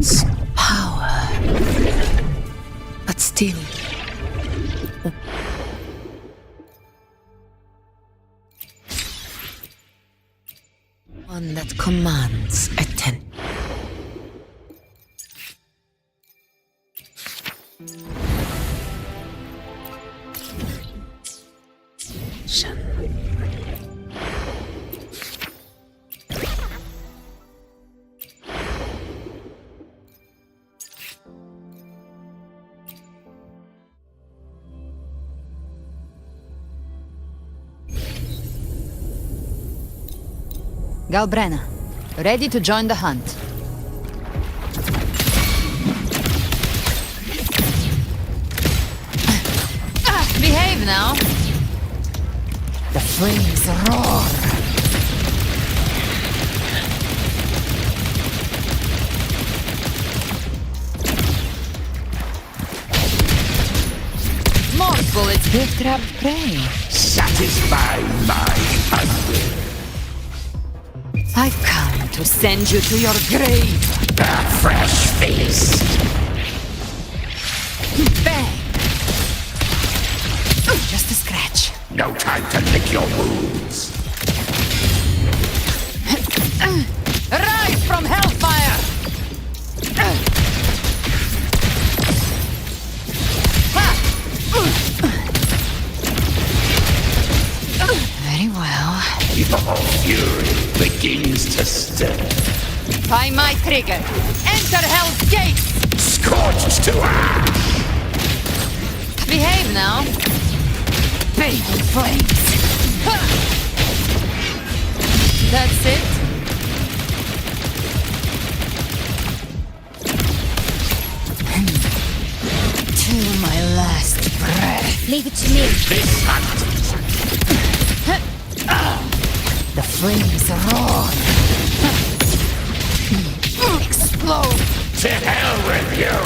wants power. But still... one that commands attention. Galbrenna, ready to join the hunt. Behave now. The flames roar. More bullets give trapped prey. Satisfy my hunger. I've come to send you to your grave. A fresh feast. Bang! Just a scratch. No time to lick your wounds. Rise from hellfire! Very well. Your fury begins to stir. By my trigger, enter Hell's Gates! Scorched to ash! Behave now. Bathe in flames. That's it? Till my last breath. Leave it to me. This hunt. The flames roar. Explode. To hell with you!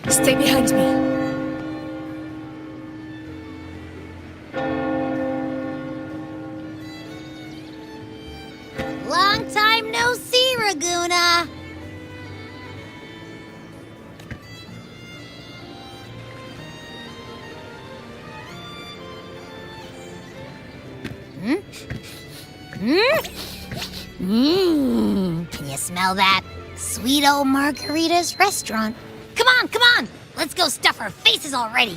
Stay behind me. Long time no see, Raguna. Can you smell that? Sweet old Margarita's restaurant. Come on, come on! Let's go stuff our faces already!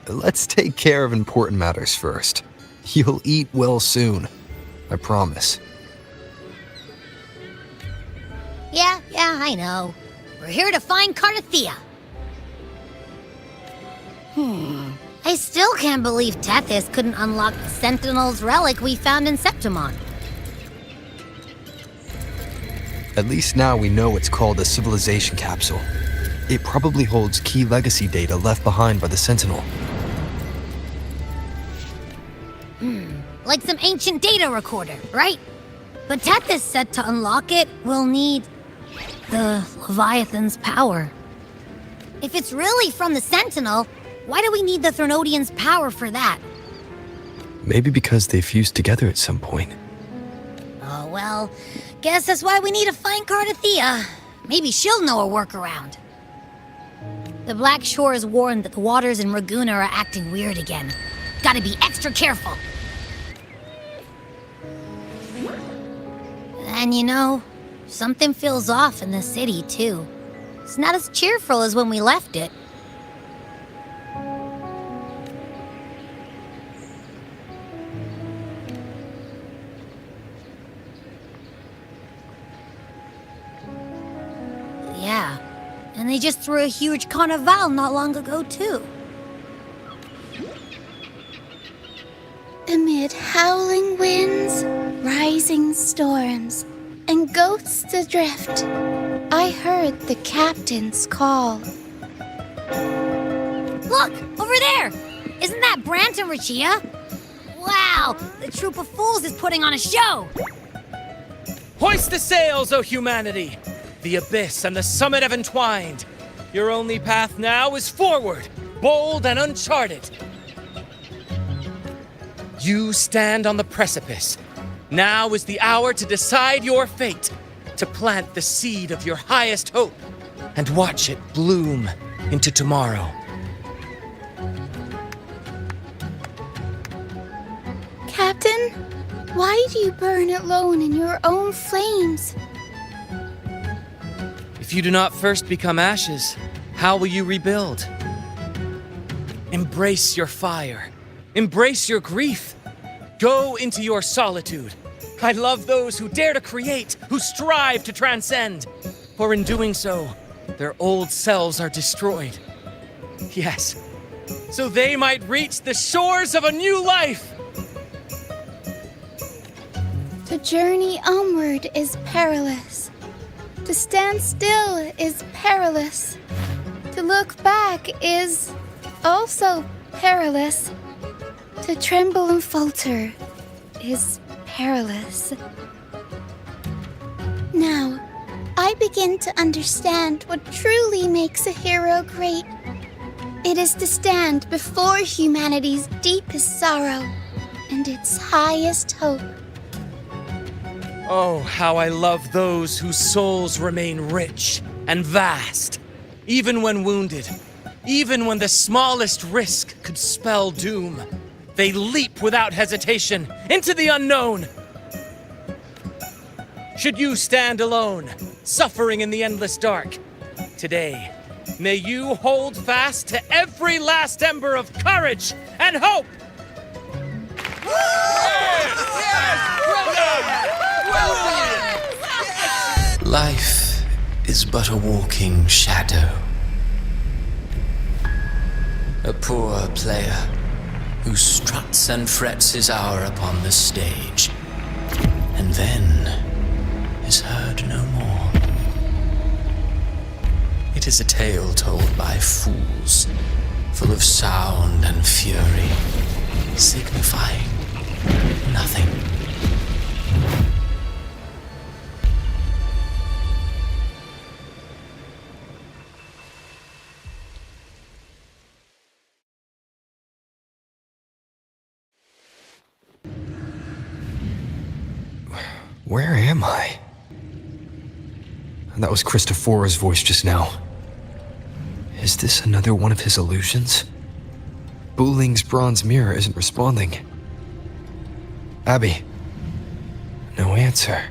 Let's take care of important matters first. You'll eat well soon. I promise. Yeah, I know. We're here to find Cardathea. I still can't believe Tethys couldn't unlock the Sentinel's relic we found in Septimon. At least now we know it's called a civilization capsule. It probably holds key legacy data left behind by the Sentinel. Like some ancient data recorder, right? But Tethys said to unlock it, we'll need the Leviathan's power. If it's really from the Sentinel, why do we need the Threnodian's power for that? Maybe because they fused together at some point. Oh, well, guess that's why we need to find Cardathea. Maybe she'll know a workaround. The Black Shore is warned that the waters in Raguna are acting weird again. Gotta be extra careful. And you know, something feels off in the city, too. It's not as cheerful as when we left it. Yeah, and they just threw a huge carnival not long ago, too. Amid howling winds, rising storms, and ghosts adrift, I heard the captain's call. Look, over there! Isn't that Brant and Rachia? Wow, the troop of fools is putting on a show! Hoist the sails, O humanity! The abyss and the summit have entwined. Your only path now is forward, bold and uncharted. You stand on the precipice. Now is the hour to decide your fate, to plant the seed of your highest hope, and watch it bloom into tomorrow. Captain, why do you burn alone in your own flames? If you do not first become ashes, how will you rebuild? Embrace your fire. Embrace your grief. Go into your solitude. I love those who dare to create, who strive to transcend. For in doing so, their old selves are destroyed. Yes, so they might reach the shores of a new life. To journey onward is perilous. To stand still is perilous. To look back is also perilous. To tremble and falter is perilous. Now, I begin to understand what truly makes a hero great. It is to stand before humanity's deepest sorrow and its highest hope. Oh, how I love those whose souls remain rich and vast, even when wounded, even when the smallest risk could spell doom. They leap without hesitation into the unknown. Should you stand alone, suffering in the endless dark, today, may you hold fast to every last ember of courage and hope! Life is but a walking shadow. A poor player who struts and frets his hour upon the stage, and then is heard no more. It is a tale told by fools, full of sound and fury, signifying nothing. Where am I? That was Christophora's voice just now. Is this another one of his illusions? Buling's bronze mirror isn't responding. Abby. No answer.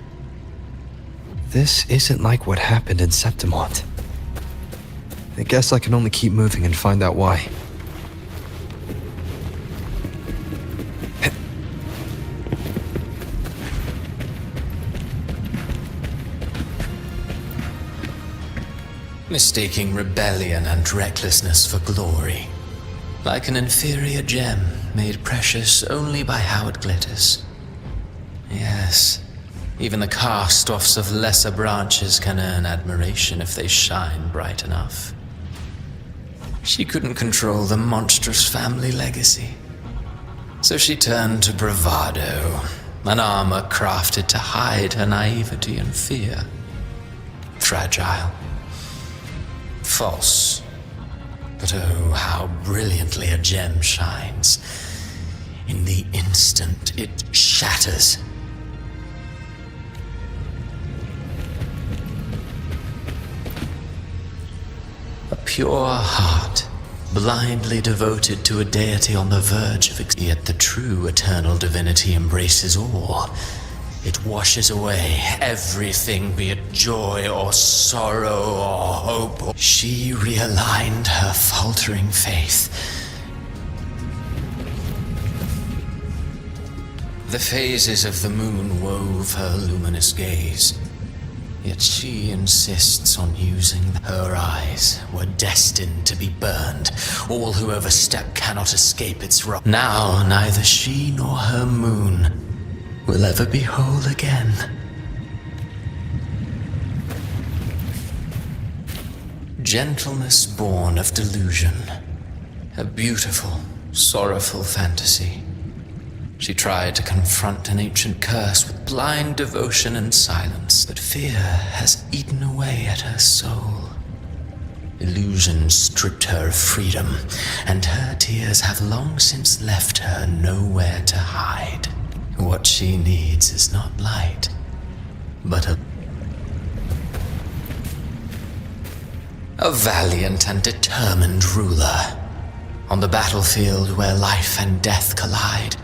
This isn't like what happened in Septimont. I guess I can only keep moving and find out why. Mistaking rebellion and recklessness for glory, like an inferior gem made precious only by how it glitters. Yes, even the cast-offs of lesser branches can earn admiration if they shine bright enough. She couldn't control the monstrous family legacy. So she turned to bravado, an armor crafted to hide her naivety and fear. Fragile. False. But oh, how brilliantly a gem shines. In the instant it shatters. A pure heart, blindly devoted to a deity on the verge of yet the true eternal divinity embraces all. It washes away everything, be it joy or sorrow or hope. She realigned her faltering faith. The phases of the moon wove her luminous gaze. Yet she insists on using her eyes were destined to be burned. All who overstep cannot escape its wrath. Now neither she nor her moon will ever be whole again. Gentleness born of delusion. A beautiful, sorrowful fantasy. She tried to confront an ancient curse with blind devotion and silence, but fear has eaten away at her soul. Illusion stripped her of freedom, and her tears have long since left her nowhere to hide. What she needs is not light, but a valiant and determined ruler. On the battlefield where life and death collide,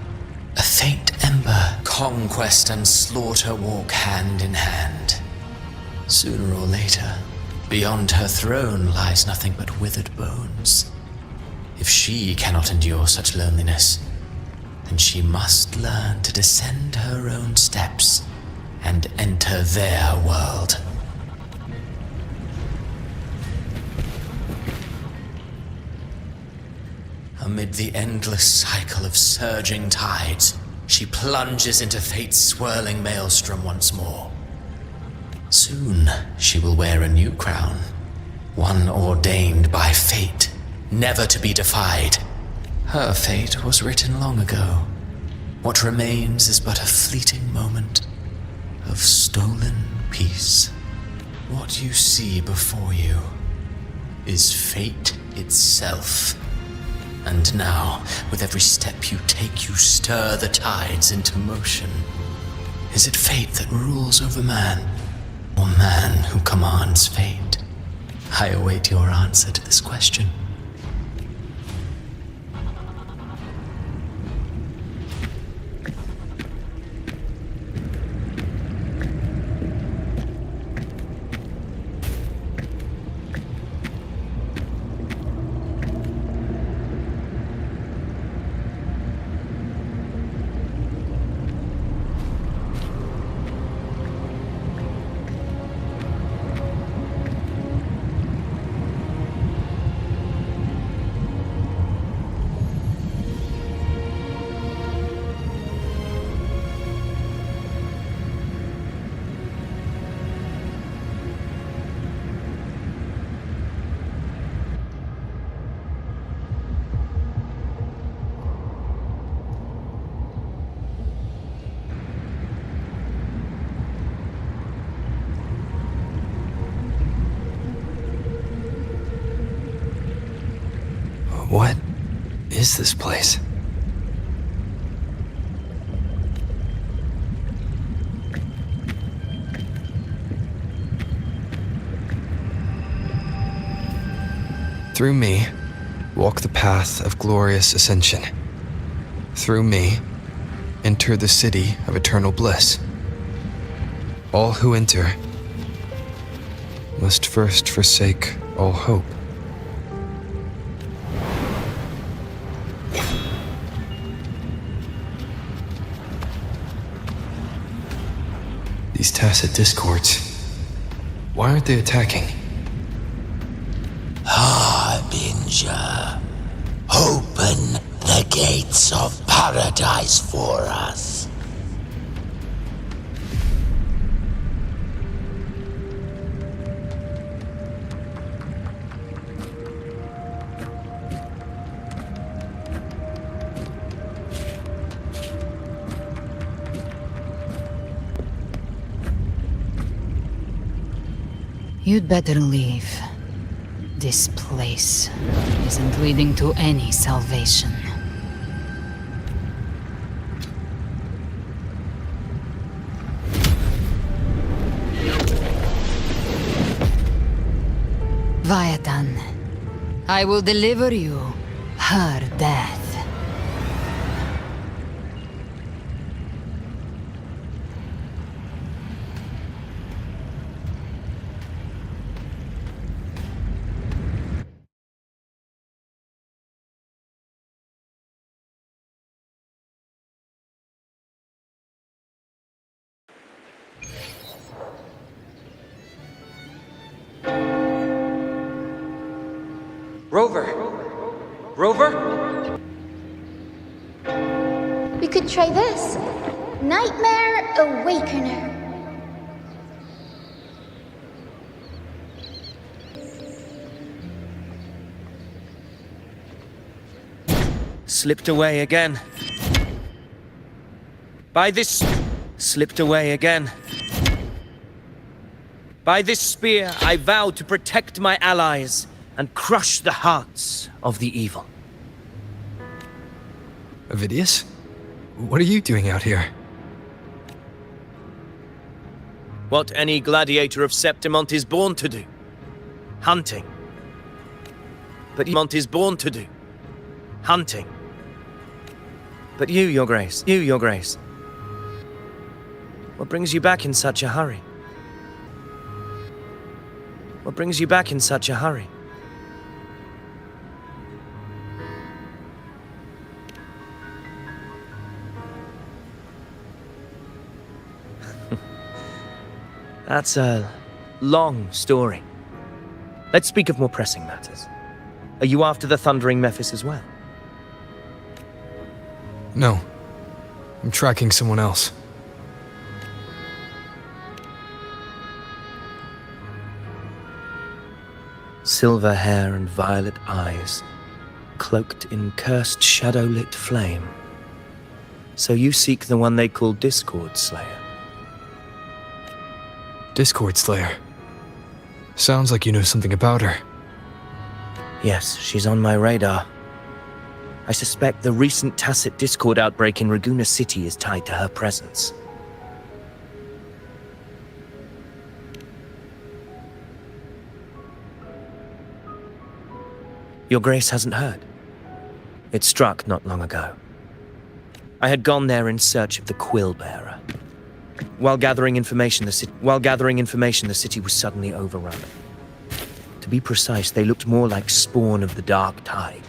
a faint ember, conquest and slaughter walk hand in hand. Sooner or later, beyond her throne lies nothing but withered bones. If she cannot endure such loneliness, then she must learn to descend her own steps and enter their world. Amid the endless cycle of surging tides, she plunges into fate's swirling maelstrom once more. Soon she will wear a new crown, one ordained by fate, never to be defied. Her fate was written long ago. What remains is but a fleeting moment of stolen peace. What you see before you is fate itself. And now, with every step you take, you stir the tides into motion. Is it fate that rules over man, or man who commands fate? I await your answer to this question. What is this place? Through me, walk the path of glorious ascension. Through me, enter the city of eternal bliss. All who enter must first forsake all hope. These tacit discords, why aren't they attacking? Harbinger, open the gates of paradise for us. You'd better leave. This place isn't leading to any salvation. Viatan, I will deliver you her death. Rover! Rover? We could try this. Nightmare Awakener. Slipped away again. By this... Slipped away again. By this spear, I vow to protect my allies and crush the hearts of the evil. Avidius? What are you doing out here? What any gladiator of Septimont is born to do. Hunting. But Mont is born to do. Hunting. But you, Your Grace, what brings you back in such a hurry? What brings you back in such a hurry? That's a long story. Let's speak of more pressing matters. Are you after the Thundering Mephis as well? No. I'm tracking someone else. Silver hair and violet eyes, cloaked in cursed shadow-lit flame. So you seek the one they call Discord Slayer. Discord Slayer. Sounds like you know something about her. Yes, she's on my radar. I suspect the recent tacit Discord outbreak in Raguna City is tied to her presence. Your Grace hasn't heard. It struck not long ago. I had gone there in search of the Quill Bearer. While gathering information, the city was suddenly overrun. To be precise, they looked more like spawn of the Dark Tide.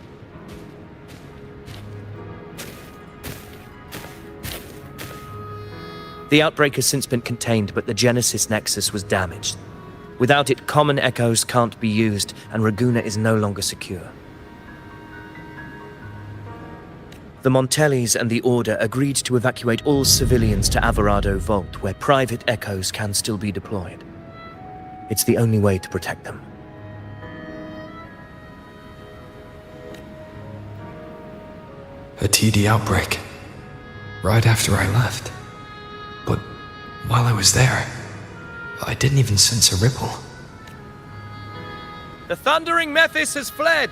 The outbreak has since been contained, but the Genesis Nexus was damaged. Without it, common echoes can't be used, and Raguna is no longer secure. The Montellis and the Order agreed to evacuate all civilians to Averado Vault, where private echoes can still be deployed. It's the only way to protect them. A TD outbreak. Right after I left. But while I was there, I didn't even sense a ripple. The Thundering Mephis has fled!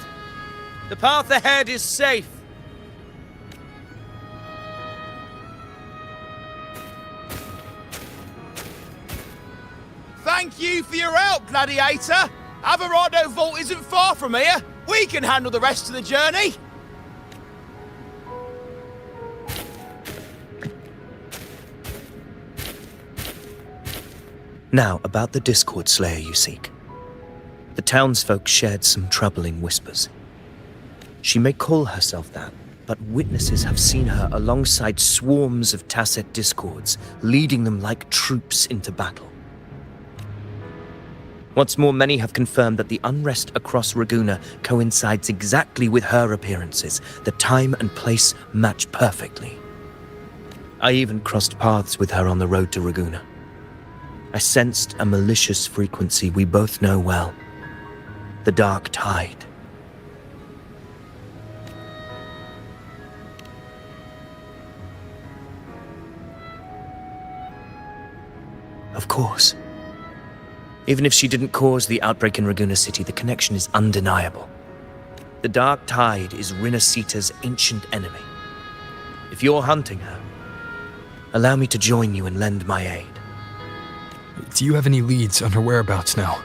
The path ahead is safe. Thank you for your help, Gladiator! Averado Vault isn't far from here. We can handle the rest of the journey. Now, about the Discord Slayer you seek. The townsfolk shared some troubling whispers. She may call herself that, but witnesses have seen her alongside swarms of tacit discords, leading them like troops into battle. What's more, many have confirmed that the unrest across Raguna coincides exactly with her appearances. The time and place match perfectly. I even crossed paths with her on the road to Raguna. I sensed a malicious frequency we both know well. The Dark Tide. Of course. Even if she didn't cause the outbreak in Raguna City, the connection is undeniable. The Dark Tide is Rinasita's ancient enemy. If you're hunting her, allow me to join you and lend my aid. Do you have any leads on her whereabouts now?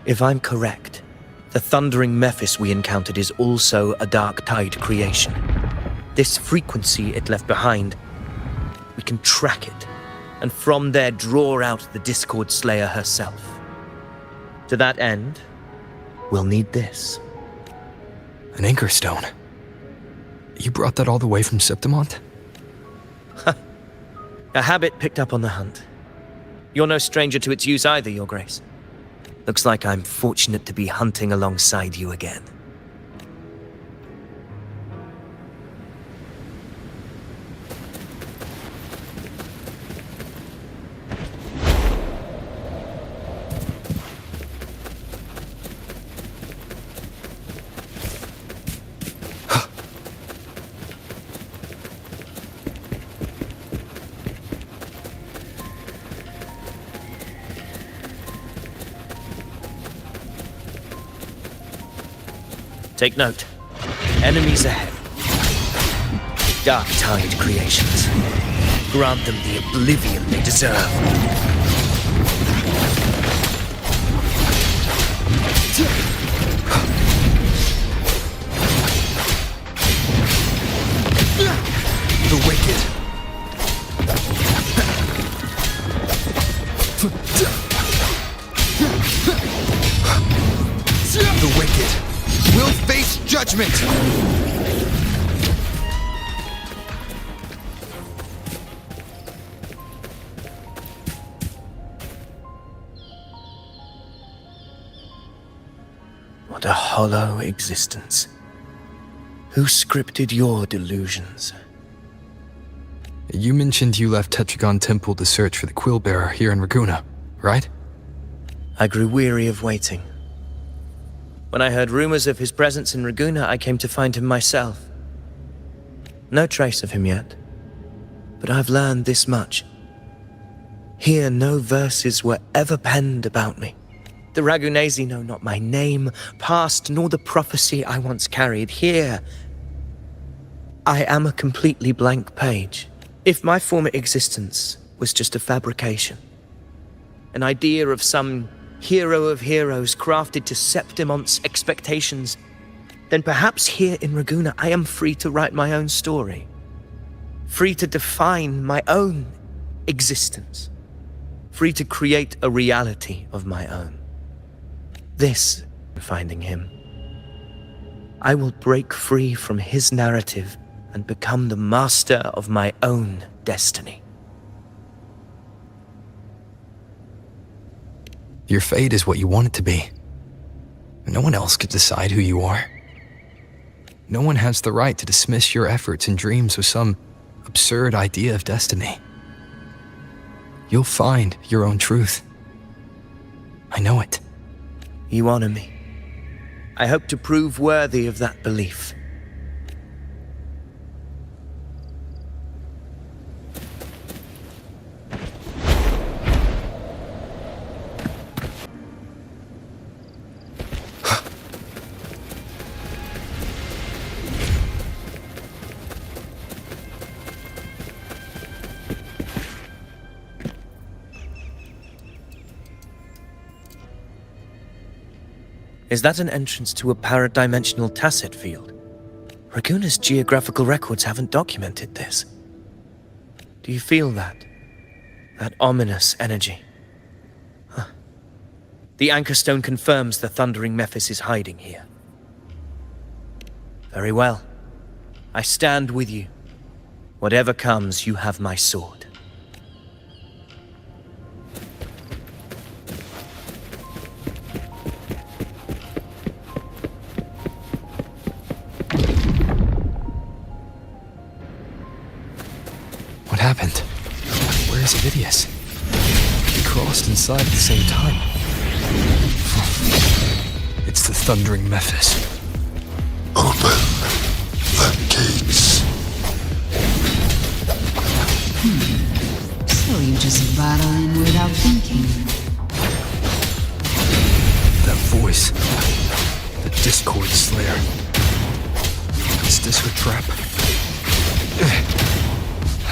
If I'm correct, the thundering Mephis we encountered is also a Dark Tide creation. This frequency it left behind, we can track it, and from there draw out the Discord Slayer herself. To that end, we'll need this. An anchor stone. You brought that all the way from Septimont? A habit picked up on the hunt. You're no stranger to its use either, Your Grace. Looks like I'm fortunate to be hunting alongside you again. Take note. Enemies ahead. Dark Tide creations. Grant them the oblivion they deserve. The wicked. The wicked will face judgment! What a hollow existence. Who scripted your delusions? You mentioned you left Tetragon Temple to search for the Quill Bearer here in Raguna, right? I grew weary of waiting. When I heard rumors of his presence in Raguna, I came to find him myself. No trace of him yet, but I've learned this much. Here, no verses were ever penned about me. The Ragunesi know not my name, past, nor the prophecy I once carried. Here, I am a completely blank page. If my former existence was just a fabrication, an idea of some hero of heroes crafted to Septimont's expectations, then perhaps here in Raguna I am free to write my own story. Free to define my own existence. Free to create a reality of my own. This, finding him, I will break free from his narrative and become the master of my own destiny. Your fate is what you want it to be. No one else could decide who you are. No one has the right to dismiss your efforts and dreams with some absurd idea of destiny. You'll find your own truth. I know it. You honor me. I hope to prove worthy of that belief. Is that an entrance to a paradimensional tacit field? Raguna's geographical records haven't documented this. Do you feel that? That ominous energy? Huh. The Anchor Stone confirms the Thundering Mephis is hiding here. Very well. I stand with you. Whatever comes, you have my sword. What happened? Where is Avidius? We crossed inside at the same time. It's the Thundering Mephis. Open the gates. So you just battle in without thinking. voice. The Discord Slayer. Is this her trap?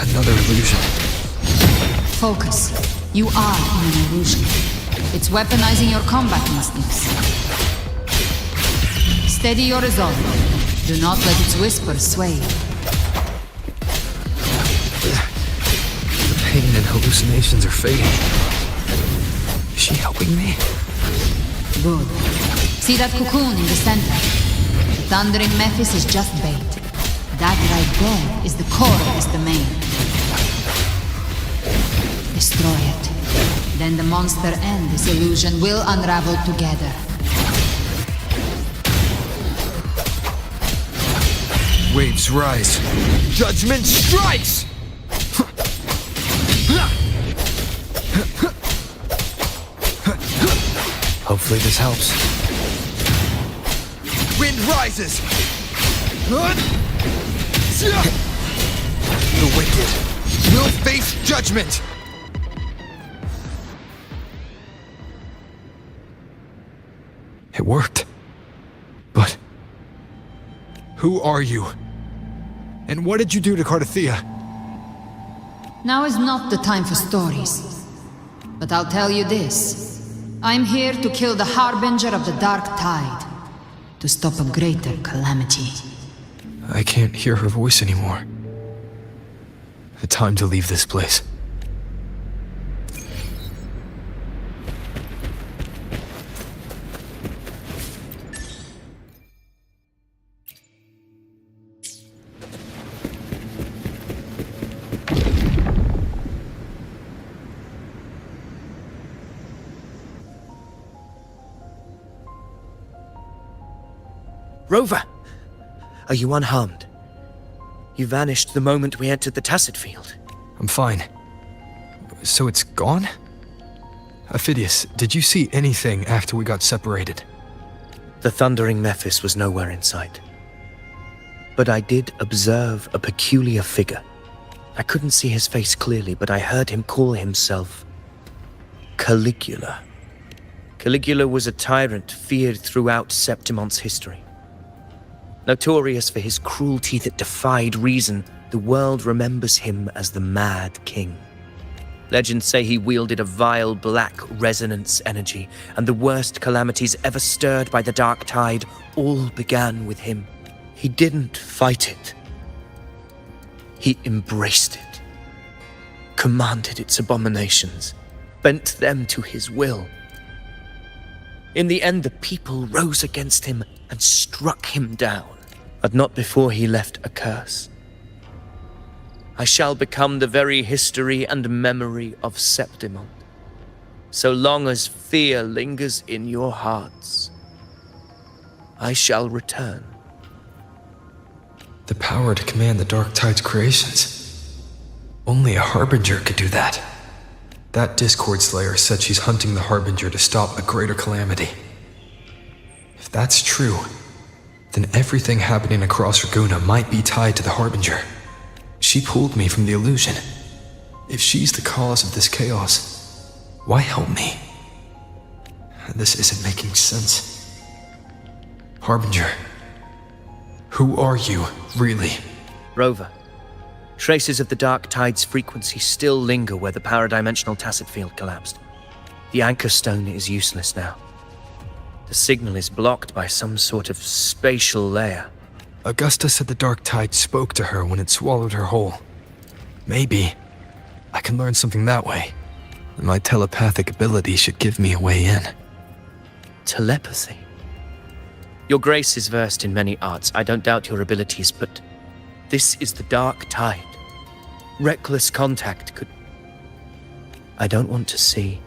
Another illusion. Focus. You are in an illusion. It's weaponizing your combat instincts. Steady your resolve. Do not let its whispers sway you. The pain and hallucinations are fading. Is she helping me? Good. See that cocoon in the center? The thundering Mephis is just bait. That right there is the core of this domain. Destroy it. Then the monster and this illusion will unravel together. Waves rise. Judgment strikes! Hopefully this helps. Wind rises! The wicked will face judgment! It worked. But who are you? And what did you do to Cardathea? Now is not the time for stories. But I'll tell you this. I'm here to kill the Harbinger of the Dark Tide. To stop a greater calamity. I can't hear her voice anymore. Time to leave this place. Rover! Are you unharmed? You vanished the moment we entered the Tacit Field. I'm fine. So it's gone? Ophidius, did you see anything after we got separated? The thundering Mephis was nowhere in sight. But I did observe a peculiar figure. I couldn't see his face clearly, but I heard him call himself Caligula. Caligula was a tyrant feared throughout Septimon's history. Notorious for his cruelty that defied reason, the world remembers him as the Mad King. Legends say he wielded a vile black resonance energy, and the worst calamities ever stirred by the Dark Tide all began with him. He didn't fight it. He embraced it, commanded its abominations, bent them to his will. In the end, the people rose against him and struck him down, but not before he left a curse. I shall become the very history and memory of Septimon, so long as fear lingers in your hearts. I shall return. The power to command the Dark Tide's creations. Only a Harbinger could do that. That Discord Slayer said she's hunting the Harbinger to stop a greater calamity. If that's true, then everything happening across Raguna might be tied to the Harbinger. She pulled me from the illusion. If she's the cause of this chaos, why help me? This isn't making sense. Harbinger, who are you, really? Rover, traces of the Dark Tide's frequency still linger where the paradimensional Tacit Field collapsed. The anchor stone is useless now. The signal is blocked by some sort of spatial layer. Augusta said the Dark Tide spoke to her when it swallowed her whole. Maybe I can learn something that way. My telepathic ability should give me a way in. Telepathy? Your Grace is versed in many arts. I don't doubt your abilities, but this is the Dark Tide. Reckless contact could... I don't want to see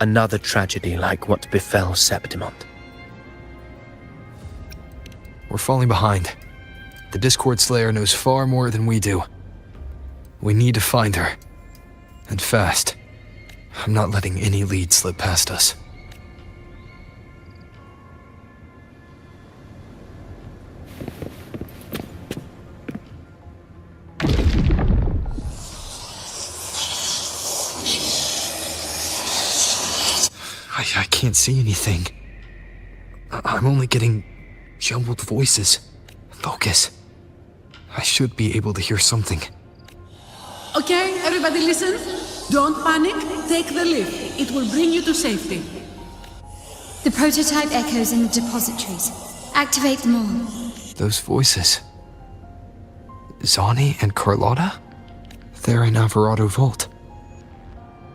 another tragedy like what befell Septimon. We're falling behind. The Discord Slayer knows far more than we do. We need to find her. And fast. I'm not letting any lead slip past us. I can't see anything. I'm only getting jumbled voices. Focus. I should be able to hear something. Okay, everybody listen. Don't panic. Take the lift. It will bring you to safety. The prototype echoes in the depositories. Activate them all. Those voices. Zani and Carlotta? They're in Alvarado Vault.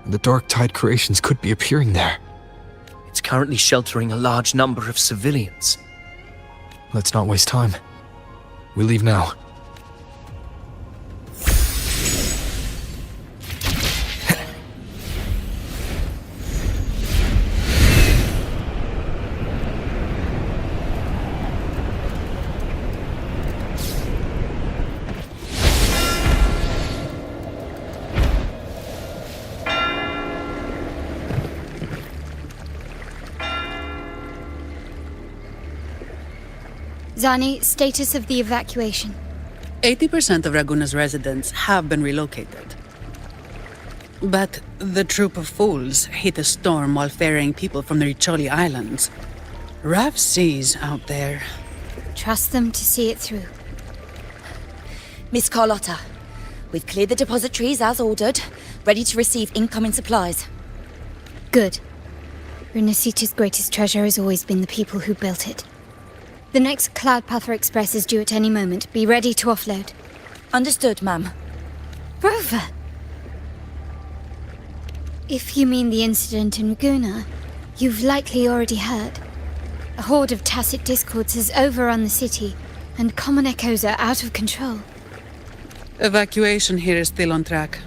The Dark Tide creations could be appearing there. It's currently sheltering a large number of civilians. Let's not waste time. We leave now. Zani, status of the evacuation. 80% of Raguna's residents have been relocated. But the troop of fools hit a storm while ferrying people from the Riccioli Islands. Rough seas out there. Trust them to see it through. Miss Carlotta, we've cleared the depositories as ordered, ready to receive incoming supplies. Good. Renacita's greatest treasure has always been the people who built it. The next Cloudpather Express is due at any moment. Be ready to offload. Understood, ma'am. Rover! If you mean the incident in Raguna, you've likely already heard. A horde of tacit discords has overrun the city, and common echoes are out of control. Evacuation here is still on track.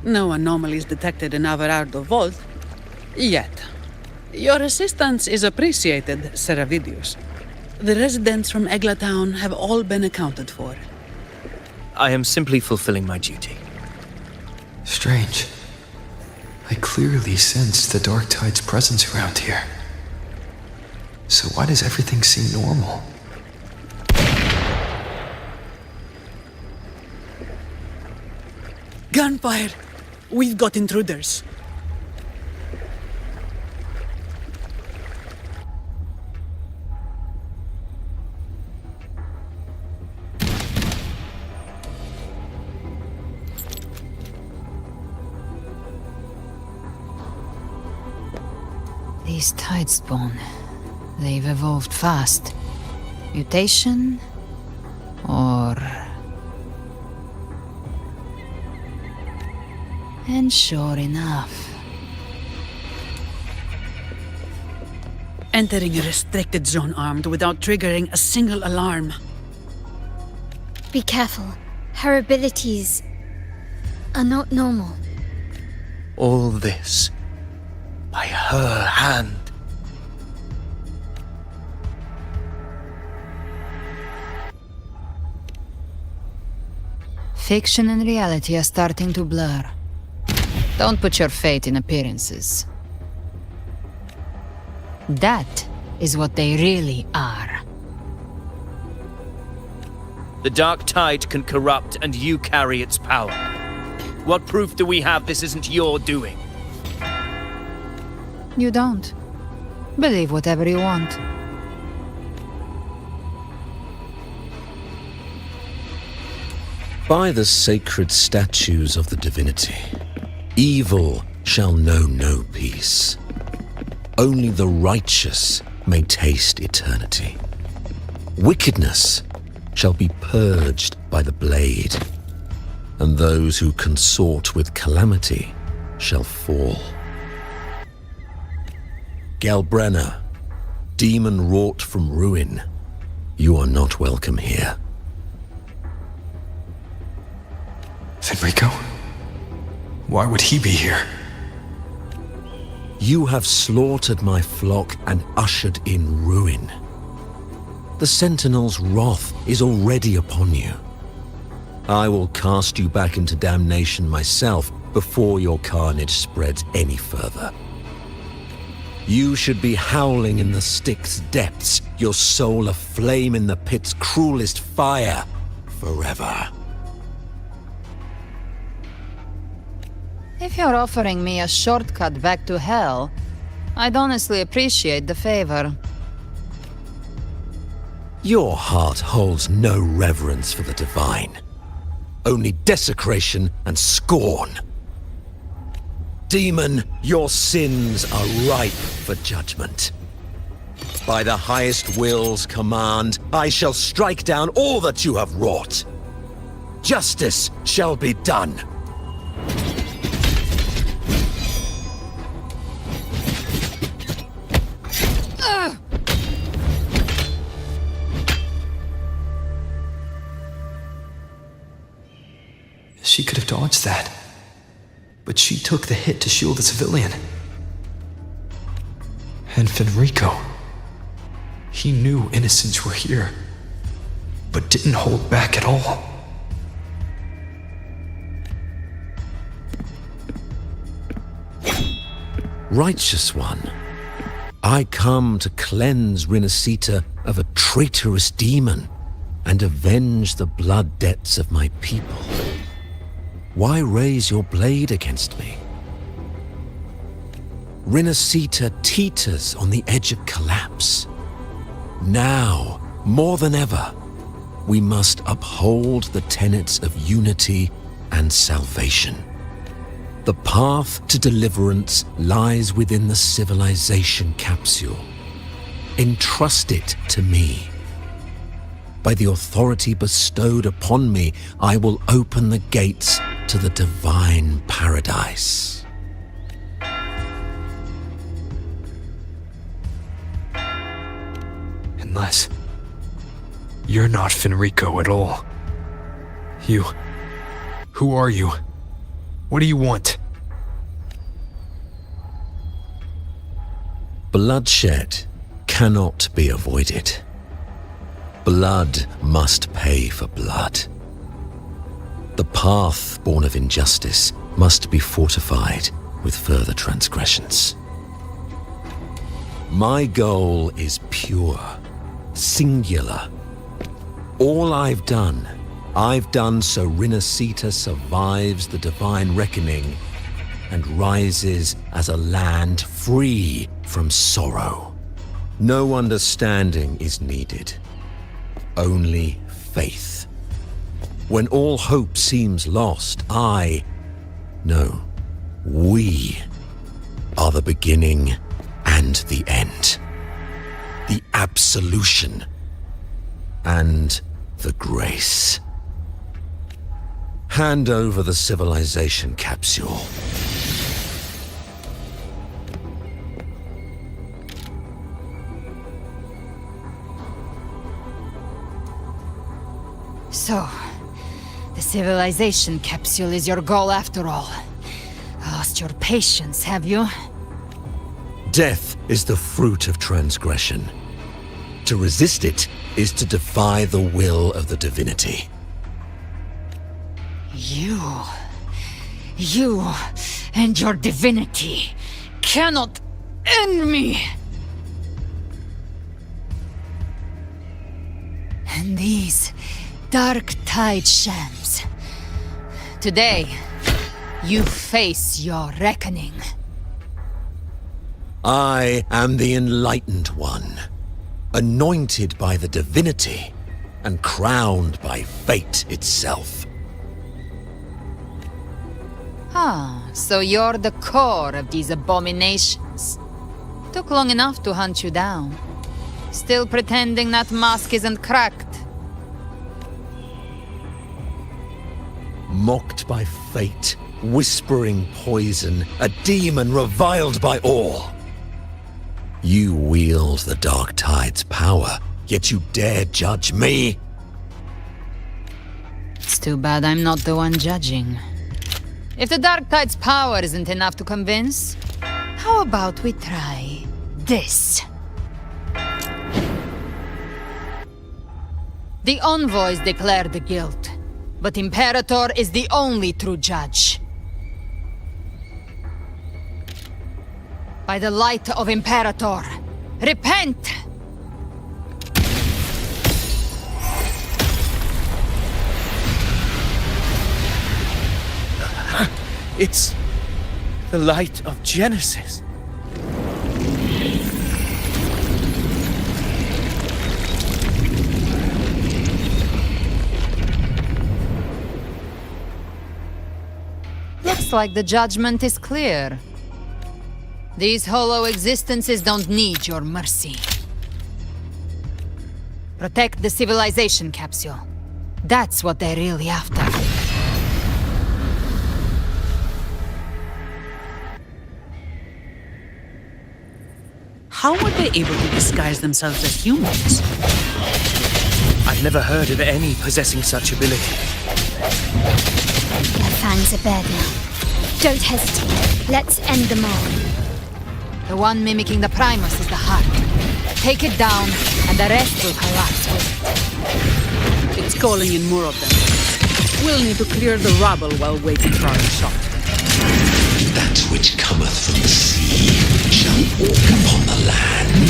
No anomalies detected in Alvarado Vault. Yet. Your assistance is appreciated, Seravidius. The residents from Eglatown have all been accounted for. I am simply fulfilling my duty. Strange. I clearly sense the Dark Tide's presence around here. So why does everything seem normal? Gunfire! We've got intruders. These Tidespawn, they've evolved fast. Mutation? Or... And sure enough... Entering a restricted zone armed without triggering a single alarm. Be careful. Her abilities are not normal. All this by her hand. Fiction and reality are starting to blur. Don't put your faith in appearances. That is what they really are. The Dark Tide can corrupt, and you carry its power. What proof do we have this isn't your doing? You don't. Believe whatever you want. By the sacred statues of the divinity, evil shall know no peace. Only the righteous may taste eternity. Wickedness shall be purged by the blade, and those who consort with calamity shall fall. Galbrenna, demon wrought from ruin, you are not welcome here. Fenrico? Why would he be here? You have slaughtered my flock and ushered in ruin. The Sentinel's wrath is already upon you. I will cast you back into damnation myself before your carnage spreads any further. You should be howling in the Styx depths, your soul aflame in the pit's cruelest fire, forever. If you're offering me a shortcut back to hell, I'd honestly appreciate the favor. Your heart holds no reverence for the divine. Only desecration and scorn. Demon, your sins are ripe for judgment. By the highest will's command, I shall strike down all that you have wrought. Justice shall be done. She could have dodged that. But she took the hit to shield the civilian. And Fenrico. He knew innocents were here, but didn't hold back at all. Righteous one, I come to cleanse Rinascita of a traitorous demon and avenge the blood debts of my people. Why raise your blade against me? Rinascita teeters on the edge of collapse. Now, more than ever, we must uphold the tenets of unity and salvation. The path to deliverance lies within the civilization capsule. Entrust it to me. By the authority bestowed upon me, I will open the gates to the divine paradise. Unless you're not Fenrico at all. Who are you? What do you want? Bloodshed cannot be avoided. Blood must pay for blood. The path born of injustice must be fortified with further transgressions. My goal is pure, singular. All I've done so Rinascita survives the divine reckoning and rises as a land free from sorrow. No understanding is needed, only faith. When all hope seems lost, we are the beginning and the end. The absolution and the grace. Hand over the civilization capsule. So, the civilization capsule is your goal after all. Lost your patience, have you? Death is the fruit of transgression. To resist it is to defy the will of the divinity. You and your divinity cannot end me! And these dark tide shams. Today, you face your reckoning. I am the enlightened one, anointed by the divinity and crowned by fate itself. So you're the core of these abominations. Took long enough to hunt you down. Still pretending that mask isn't cracked. Mocked by fate, whispering poison, a demon reviled by all. You wield the Dark Tide's power, yet you dare judge me? It's too bad I'm not the one judging. If the Dark Tide's power isn't enough to convince, how about we try this? The envoys declare the guilt, but Imperator is the only true judge. By the light of Imperator, repent! It's the light of Genesis. Looks like the judgment is clear. These hollow existences don't need your mercy. Protect the civilization capsule. That's what they're really after. How were they able to disguise themselves as humans? I've never heard of any possessing such ability. Their fangs are bared now. Don't hesitate. Let's end them all. The one mimicking the Primus is the heart. Take it down, and the rest will collapse with it. It's calling in more of them. We'll need to clear the rubble while waiting for our shot. That which cometh from the sea shall walk upon the land.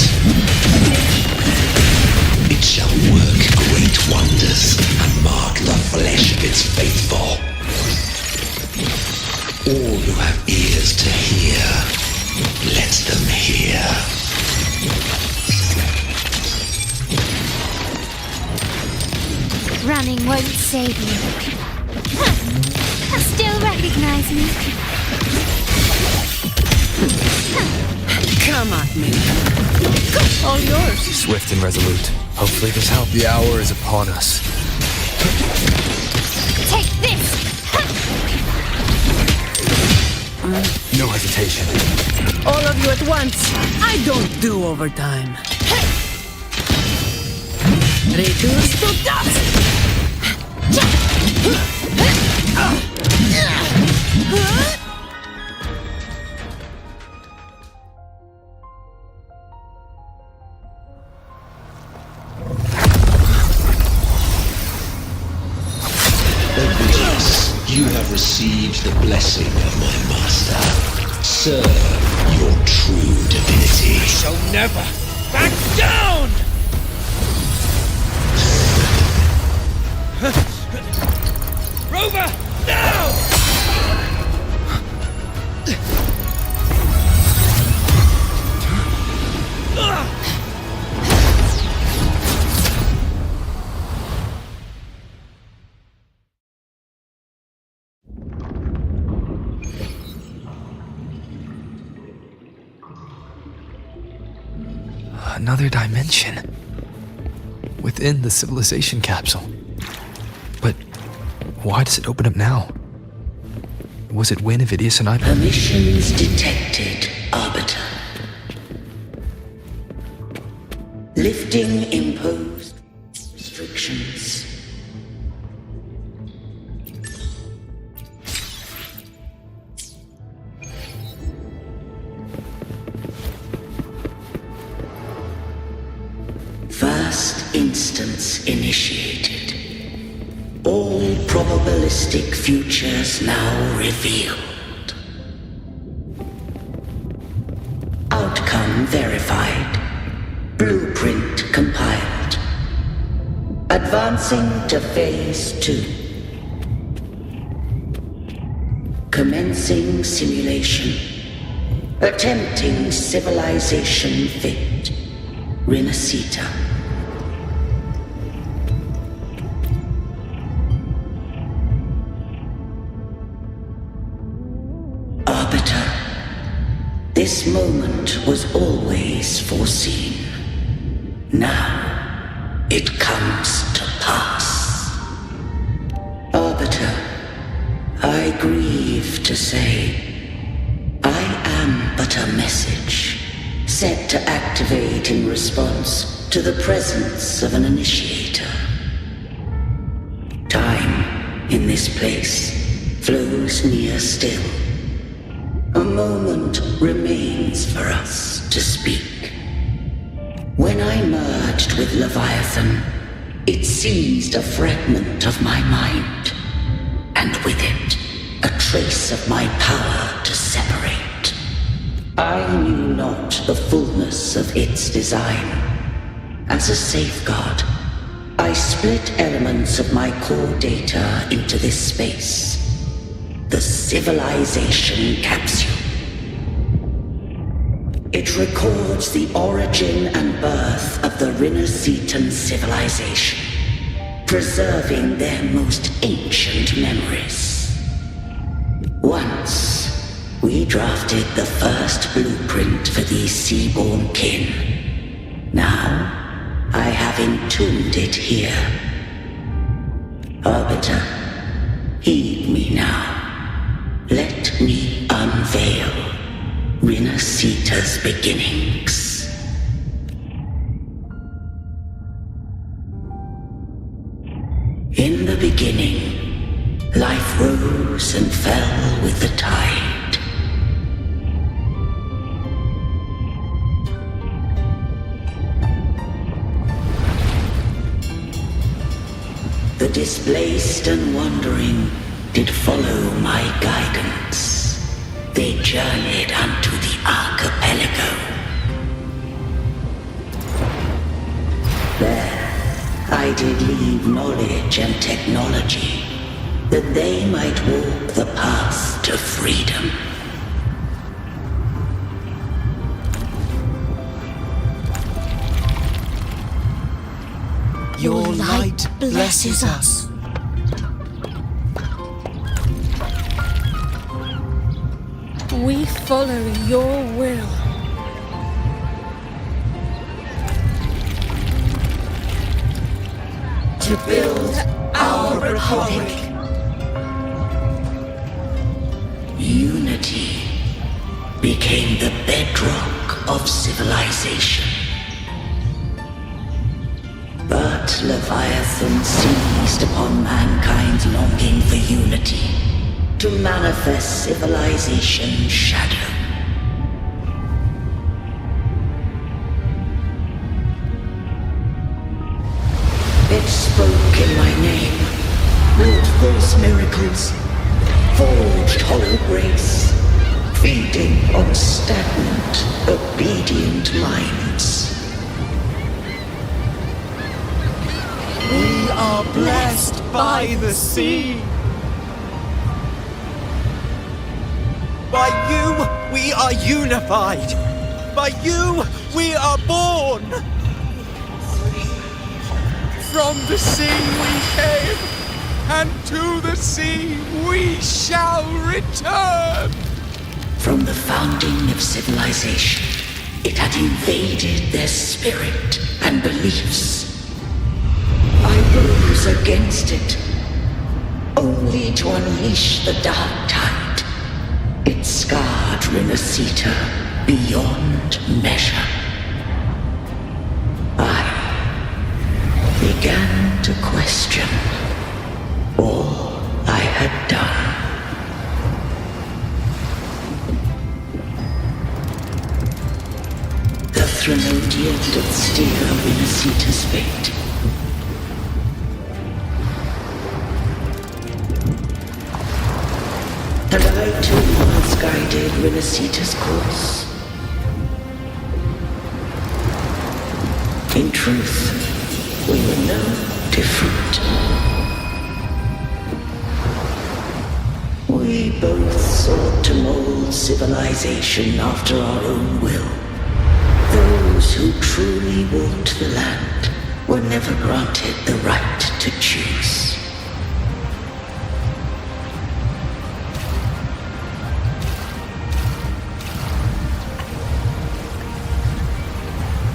It shall work great wonders and mark the flesh of its faithful. All who have ears to hear, let them hear. Running won't save you. Still recognize me? Come at me. All yours. Swift and resolute. Hopefully this helps. The hour is upon us. Take this! No hesitation. All of you at once. I don't do overtime. Reduce to dust! You have received the blessing of my master. Serve your true divinity. I shall never back down! Rover, now! Another dimension. Within the civilization capsule. But why does it open up now? Was it when Avidius and I... Permissions detected, Arbiter. Lifting imposed restrictions. First instance initiated. All probabilistic futures now revealed. Outcome verified. Blueprint compiled. Advancing to Phase 2. Commencing simulation. Attempting civilization fit. Renacita. Arbiter, this moment was always foreseen. Now, it comes to pass. Arbiter, I grieve to say, I am but a message, set to activate in response to the presence of an initiator. Time, in this place, flows near still. A moment remains for us to speak. When I merged with Leviathan, it seized a fragment of my mind, and with it, a trace of my power to separate. I knew not the fullness of its design. As a safeguard, I split elements of my core data into this space. The civilization capsule. It records the origin and birth of the Renacetan civilization, preserving their most ancient memories. Once, we drafted the first blueprint for these seaborn kin. Now, I have entombed it here. Arbiter, heed me now. Let me unveil Rinasita's beginnings. In the beginning, life rose and fell with the tide. The displaced and wandering did follow my guidance. They journeyed unto the archipelago. There, I did leave knowledge and technology, that they might walk the path to freedom. Your light blesses us. We follow your will. To build our republic. Unity became the bedrock of civilization. But Leviathan seized upon mankind's longing for unity to manifest civilization's shadow. It spoke in my name, wrought false miracles, forged hollow grace, feeding on stagnant, obedient minds. We are blessed by the sea. By you, we are unified. By you, we are born. From the sea we came, and to the sea we shall return. From the founding of civilization, it had invaded their spirit and beliefs. I rose against it, only to unleash the dark tide. It scarred Rinasita beyond measure. I began to question all I had done. The Threnodian did steer Rinasita's fate. And I too once guided Rinasita's course. In truth, we were no different. We both sought to mold civilization after our own will. Those who truly walked the land were never granted the right to choose.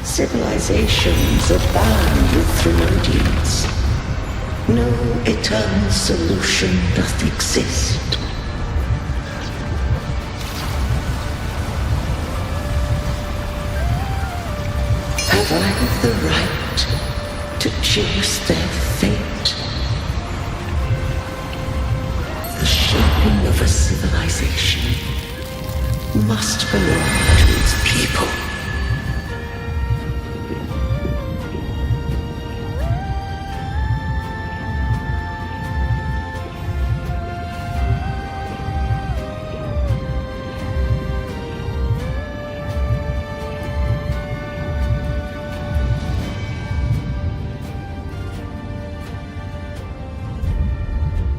Civilizations abound with Threnodians. No eternal solution doth exist. Have I the right to choose their fate? The shaping of a civilization must belong to its people.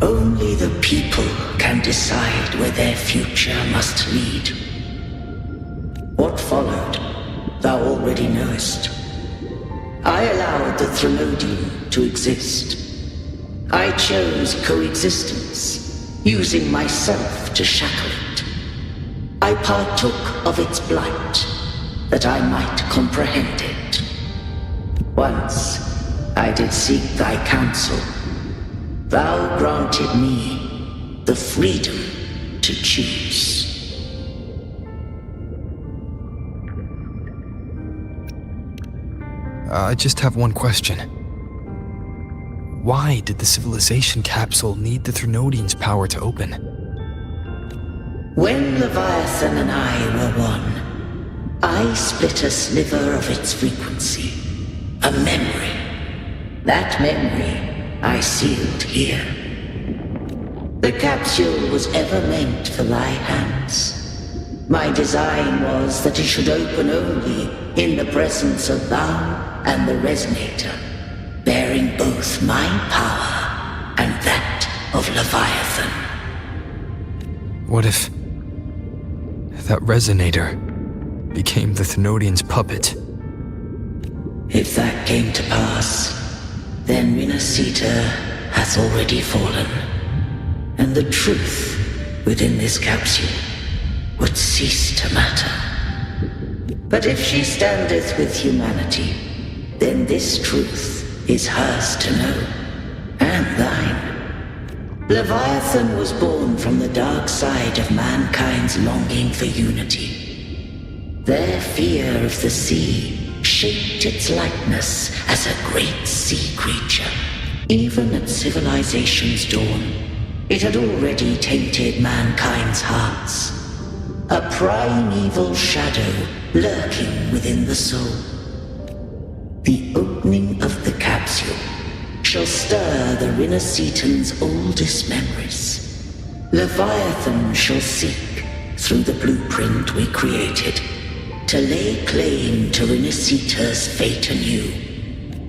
Only the people can decide where their future must lead. What followed, thou already knowest. I allowed the Threnodian to exist. I chose coexistence, using myself to shackle it. I partook of its blight, that I might comprehend it. Once I did seek thy counsel. Thou granted me the freedom to choose. I just have one question. Why did the civilization capsule need the Threnodian's power to open? When Leviathan and I were one, I split a sliver of its frequency. A memory. That memory I sealed here. The capsule was ever meant for thy hands. My design was that it should open only in the presence of thou and the Resonator, bearing both my power and that of Leviathan. What if that Resonator became the Thenodian's puppet? If that came to pass, then Rinasita has already fallen, and the truth within this capsule would cease to matter. But if she standeth with humanity, then this truth is hers to know, and thine. Leviathan was born from the dark side of mankind's longing for unity. Their fear of the sea shaped its likeness as a great sea creature. Even at civilization's dawn, it had already tainted mankind's hearts. A primeval shadow lurking within the soul. The opening of the capsule shall stir the Rinascitan's oldest memories. Leviathan shall seek, through the blueprint we created, to lay claim to Rinascita's fate anew.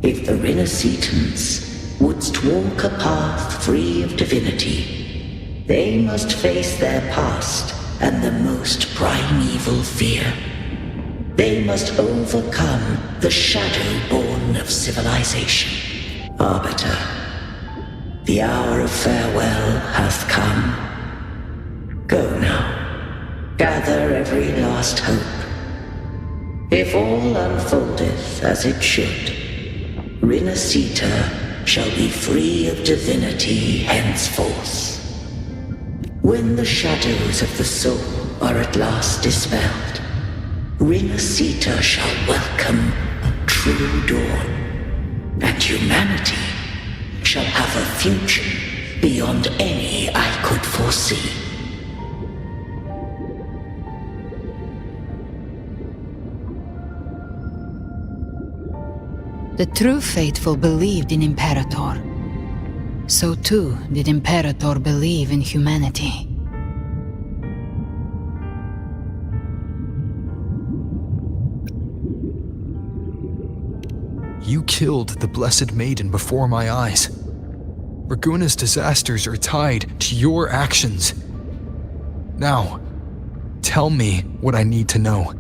If the Rinascitans wouldst walk a path free of divinity, they must face their past and the most primeval fear. They must overcome the shadow born of civilization. Arbiter, the hour of farewell hath come. Go now, gather every last hope. If all unfoldeth as it should, Rinascita shall be free of divinity henceforth. When the shadows of the soul are at last dispelled, Rinascita shall welcome a true dawn, and humanity shall have a future beyond any I could foresee. The true faithful believed in Imperator. So too did Imperator believe in humanity. You killed the Blessed Maiden before my eyes. Raguna's disasters are tied to your actions. Now, tell me what I need to know.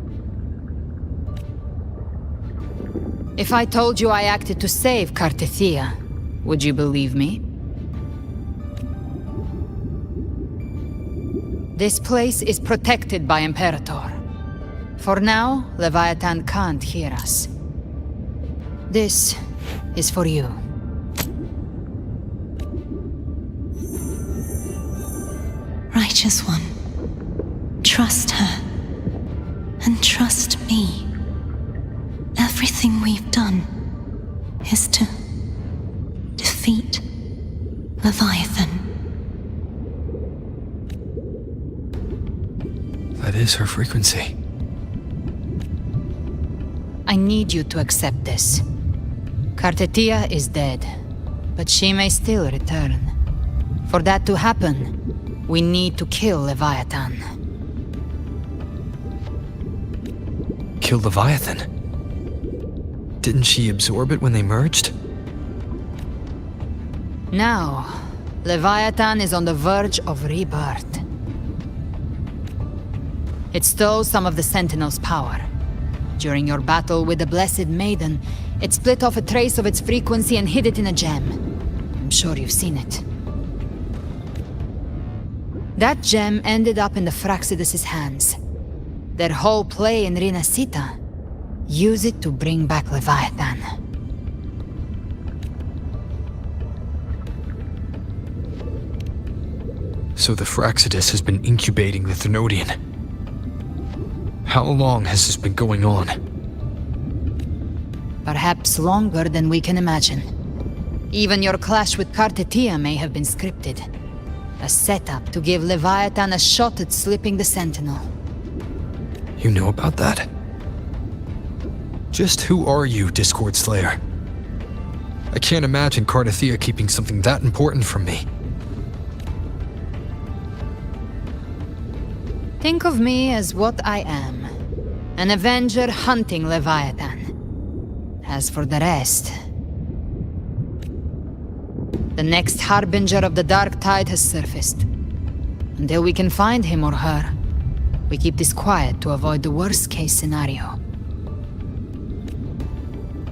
If I told you I acted to save Cartethia, would you believe me? This place is protected by Imperator. For now, Leviathan can't hear us. This is for you. Righteous One, trust her. And trust me. Everything we've done is to defeat Leviathan. That is her frequency. I need you to accept this. Cartethia is dead, but she may still return. For that to happen, we need to kill Leviathan. Kill Leviathan? Didn't she absorb it when they merged? Now, Leviathan is on the verge of rebirth. It stole some of the Sentinel's power. During your battle with the Blessed Maiden, it split off a trace of its frequency and hid it in a gem. I'm sure you've seen it. That gem ended up in the Fraxidus' hands. Their whole play in Rinasita. Use it to bring back Leviathan. So the Fraxidus has been incubating the Thenodian. How long has this been going on? Perhaps longer than we can imagine. Even your clash with Kartetia may have been scripted. A setup to give Leviathan a shot at slipping the Sentinel. You know about that? Just who are you, Discord Slayer? I can't imagine Kartetia keeping something that important from me. Think of me as what I am. An Avenger hunting Leviathan. As for the rest... The next Harbinger of the Dark Tide has surfaced. Until we can find him or her, we keep this quiet to avoid the worst-case scenario.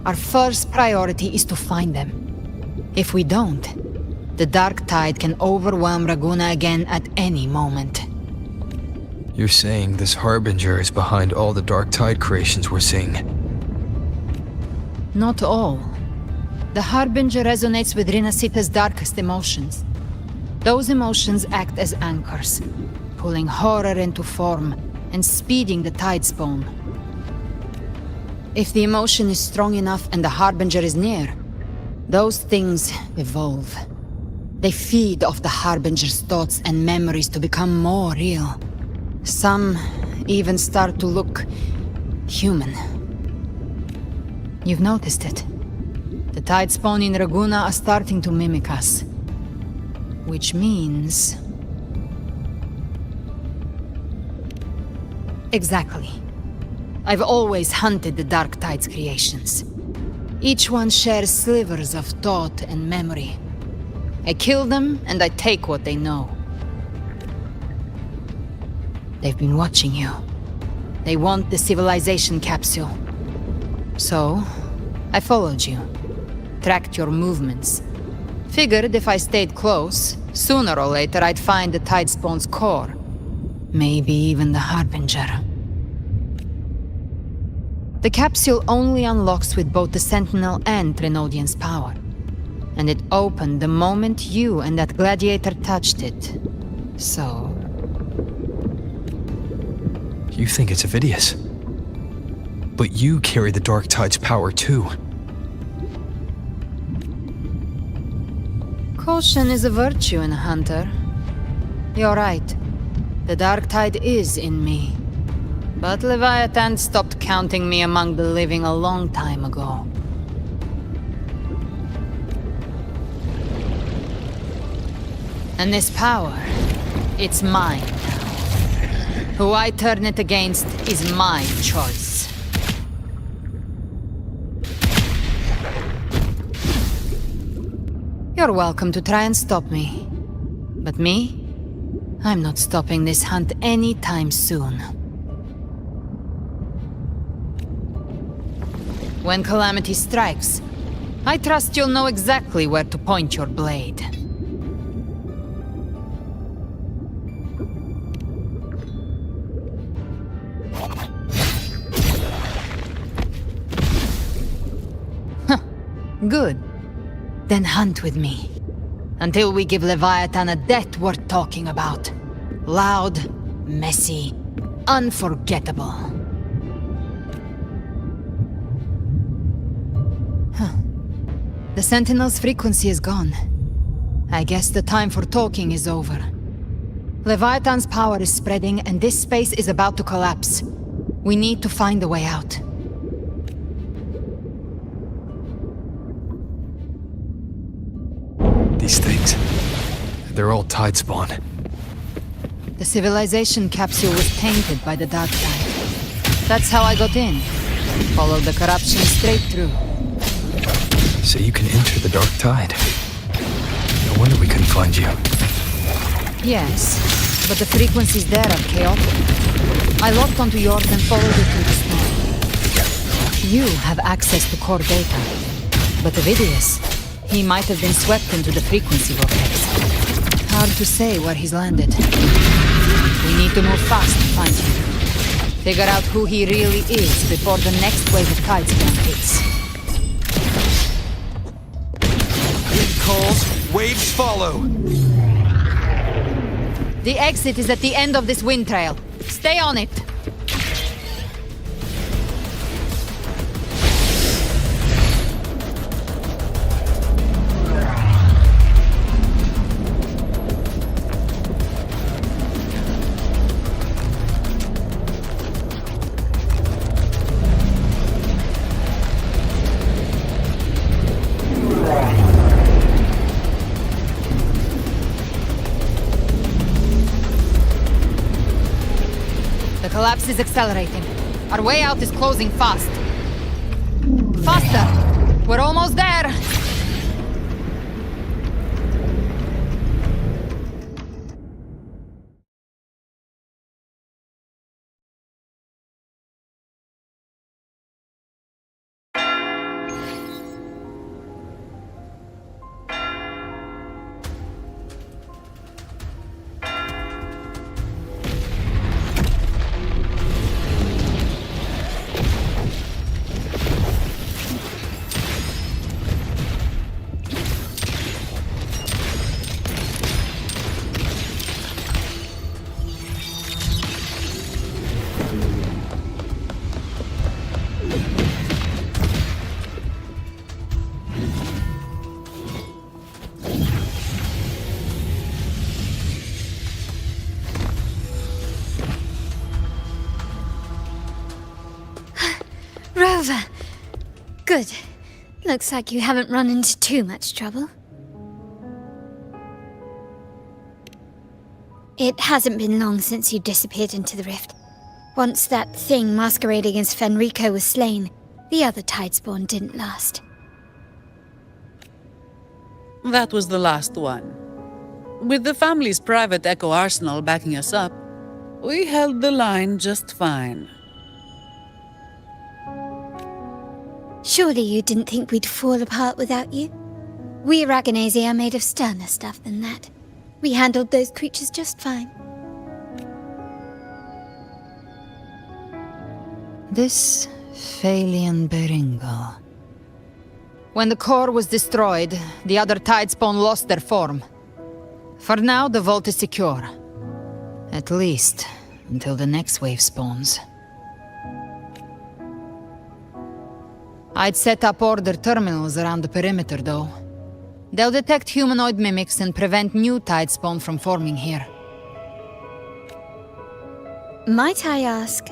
Our first priority is to find them. If we don't, the Dark Tide can overwhelm Raguna again at any moment. You're saying this Harbinger is behind all the Dark Tide creations we're seeing? Not all. The Harbinger resonates with Rinasita's darkest emotions. Those emotions act as anchors, pulling horror into form and speeding the Tidespawn. If the emotion is strong enough and the Harbinger is near, those things evolve. They feed off the Harbinger's thoughts and memories to become more real. Some even start to look human. You've noticed it. The Tidespawn in Raguna are starting to mimic us. Which means... Exactly. I've always hunted the Dark Tide's creations. Each one shares slivers of thought and memory. I kill them, and I take what they know. They've been watching you. They want the civilization capsule. So, I followed you. Tracked your movements. Figured if I stayed close, sooner or later I'd find the Tidespawn's core. Maybe even the Harbinger. The capsule only unlocks with both the Sentinel and Trinodian's power. And it opened the moment you and that gladiator touched it. So... You think it's Avidius. But you carry the Dark Tide's power too. Caution is a virtue in a hunter. You're right. The Dark Tide is in me. But Leviathan stopped counting me among the living a long time ago. And this power, it's mine now. Who I turn it against is my choice. You're welcome to try and stop me. But me? I'm not stopping this hunt anytime soon. When calamity strikes, I trust you'll know exactly where to point your blade. Huh. Good. Then hunt with me. Until we give Leviathan a death worth talking about. Loud, messy, unforgettable. The Sentinel's frequency is gone. I guess the time for talking is over. Leviathan's power is spreading, and this space is about to collapse. We need to find a way out. These things, they're all Tidespawn. The civilization capsule was tainted by the Dark Tide. That's how I got in. Followed the corruption straight through. So you can enter the Dark Tide. No wonder we couldn't find you. Yes, but the frequencies there are chaotic. I locked onto yours and followed it through the storm. You have access to core data. But Avidius, he might have been swept into the frequency vortex. Hard to say where he's landed. We need to move fast to find him. Figure out who he really is before the next wave of Tidestorm hits. Wind calls, waves follow. The exit is at the end of this wind trail. Stay on it. The collapse is accelerating. Our way out is closing fast. Faster! We're almost there! Rover! Good. Looks like you haven't run into too much trouble. It hasn't been long since you disappeared into the rift. Once that thing masquerading as Fenrico was slain, the other Tidespawn didn't last. That was the last one. With the family's private echo arsenal backing us up, we held the line just fine. Surely you didn't think we'd fall apart without you? We Aragonese are made of sterner stuff than that. We handled those creatures just fine. This Phalian Beringal. When the core was destroyed, the other Tidespawn lost their form. For now, the vault is secure. At least, until the next wave spawns. I'd set up order terminals around the perimeter, though. They'll detect humanoid mimics and prevent new Tidespawn from forming here. Might I ask?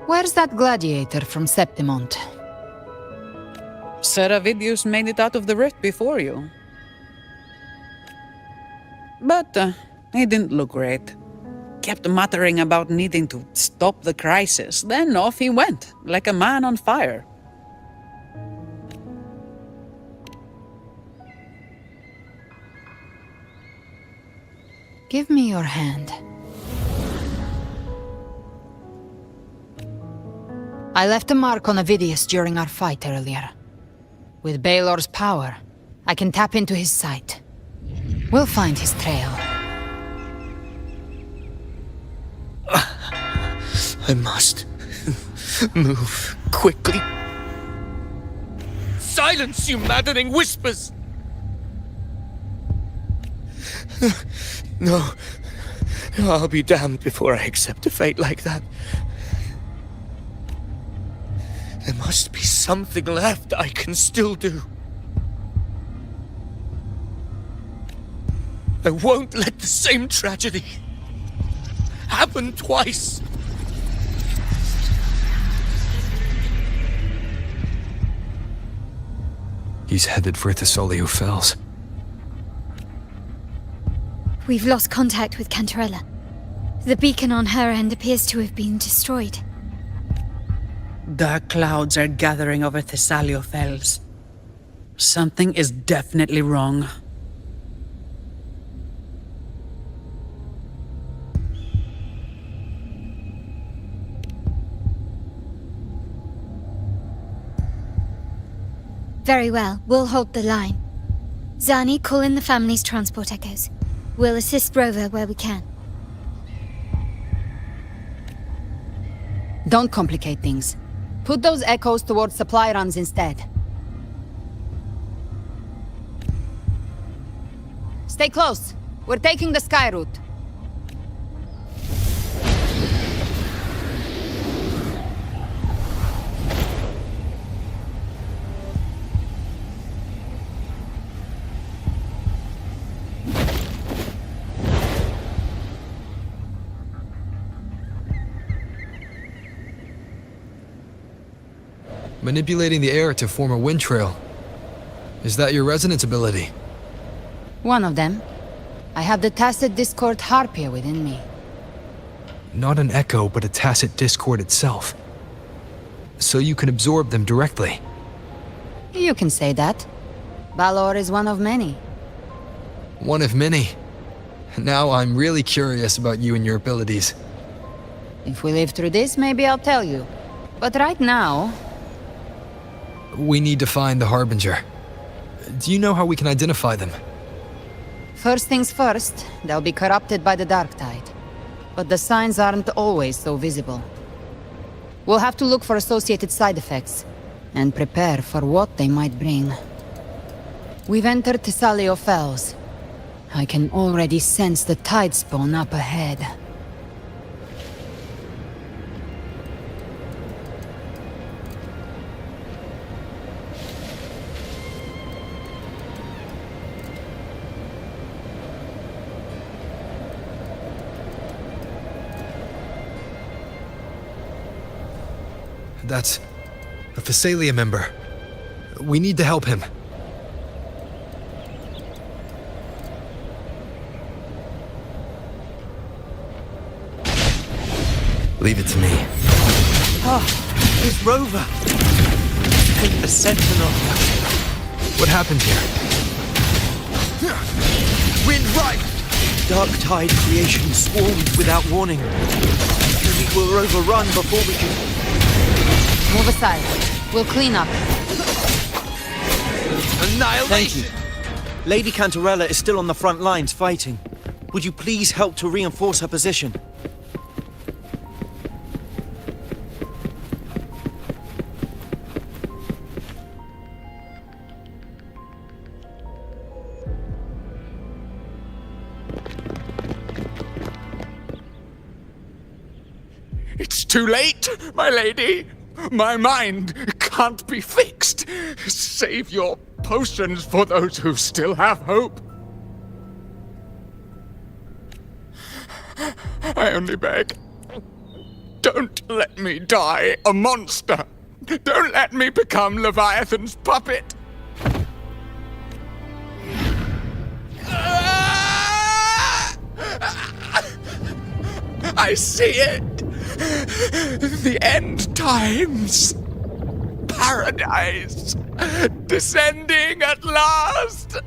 Where's that gladiator from Septimont? Seravidius made it out of the rift before you. But he didn't look great. Kept muttering about needing to stop the crisis, then off he went, like a man on fire. Give me your hand. I left a mark on Avidius during our fight earlier. With Baelor's power, I can tap into his sight. We'll find his trail. I must move quickly. Silence, you maddening whispers! No. I'll be damned before I accept a fate like that. There must be something left I can still do. I won't let the same tragedy happen twice. He's headed for Thessalio Fells. We've lost contact with Cantarella. The beacon on her end appears to have been destroyed. Dark clouds are gathering over Thessalio Fells. Something is definitely wrong. Very well, we'll hold the line. Zani, call in the family's transport echoes. We'll assist Rover where we can. Don't complicate things. Put those echoes towards supply runs instead. Stay close. We're taking the sky route. Manipulating the air to form a wind trail. Is that your resonance ability? One of them. I have the tacit discord harpia within me. Not an echo, but a tacit discord itself. So you can absorb them directly. You can say that. Balor is one of many. One of many. Now I'm really curious about you and your abilities. If we live through this, maybe I'll tell you. But right now... We need to find the Harbinger. Do you know how we can identify them? First things first, they'll be corrupted by the dark tide. But the signs aren't always so visible. We'll have to look for associated side effects, and prepare for what they might bring. We've entered Thessalio Fells. I can already sense the tide spawn up ahead. That's a Thessalia member. We need to help him. Leave it to me. It's Rover! The Sentinel. What happened here? Wind right! Dark tide creation swarmed without warning. Maybe we'll overrun before we can... Move aside. We'll clean up. Thank Annihilation! you. Lady Cantarella is still on the front lines fighting. Would you please help to reinforce her position? It's too late, my lady. My mind can't be fixed. Save your potions for those who still have hope. I only beg. Don't let me die a monster. Don't let me become Leviathan's puppet. I see it. The end times. Paradise. Descending at last.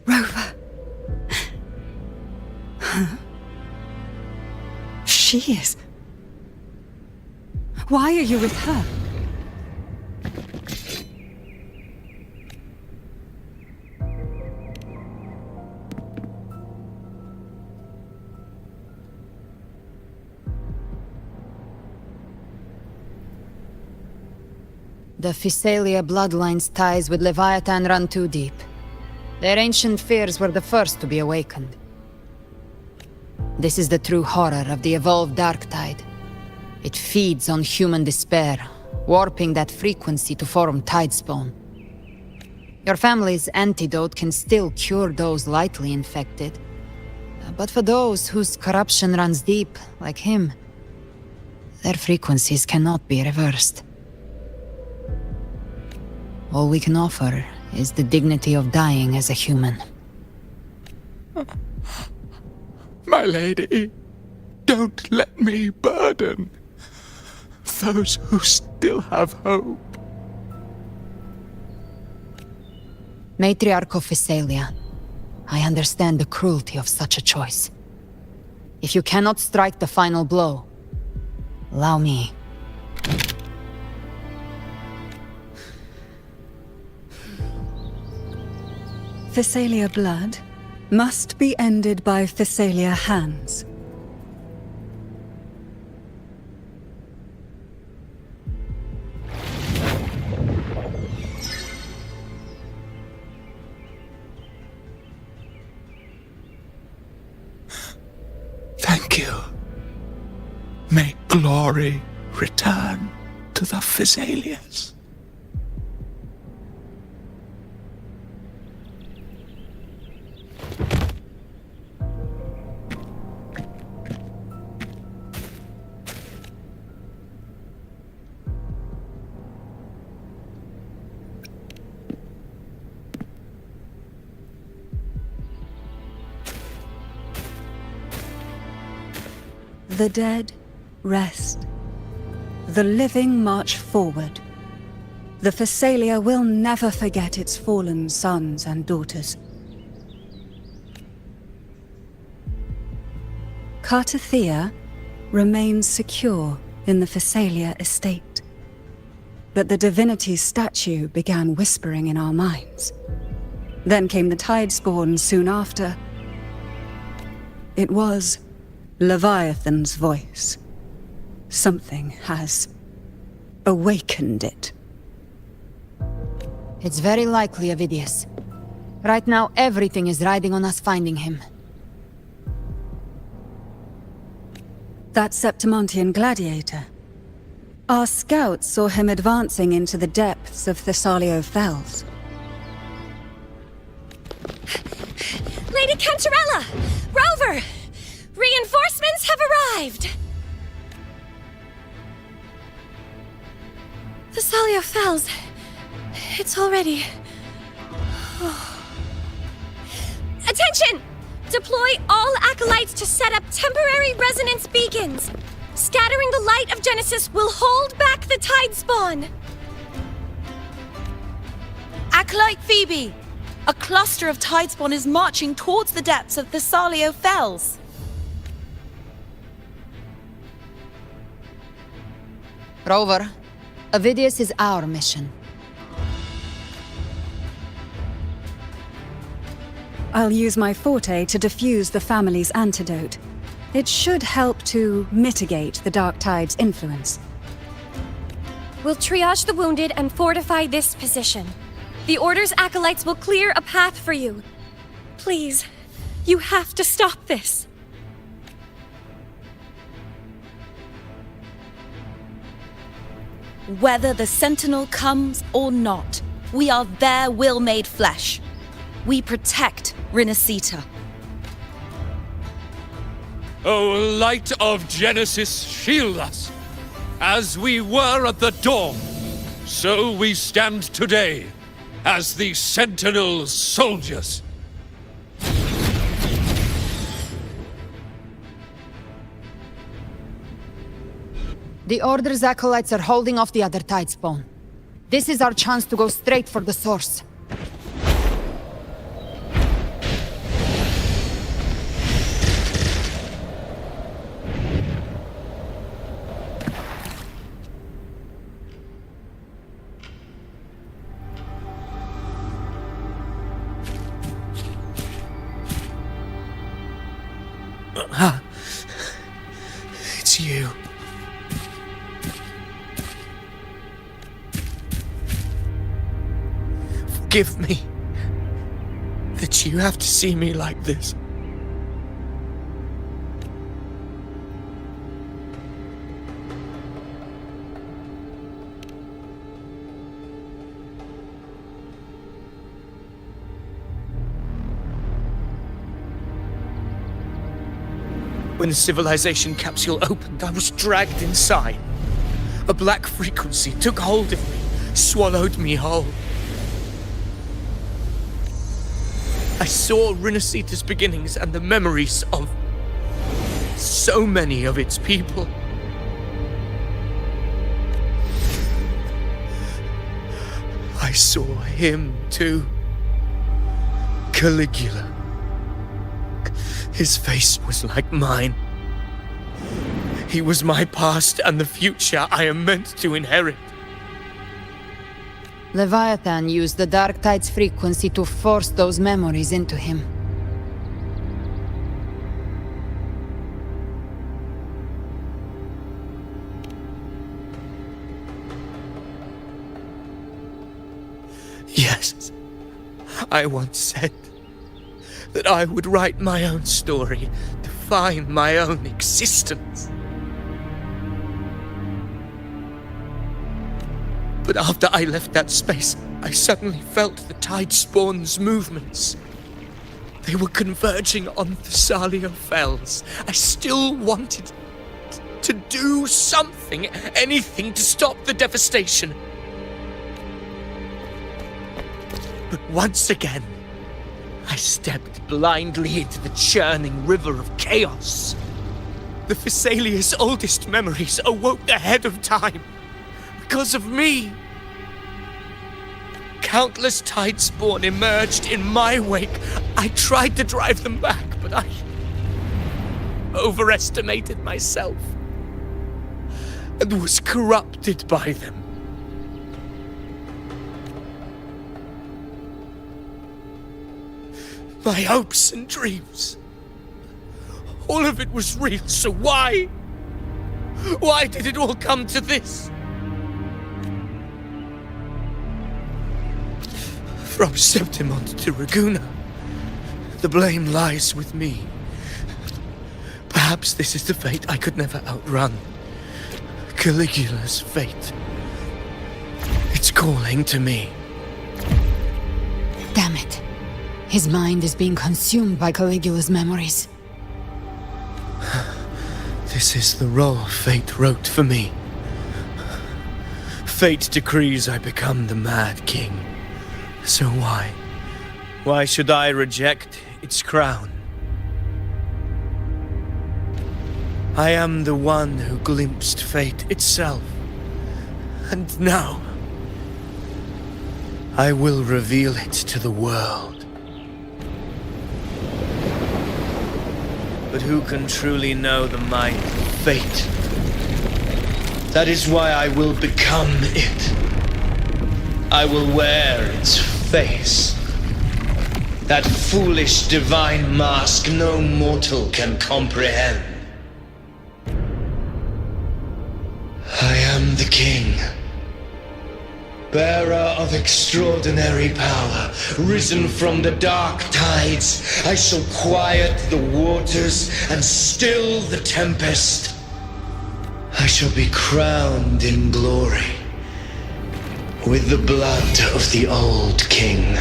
Rover. Huh? She is. Why are you with her? The Thessalia bloodline's ties with Leviathan run too deep. Their ancient fears were the first to be awakened. This is the true horror of the evolved dark tide. It feeds on human despair, warping that frequency to form tidespawn. Your family's antidote can still cure those lightly infected. But for those whose corruption runs deep, like him, their frequencies cannot be reversed. All we can offer is the dignity of dying as a human. My lady, don't let me burden those who still have hope. Matriarch of Thessalia, I understand the cruelty of such a choice. If you cannot strike the final blow, allow me. Thessalia blood must be ended by Thessalia hands. Thank you. May glory return to the Thessalians. The dead rest. The living march forward. The Thessalia will never forget its fallen sons and daughters. Cartathea remains secure in the Thessalia estate. But the divinity's statue began whispering in our minds. Then came the Tidespawn soon after. It was Leviathan's voice. Something has awakened it. It's very likely, Avidius. Right now, everything is riding on us finding him. That Septimontian gladiator. Our scouts saw him advancing into the depths of Thessalio Fells. Lady Cantarella! Rover! Reinforcements have arrived! Thessalio Fells. It's already... Oh. Attention! Deploy all acolytes to set up temporary resonance beacons. Scattering the light of Genesis will hold back the Tidespawn. Acolyte Phoebe! A cluster of Tidespawn is marching towards the depths of Thessalio Fells. Rover, Avidius is our mission. I'll use my forte to defuse the family's antidote. It should help to mitigate the Dark Tide's influence. We'll triage the wounded and fortify this position. The Order's acolytes will clear a path for you. Please, you have to stop this. Whether the Sentinel comes or not, we are their will made flesh. We protect Rinasita. O light of Genesis, shield us! As we were at the dawn, so we stand today, as the Sentinel's soldiers. The Order's acolytes are holding off the other Tidespawn. This is our chance to go straight for the source. It's you. Forgive me that you have to see me like this. When the civilization capsule opened, I was dragged inside. A black frequency took hold of me, swallowed me whole. I saw Rinasita's beginnings and the memories of so many of its people. I saw him too. Caligula. His face was like mine. He was my past and the future I am meant to inherit. Leviathan used the Dark Tide's frequency to force those memories into him. Yes, I once said that I would write my own story, define my own existence. But after I left that space, I suddenly felt the Tide Spawn's movements. They were converging on Thessalia Fells. I still wanted to do something, anything to stop the devastation. But once again, I stepped blindly into the churning river of chaos. The Thessalia's oldest memories awoke ahead of time. Because of me. Countless Tide Spawn emerged in my wake. I tried to drive them back, but I overestimated myself and was corrupted by them. My hopes and dreams. All of it was real, so why? Why did it all come to this? From Septimont to Raguna, the blame lies with me. Perhaps this is the fate I could never outrun. Caligula's fate. It's calling to me. Damn it. His mind is being consumed by Caligula's memories. This is the role fate wrote for me. Fate decrees I become the Mad King. So why? Why should I reject its crown? I am the one who glimpsed fate itself. And now, I will reveal it to the world. But who can truly know the mind of fate? That is why I will become it. I will wear its face. That foolish divine mask no mortal can comprehend. I am the king, bearer of extraordinary power, risen from the dark tides. I shall quiet the waters and still the tempest. I shall be crowned in glory with the blood of the old king.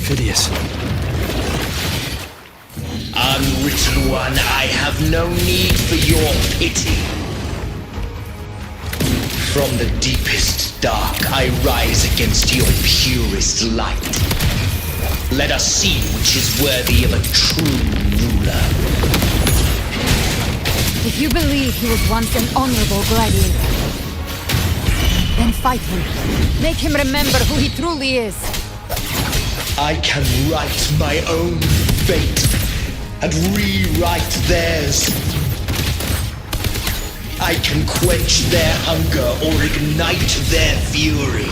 Phidias. Unwritten one, I have no need for your pity. From the deepest dark, I rise against your purest light. Let us see which is worthy of a true ruler. If you believe he was once an honorable gladiator, then fight him. Make him remember who he truly is. I can write my own fate and rewrite theirs. I can quench their hunger or ignite their fury.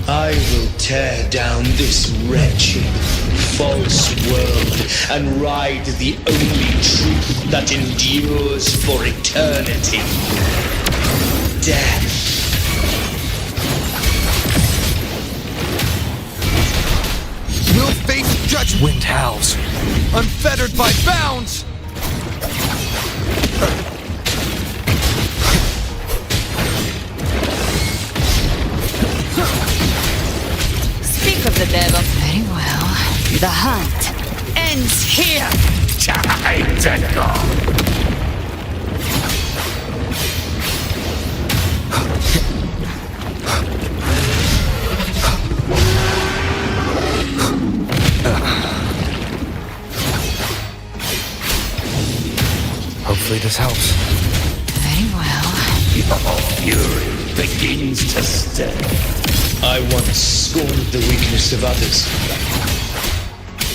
I will tear down this wretched, false world and ride the only truth that endures for eternity. Death. We'll face judgment. Wind howls, Unfettered by bounds. Speak of the devil. Very well. The hunt ends here. Time to go. hopefully this helps. Very well. Your fury begins to stir. I once scorned the weakness of others.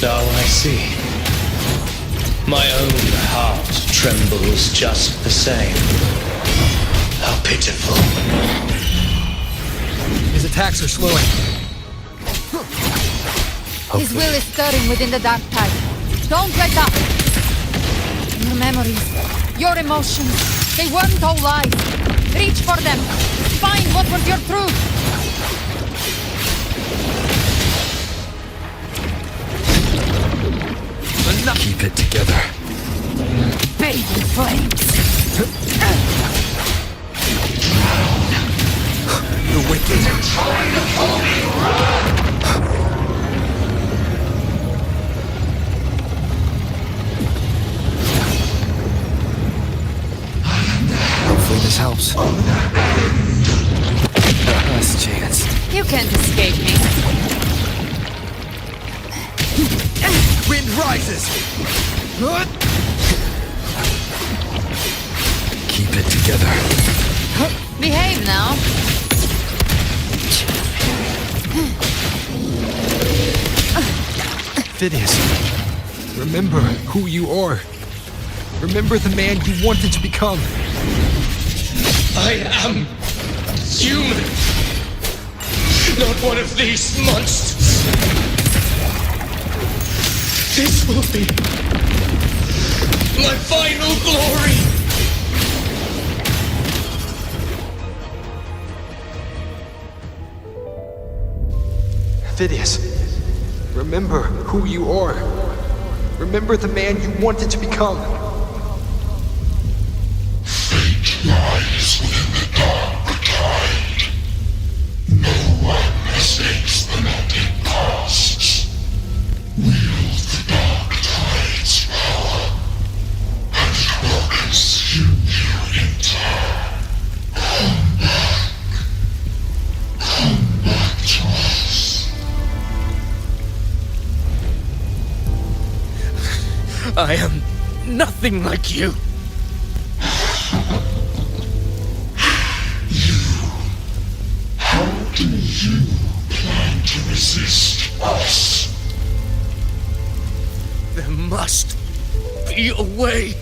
Now I see. My own heart trembles just the same. How pitiful. His attacks are slowing. His will is stirring within the dark tide. Don't let up! Your memories, your emotions, they weren't all lies. Reach for them. Find what was your truth. Keep it together. Bathe in flames. The wicked. Hopefully this helps. Last chance. You can't escape me. Wind rises! Keep it together. Behave now. Phidias, remember who you are. Remember the man you wanted to become. I am human. Not one of these monsters. This will be my final glory. Phidias, remember who you are. Remember the man you wanted to become. Fate lies within the dark tide. No one escapes the melting pasts. Wield the dark tide's power, and it will consume you in turn. Come back. Come back to us. I am nothing like you. How do you plan to resist us? There must be a way.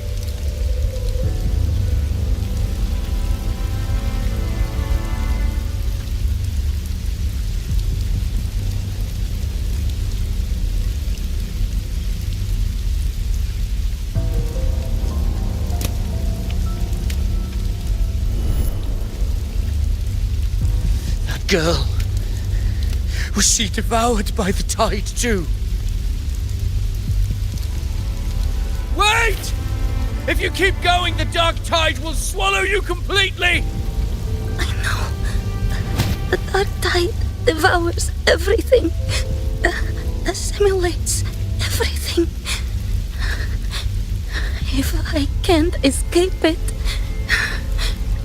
That girl. Was she devoured by the tide too? Wait! If you keep going, the dark tide will swallow you completely! The dark tide devours everything, assimilates everything. If I can't escape it,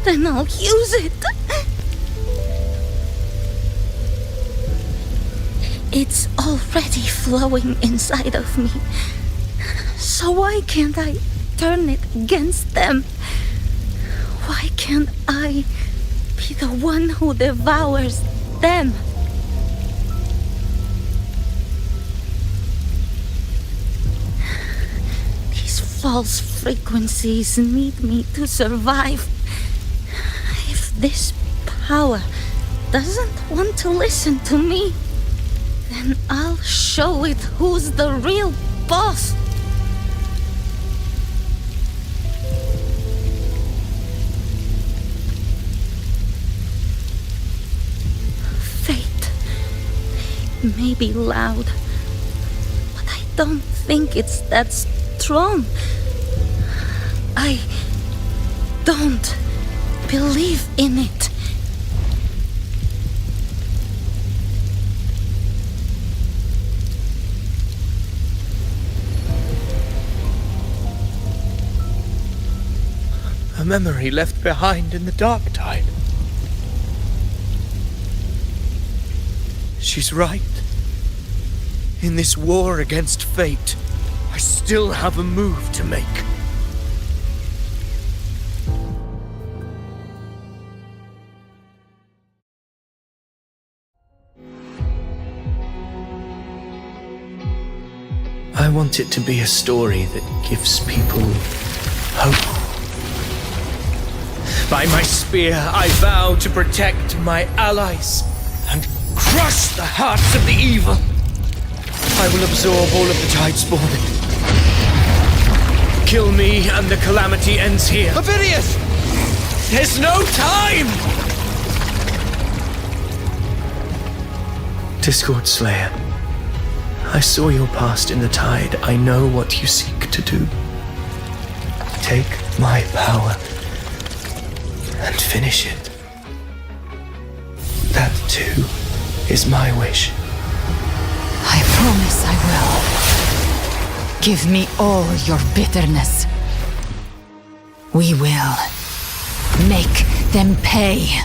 then I'll use it. It's already flowing inside of me. So why can't I turn it against them? Why can't I be the one who devours them? These false frequencies need me to survive. If this power doesn't want to listen to me, then I'll show it who's the real boss. Fate may be loud, but I don't think it's that strong. I don't believe in it. A memory left behind in the dark tide. She's right. In this war against fate, I still have a move to make. I want it to be a story that gives people hope. By my spear, I vow to protect my allies and crush the hearts of the evil. I will absorb all of the Tidespawn. Kill me and the calamity ends here. Avidius! There's no time! Discord Slayer, I saw your past in the Tide. I know what you seek to do. Take my power and finish it. That too is my wish. I promise I will. Give me all your bitterness. We will make them pay.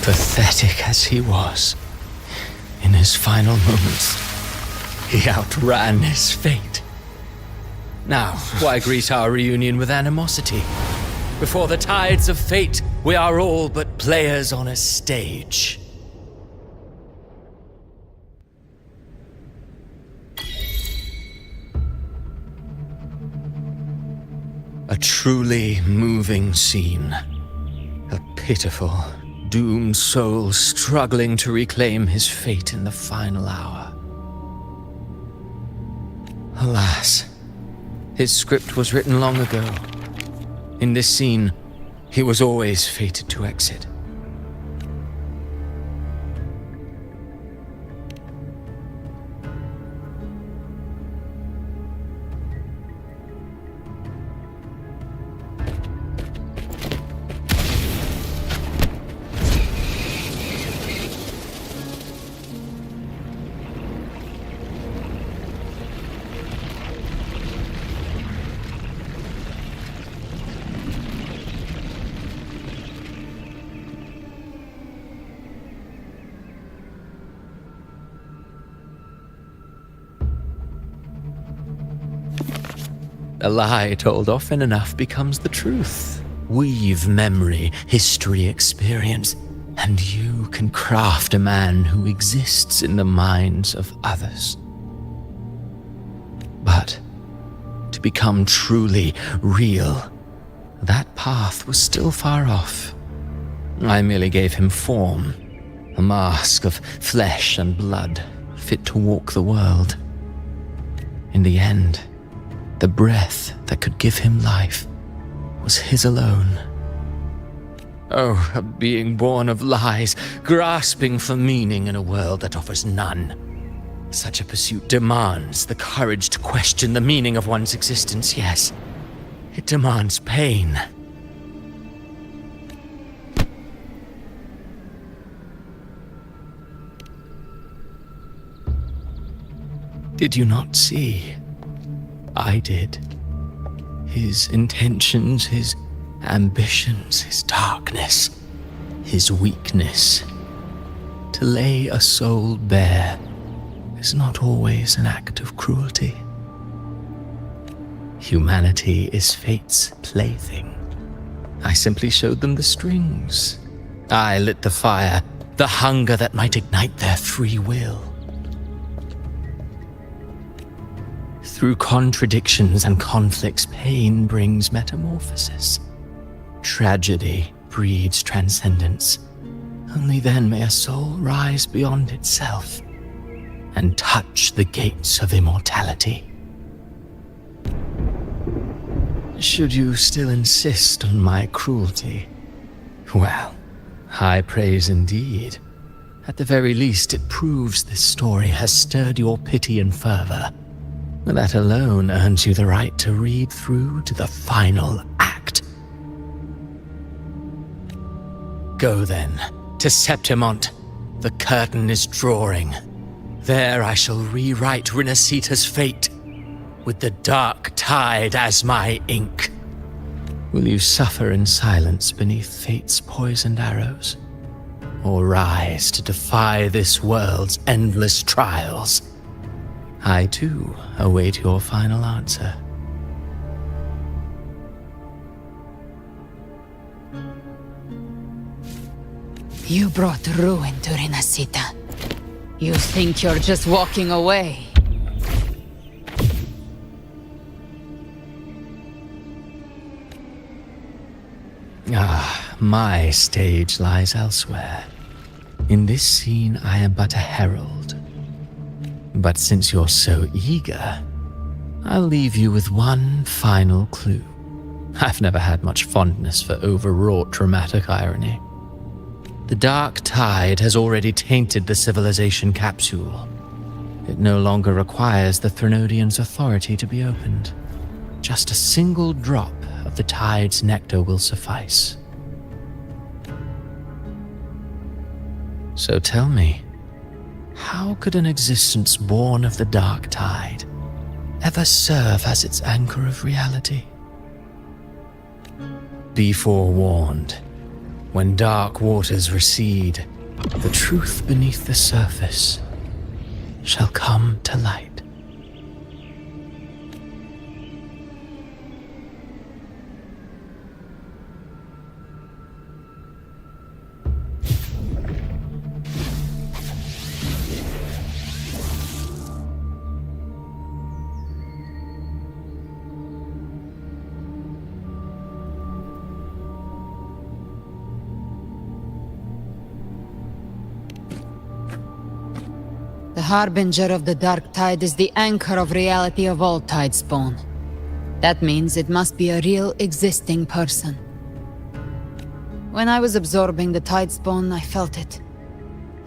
Pathetic as he was, in his final moments, he outran his fate. Now, why greet our reunion with animosity? Before the tides of fate, we are all but players on a stage. A truly moving scene. A pitiful, doomed soul struggling to reclaim his fate in the final hour. Alas, his script was written long ago. In this scene, he was always fated to exit. A lie told often enough becomes the truth. Weave memory, history, experience, and you can craft a man who exists in the minds of others. But to become truly real, that path was still far off. I merely gave him form, a mask of flesh and blood, fit to walk the world. In the end, the breath that could give him life was his alone. Oh, a being born of lies, grasping for meaning in a world that offers none. Such a pursuit demands the courage to question the meaning of one's existence, yes. It demands pain. Did you not see? I did. His intentions, his ambitions, his darkness, his weakness. To lay a soul bare is not always an act of cruelty. Humanity is fate's plaything. I simply showed them the strings. I lit the fire, the hunger that might ignite their free will. Through contradictions and conflicts, pain brings metamorphosis. Tragedy breeds transcendence. Only then may a soul rise beyond itself and touch the gates of immortality. Should you still insist on my cruelty, well, high praise indeed. At the very least, it proves this story has stirred your pity and fervor. That alone earns you the right to read through to the final act. Go then, to Septimont. The curtain is drawing. There I shall rewrite Renacita's fate, with the dark tide as my ink. Will you suffer in silence beneath fate's poisoned arrows? Or rise to defy this world's endless trials? I, too, await your final answer. You brought ruin to Renacita. You think you're just walking away? Ah, my stage lies elsewhere. In this scene, I am but a herald. But since you're so eager, I'll leave you with one final clue. I've never had much fondness for overwrought dramatic irony. The dark tide has already tainted the civilization capsule. It no longer requires the Threnodians' authority to be opened. Just a single drop of the tide's nectar will suffice. So tell me, how could an existence born of the dark tide ever serve as its anchor of reality? Be forewarned. When dark waters recede, the truth beneath the surface shall come to light. The harbinger of the dark tide is the anchor of reality of all tidespawn. That means it must be a real existing person. When I was absorbing the tidespawn, I felt it.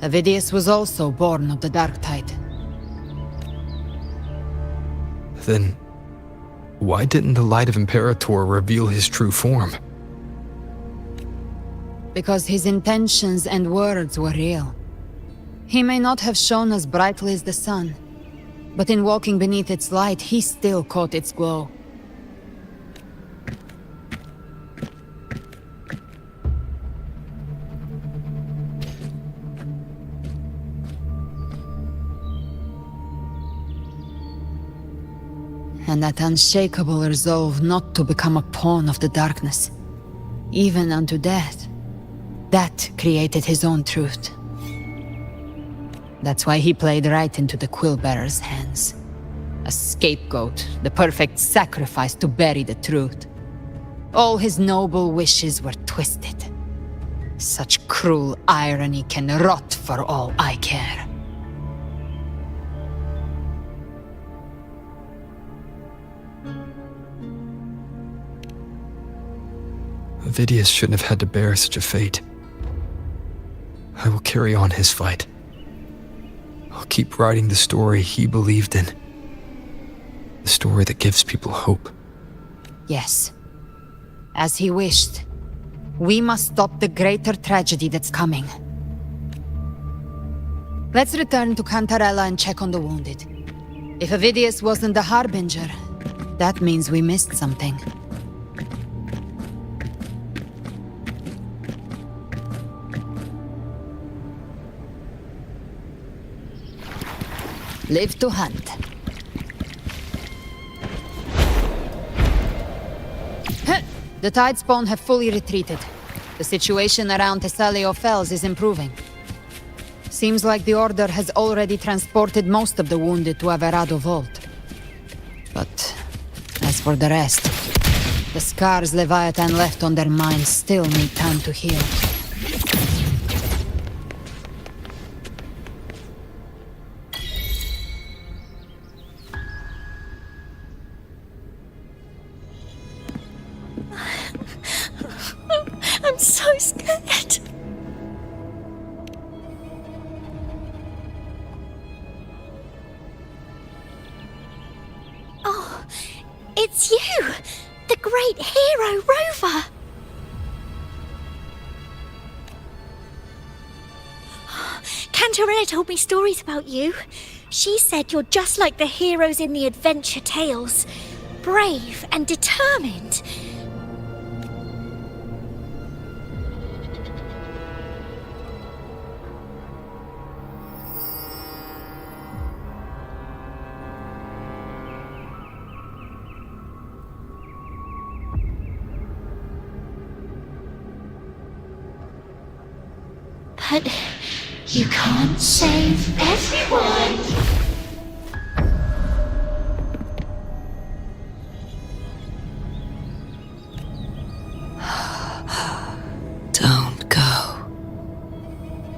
Avidius was also born of the dark tide. Then, why didn't the light of Imperator reveal his true form? Because his intentions and words were real. He may not have shone as brightly as the sun, but in walking beneath its light, he still caught its glow. And that unshakable resolve not to become a pawn of the darkness, even unto death, that created his own truth. That's why he played right into the Quillbearer's hands. A scapegoat, the perfect sacrifice to bury the truth. All his noble wishes were twisted. Such cruel irony can rot for all I care. Avidius shouldn't have had to bear such a fate. I will carry on his fight. I'll keep writing the story he believed in. The story that gives people hope. Yes. As he wished. We must stop the greater tragedy that's coming. Let's return to Cantarella and check on the wounded. If Avidius wasn't the harbinger, that means we missed something. Live to hunt. The tidespawn have fully retreated. The situation around Thessalio Fells is improving. Seems like the Order has already transported most of the wounded to Averado Vault. But as for the rest, the scars Leviathan left on their minds still need time to heal. I'm so scared. Oh, it's you! The great hero, Rover! Cantarella told me stories about you. She said you're just like the heroes in the adventure tales. Brave and determined. But you can't save everyone. Don't go.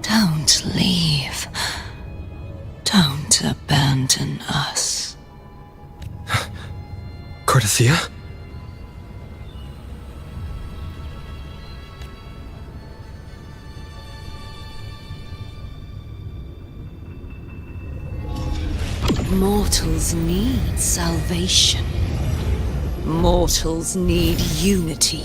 Don't leave. Don't abandon us. Cardathia? Mortals need salvation. Mortals need unity.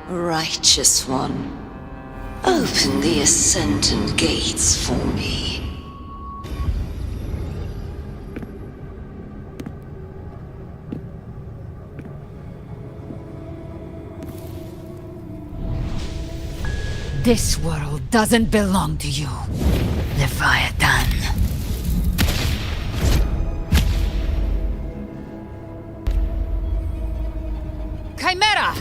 Righteous One, open the Ascendant gates for me. This world doesn't belong to you, Leviathan. Chimera!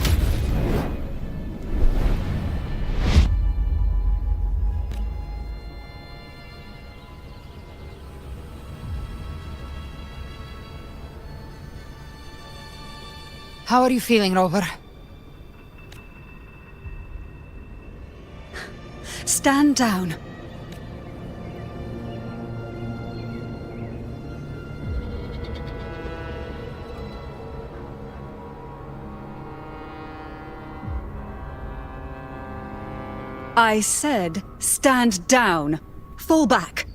How are you feeling, Rover? Stand down. I said, stand down. Fall back.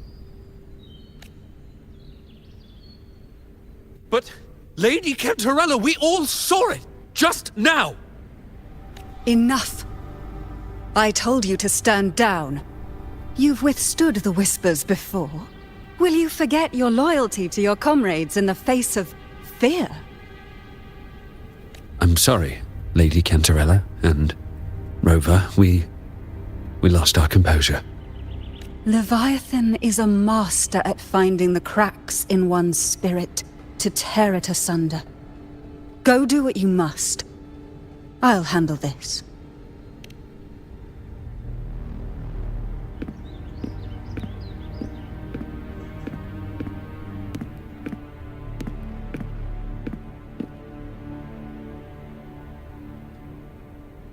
But, Lady Cantarella, we all saw it! Just now! Enough. I told you to stand down. You've withstood the whispers before. Will you forget your loyalty to your comrades in the face of fear? I'm sorry, Lady Cantarella and Rover. We lost our composure. Leviathan is a master at finding the cracks in one's spirit to tear it asunder. Go do what you must. I'll handle this.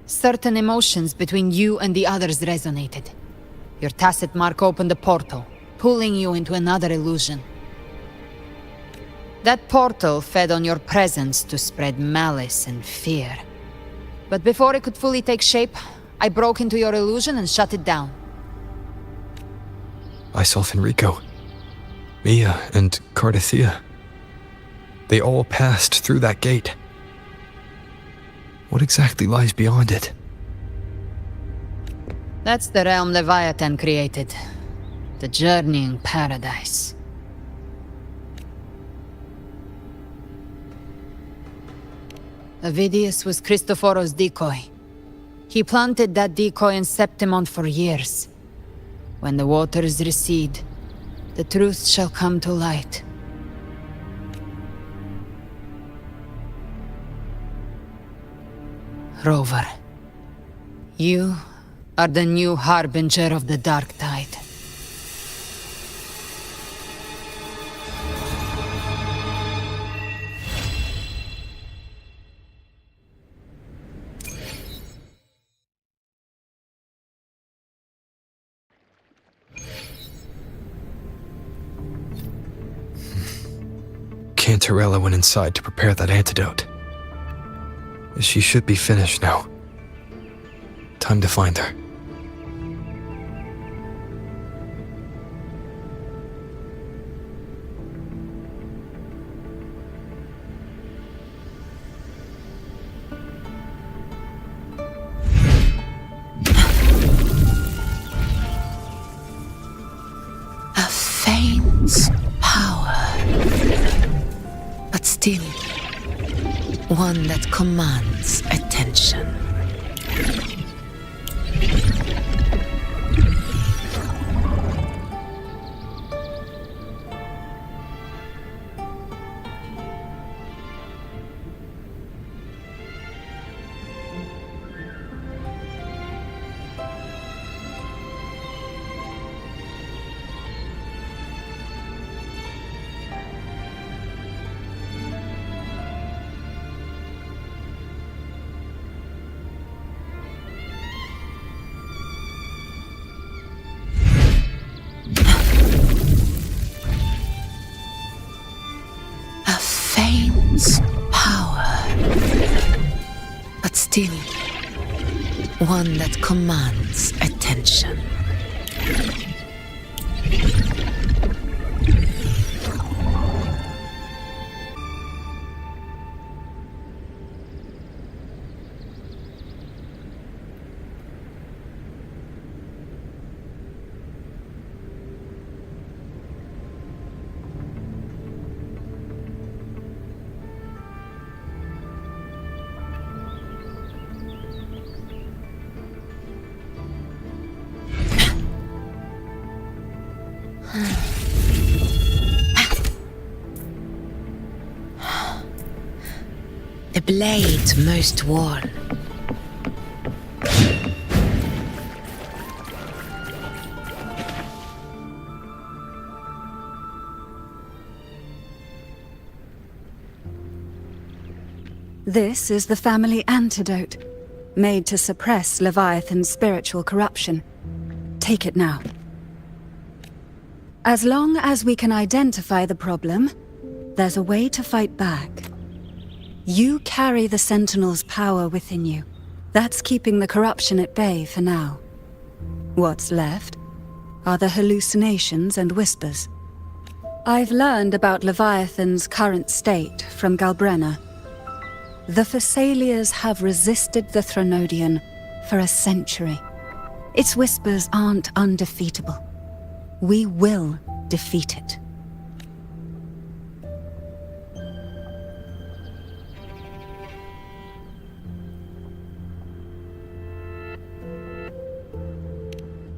Certain emotions between you and the others resonated. Your tacit mark opened a portal, pulling you into another illusion. That portal fed on your presence to spread malice and fear. But before it could fully take shape, I broke into your illusion and shut it down. I saw Fenrico, Mia, and Cardathia. They all passed through that gate. What exactly lies beyond it? That's the realm Leviathan created. The journeying paradise. Avidius was Cristoforo's decoy. He planted that decoy in Septimont for years. When the waters recede, the truth shall come to light. Rover, you are the new harbinger of the Dark Tide. Cantarella went inside to prepare that antidote. She should be finished now. Time to find her. A faint power, but still one that commands attention. immense power. But still, one that commands attention. The blade most worn. This is the family antidote, made to suppress Leviathan's spiritual corruption. Take it now. As long as we can identify the problem, there's a way to fight back. You carry the Sentinel's power within you. That's keeping the corruption at bay for now. What's left are the hallucinations and whispers. I've learned about Leviathan's current state from Galbrenna. The Thessalians have resisted the Threnodian for a century. Its whispers aren't undefeatable. We will defeat it.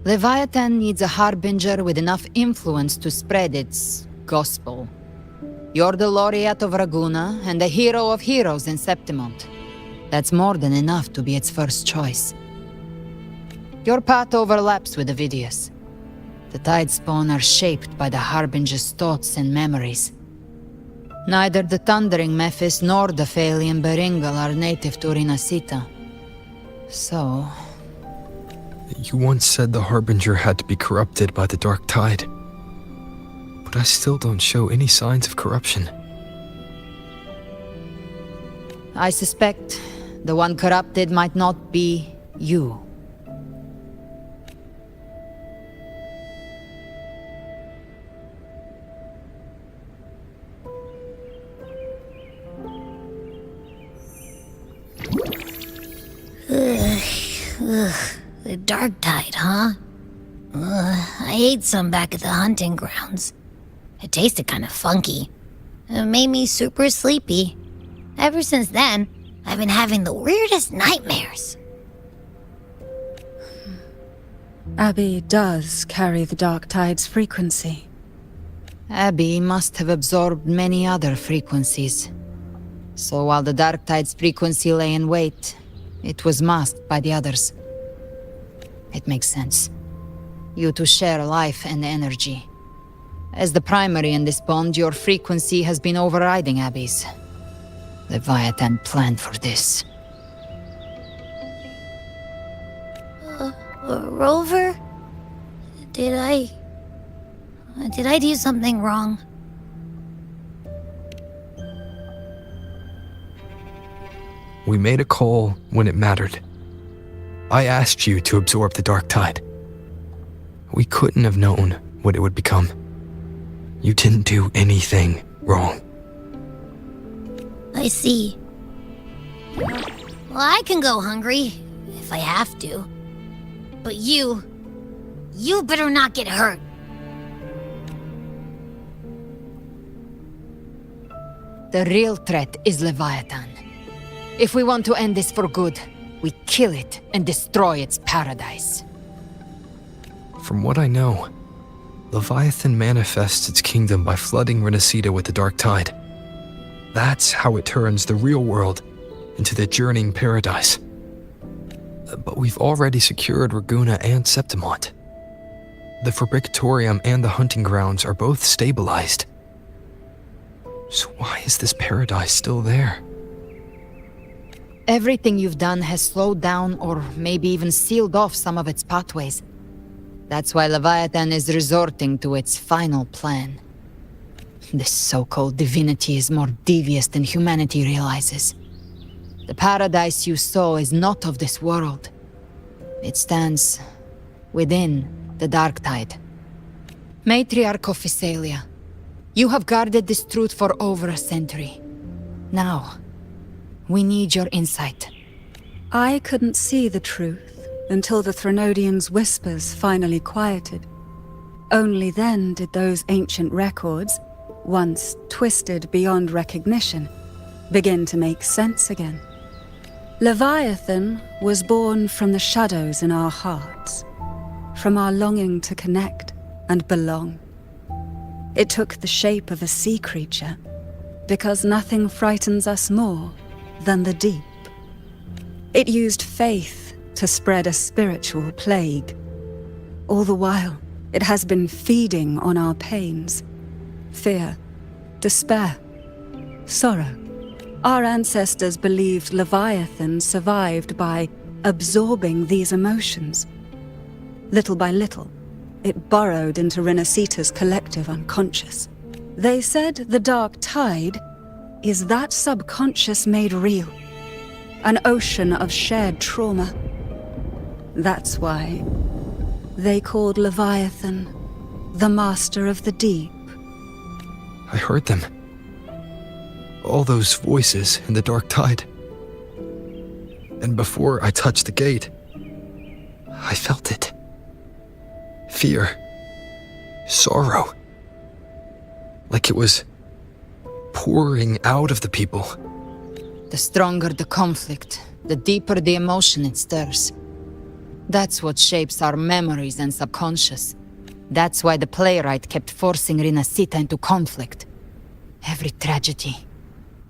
Leviathan needs a harbinger with enough influence to spread its gospel. You're the laureate of Raguna and the hero of heroes in Septimont. That's more than enough to be its first choice. Your path overlaps with Ovidius. The Tidespawn are shaped by the harbinger's thoughts and memories. Neither the Thundering Mephis nor the Phalian Beringal are native to Rinasita. So... You once said the Harbinger had to be corrupted by the Dark Tide. But I still don't show any signs of corruption. I suspect the one corrupted might not be you. The Dark Tide, huh? I ate some back at the hunting grounds. It tasted kind of funky. It made me super sleepy. Ever since then, I've been having the weirdest nightmares. Abby does carry the Dark Tide's frequency. Abby must have absorbed many other frequencies. So while the Dark Tide's frequency lay in wait, it was masked by the others. It makes sense. You two share life and energy. As the primary in this bond, your frequency has been overriding Abby's. Leviathan planned for this. Rover? Did I do something wrong? We made a call when it mattered. I asked you to absorb the Dark Tide. We couldn't have known what it would become. You didn't do anything wrong. I see. Well, I can go hungry, if I have to. But you better not get hurt. The real threat is Leviathan. If we want to end this for good, we kill it and destroy its paradise. From what I know, Leviathan manifests its kingdom by flooding Rinasita with the Dark Tide. That's how it turns the real world into the journeying paradise. But we've already secured Raguna and Septimont. The Fabricatorium and the hunting grounds are both stabilized. So why is this paradise still there? Everything you've done has slowed down or maybe even sealed off some of its pathways. That's why Leviathan is resorting to its final plan. This so-called divinity is more devious than humanity realizes. The paradise you saw is not of this world. It stands within the dark tide. Matriarch of Physalia, you have guarded this truth for over a century. Now, we need your insight. I couldn't see the truth until the Threnodians' whispers finally quieted. Only then did those ancient records, once twisted beyond recognition, begin to make sense again. Leviathan was born from the shadows in our hearts, from our longing to connect and belong. It took the shape of a sea creature, because nothing frightens us more than the deep. It used faith to spread a spiritual plague. All the while, it has been feeding on our pains, fear, despair, sorrow. Our ancestors believed Leviathan survived by absorbing these emotions. Little by little, it burrowed into Renacita's collective unconscious. They said the dark tide is that subconscious made real, an ocean of shared trauma. That's why they called Leviathan the Master of the Deep. I heard them. All those voices in the dark tide. And before I touched the gate, I felt it. Fear. Sorrow. Like it was pouring out of the people. The stronger the conflict, the deeper the emotion it stirs. That's what shapes our memories and subconscious. That's why the playwright kept forcing Renacita into conflict. Every tragedy,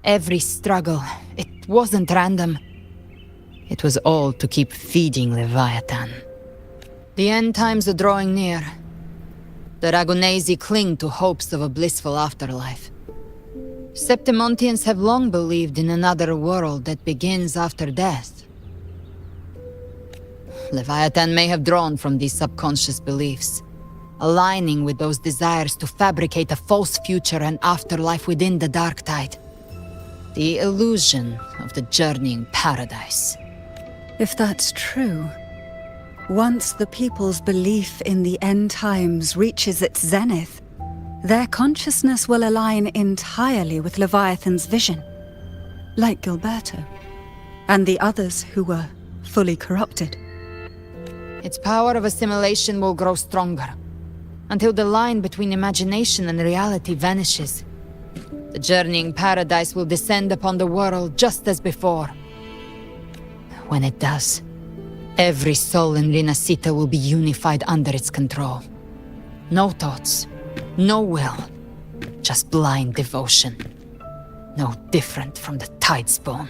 every struggle, it wasn't random. It was all to keep feeding Leviathan. The end times are drawing near. The Ragunesi cling to hopes of a blissful afterlife. Septimontians have long believed in another world that begins after death. Leviathan may have drawn from these subconscious beliefs, aligning with those desires to fabricate a false future and afterlife within the dark tide. The illusion of the journeying paradise. If that's true, once the people's belief in the end times reaches its zenith, their consciousness will align entirely with Leviathan's vision, like Gilberto, and the others who were fully corrupted. Its power of assimilation will grow stronger, until the line between imagination and reality vanishes. The journeying paradise will descend upon the world just as before. When it does, every soul in Renacita will be unified under its control. No thoughts, no will, just blind devotion. No different from the Tidespawn.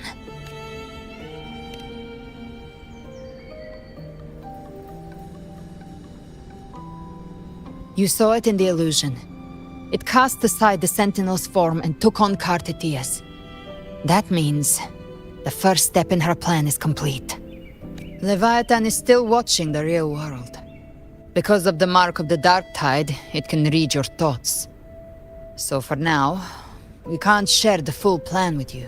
You saw it in the illusion. It cast aside the Sentinel's form and took on Cartitia's. That means the first step in her plan is complete. Leviathan is still watching the real world. Because of the mark of the dark tide, it can read your thoughts. So for now, we can't share the full plan with you.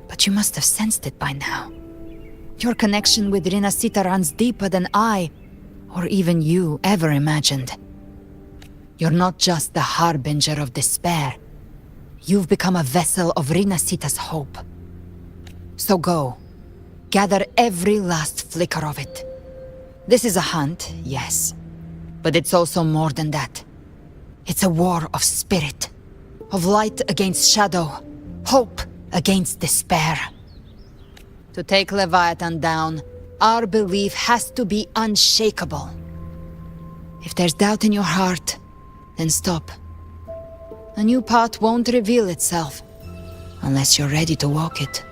But you must have sensed it by now. Your connection with Renacita runs deeper than I, or even you, ever imagined. You're not just the harbinger of despair. You've become a vessel of Renacita's hope. So go. Gather every last flicker of it. This is a hunt, yes. But it's also more than that. It's a war of spirit. Of light against shadow. Hope against despair. To take Leviathan down, our belief has to be unshakable. If there's doubt in your heart, then stop. A new path won't reveal itself, unless you're ready to walk it.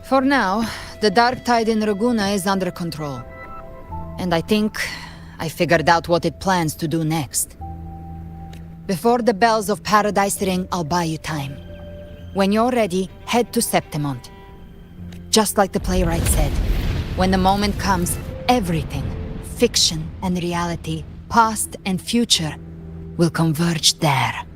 For now, the dark tide in Raguna is under control. And I think I figured out what it plans to do next. Before the bells of Paradise ring, I'll buy you time. When you're ready, head to Septimont. Just like the playwright said, when the moment comes, everything, fiction and reality, past and future, will converge there.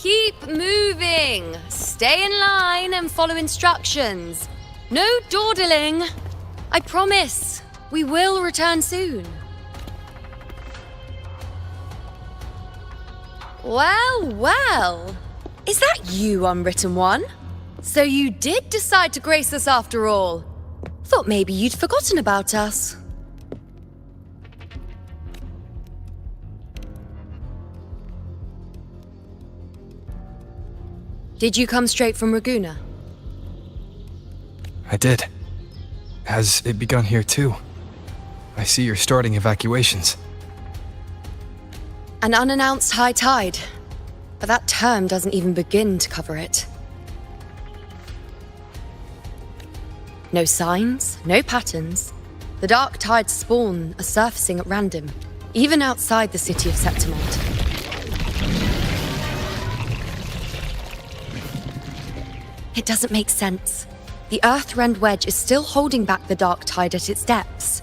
Keep moving! Stay in line and follow instructions. No dawdling. I promise, we will return soon. Well, well. Is that you, Unwritten One? So you did decide to grace us after all. Thought maybe you'd forgotten about us. Did you come straight from Raguna? I did. Has it begun here too? I see you're starting evacuations. An unannounced high tide. But that term doesn't even begin to cover it. No signs, no patterns. The dark tide's spawn are surfacing at random, even outside the city of Septimont. It doesn't make sense. The Earthrend Wedge is still holding back the dark tide at its depths.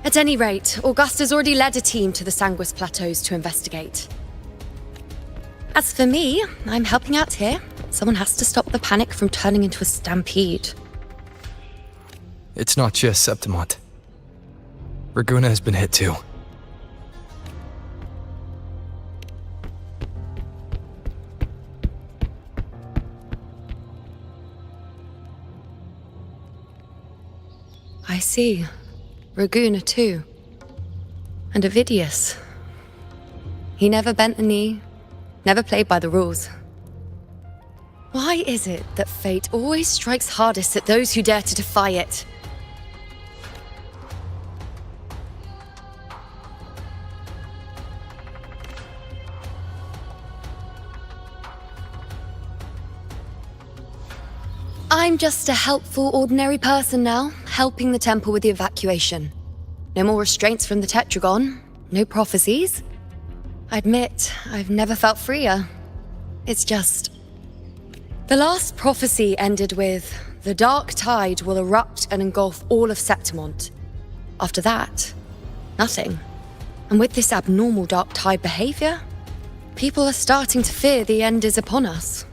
At any rate, Augusta's already led a team to the Sanguis Plateaus to investigate. As for me, I'm helping out here. Someone has to stop the panic from turning into a stampede. It's not just Septimont. Raguna has been hit too. I see. Raguna too. And Ovidius. He never bent the knee, never played by the rules. Why is it that fate always strikes hardest at those who dare to defy it? I'm just a helpful, ordinary person now, helping the temple with the evacuation. No more restraints from the Tetragon, no prophecies. I admit, I've never felt freer. It's just... The last prophecy ended with, the dark tide will erupt and engulf all of Septimont, After that, nothing. And with this abnormal dark tide behavior, people are starting to fear the end is upon us.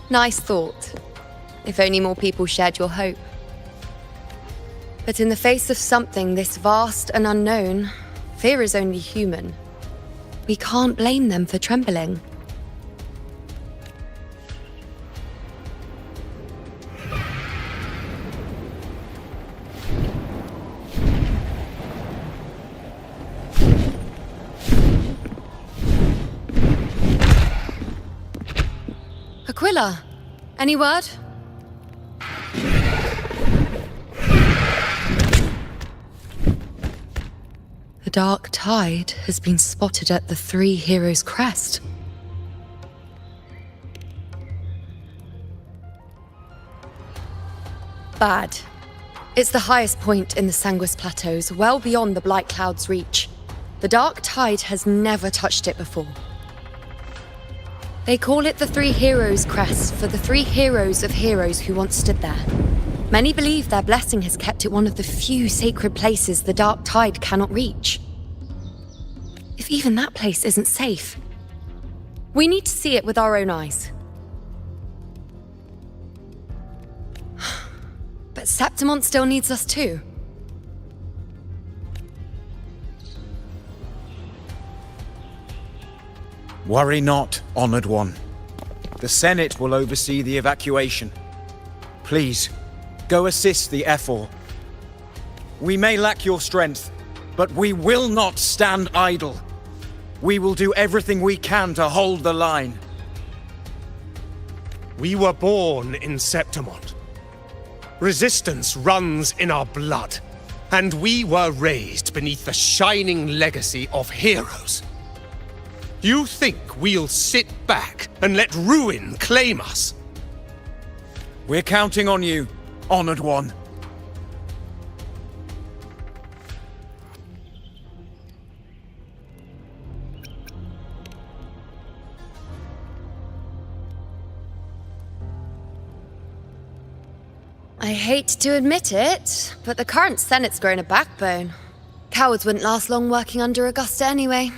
Nice thought. If only more people shared your hope. But in the face of something this vast and unknown, fear is only human. We can't blame them for trembling. Aquila, any word? The dark tide has been spotted at the Three Heroes' Crest. Bad. It's the highest point in the Sanguis Plateaus, well beyond the Blight Cloud's reach. The dark tide has never touched it before. They call it the Three Heroes' Crest for the three heroes of heroes who once stood there. Many believe their blessing has kept it one of the few sacred places the dark tide cannot reach. If even that place isn't safe, we need to see it with our own eyes. But Septimont still needs us too. Worry not, Honored One. The Senate will oversee the evacuation. Please, go assist the Ephor. We may lack your strength, but we will not stand idle. We will do everything we can to hold the line. We were born in Septimont. Resistance runs in our blood, and we were raised beneath the shining legacy of heroes. You think we'll sit back and let ruin claim us? We're counting on you, Honored One. I hate to admit it, but the current Senate's grown a backbone. Cowards wouldn't last long working under Augusta anyway.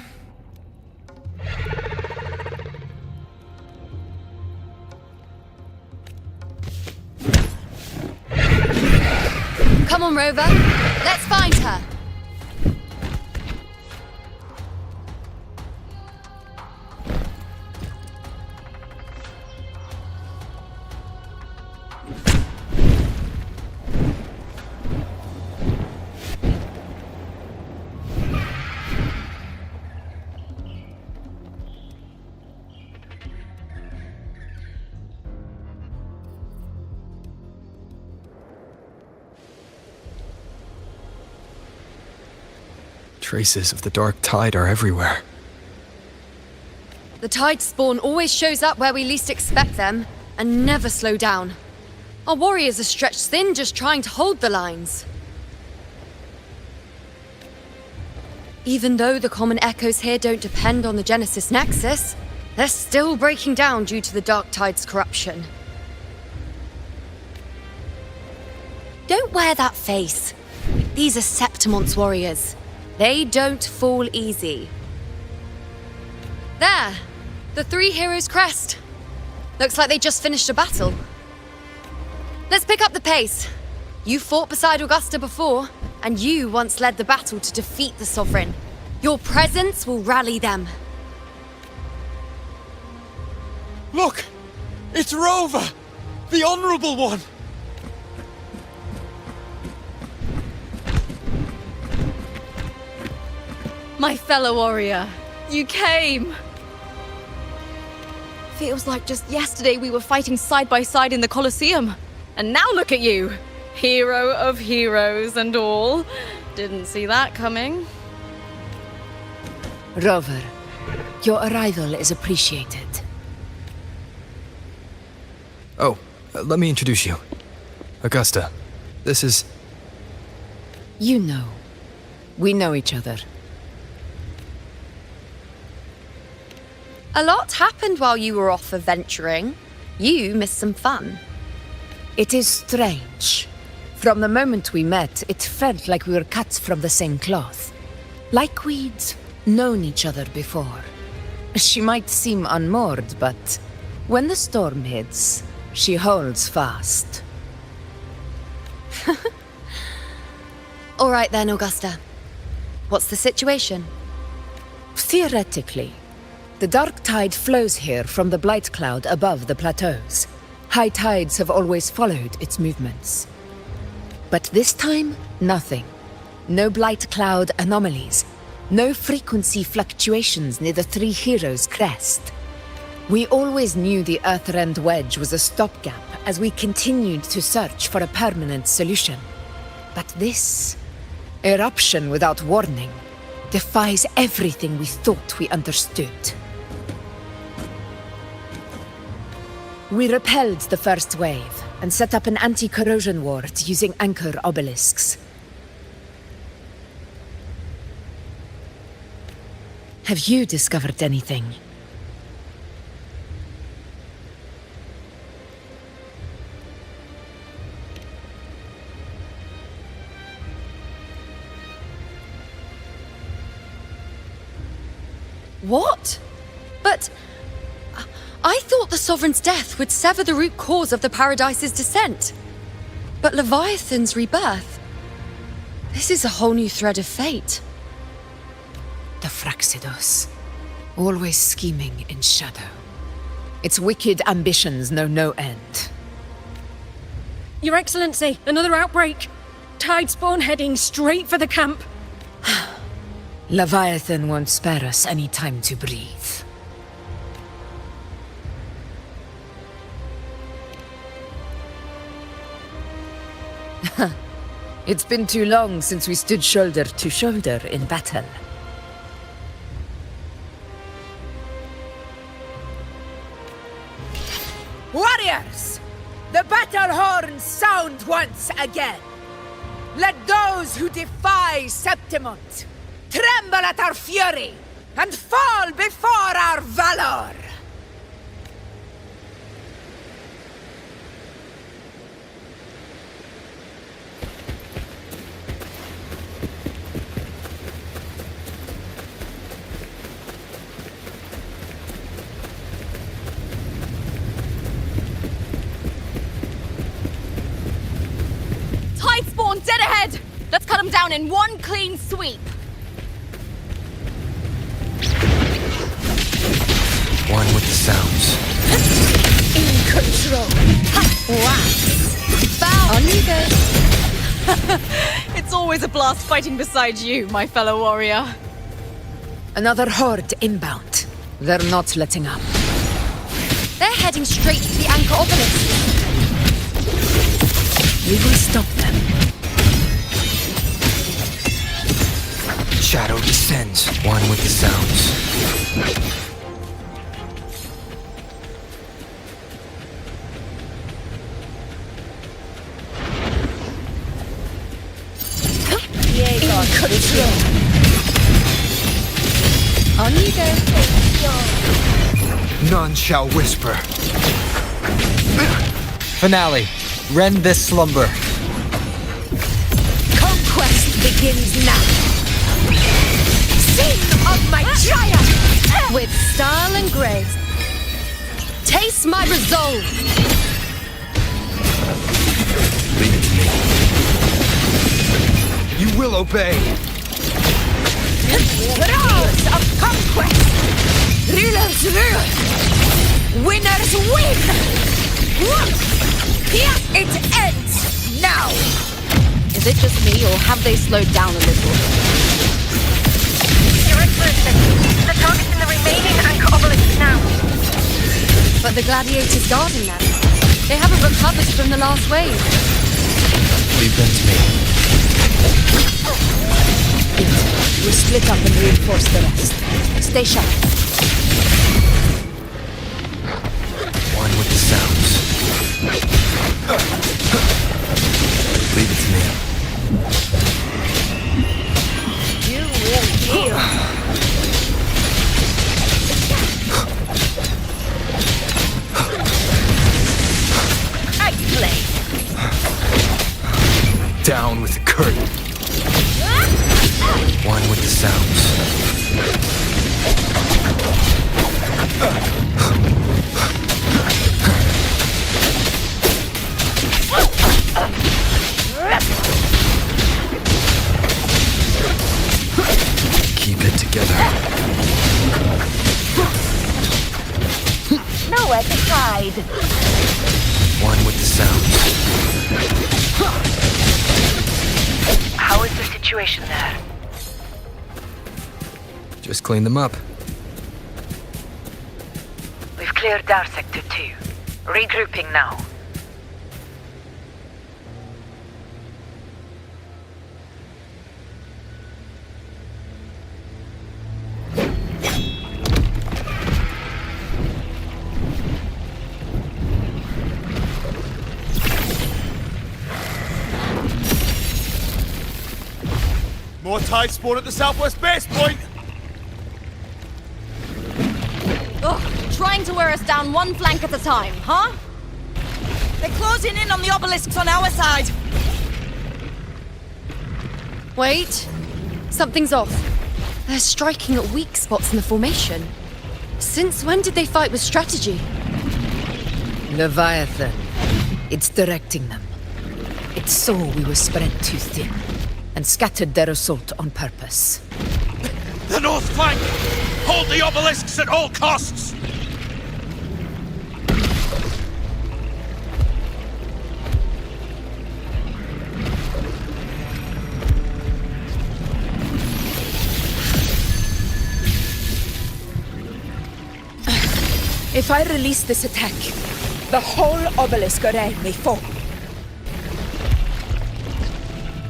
Come on, Rover. Let's find her. Traces of the dark tide are everywhere. The tide spawn always shows up where we least expect them, and never slow down. Our warriors are stretched thin just trying to hold the lines. Even though the common echoes here don't depend on the Genesis Nexus, they're still breaking down due to the dark tide's corruption. Don't wear that face. These are Septimont's warriors. They don't fall easy. There! The Three Heroes' Crest. Looks like they just finished a battle. Let's pick up the pace. You fought beside Augusta before, and you once led the battle to defeat the Sovereign. Your presence will rally them. Look! It's Rover! The Honorable One! My fellow warrior, you came! Feels like just yesterday we were fighting side by side in the Colosseum. And now look at you! Hero of heroes and all. Didn't see that coming. Rover, your arrival is appreciated. Oh, let me introduce you. Augusta, this is... You know. We know each other. A lot happened while you were off adventuring. You missed some fun. It is strange. From the moment we met, it felt like we were cut from the same cloth. Like we'd known each other before. She might seem unmoored, but when the storm hits, she holds fast. All right then, Augusta. What's the situation? Theoretically, the dark tide flows here from the blight cloud above the plateaus. High tides have always followed its movements. But this time, nothing. No blight cloud anomalies. No frequency fluctuations near the Three Heroes crest. We always knew the Earthrend Wedge was a stopgap as we continued to search for a permanent solution. But this eruption without warning defies everything we thought we understood. We repelled the first wave and set up an anti-corrosion ward using anchor obelisks. Have you discovered anything? What? But I thought the Sovereign's death would sever the root cause of the Paradise's descent. But Leviathan's rebirth... This is a whole new thread of fate. The Fraxidos. Always scheming in shadow. Its wicked ambitions know no end. Your Excellency, another outbreak. Tide spawn heading straight for the camp. Leviathan won't spare us any time to breathe. It's been too long since we stood shoulder to shoulder in battle. Warriors! The battle horns sound once again! Let those who defy Septimont tremble at our fury and fall before our valor! Tide spawn dead ahead! Let's cut them down in one clean sweep. One with the sounds. In control! Wax! Foul! On you go! It's always a blast fighting beside you, my fellow warrior. Another horde inbound. They're not letting up. They're heading straight to the anchor obelisk. We will stop them. Shadow descends. One with the sounds. In control! On you go. None shall whisper. Finale. Rend this slumber. Conquest begins now! Sing of my triumph! With style and grace. Taste my resolve. Leave it to me. You will obey. Throes of conquest! Rulers rule! Winners win! Here it ends now! Is it just me, or have they slowed down a little? Your Excellency, the target's in the remaining anchor obelisk now. But the gladiators guarding them. They haven't recovered from the last wave. Leave them to me. We'll split up and reinforce the rest. Stay sharp. One with the sounds. Leave it to me. down with the curtain. One with the sounds. Keep it together. Nowhere to hide. One with the sounds. How is the situation there? Just clean them up. We've cleared our sector 2. Regrouping now. More tide spawn at the southwest base point! Ugh, trying to wear us down one flank at a time, huh? They're closing in on the obelisks on our side. Wait. Something's off. They're striking at weak spots in the formation. Since when did they fight with strategy? Leviathan. It's directing them. It saw we were spread too thin, and scattered their assault on purpose. The north flank! Hold the obelisks at all costs! If I release this attack, the whole obelisk array may fall.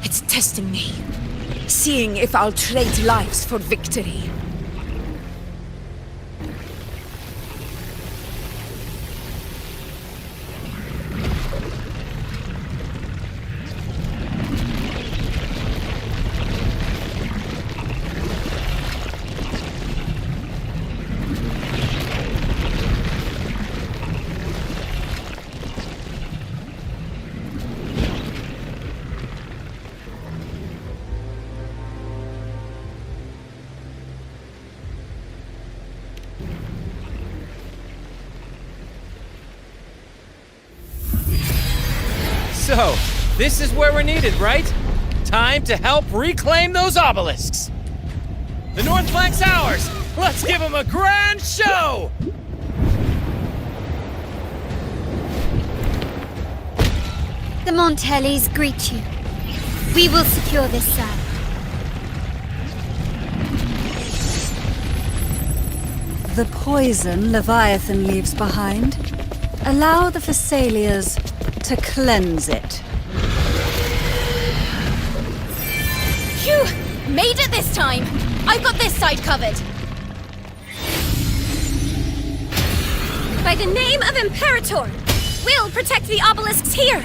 It's testing me, seeing if I'll trade lives for victory. So, this is where we're needed, right? Time to help reclaim those obelisks. The north flank's ours. Let's give them a grand show! The Montellis greet you. We will secure this side. The poison Leviathan leaves behind, allow the Thessalias to cleanse it. Phew! Made it this time! I've got this side covered! By the name of Imperator, we'll protect the obelisks here!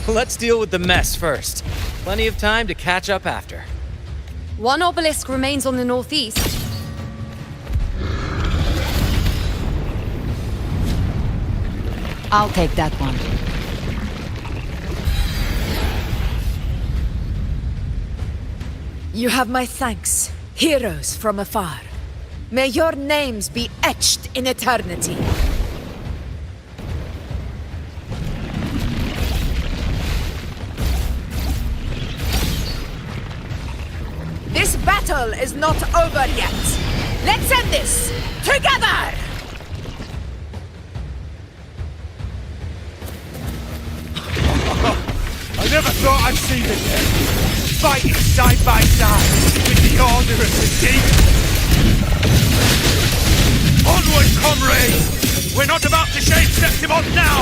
Let's deal with the mess first. Plenty of time to catch up after. One obelisk remains on the northeast. I'll take that one. You have my thanks, heroes from afar. May your names be etched in eternity. This battle is not over yet. Let's end this together! I never thought I'd see the dead fighting side by side with the Order of the Deep. Onward, comrades! We're not about to shave Septimon now!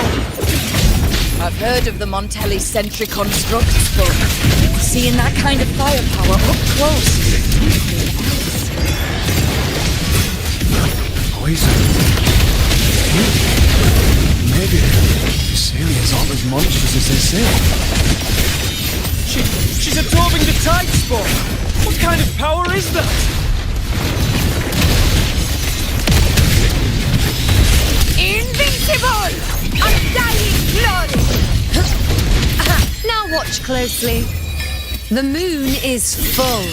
I've heard of the Montelli sentry constructs, but seeing that kind of firepower up close. Poison. Maybe these aliens aren't as monstrous as they say. She's absorbing the tide spawn. What kind of power is that? Invincible! Undying glory! Now watch closely. The moon is full.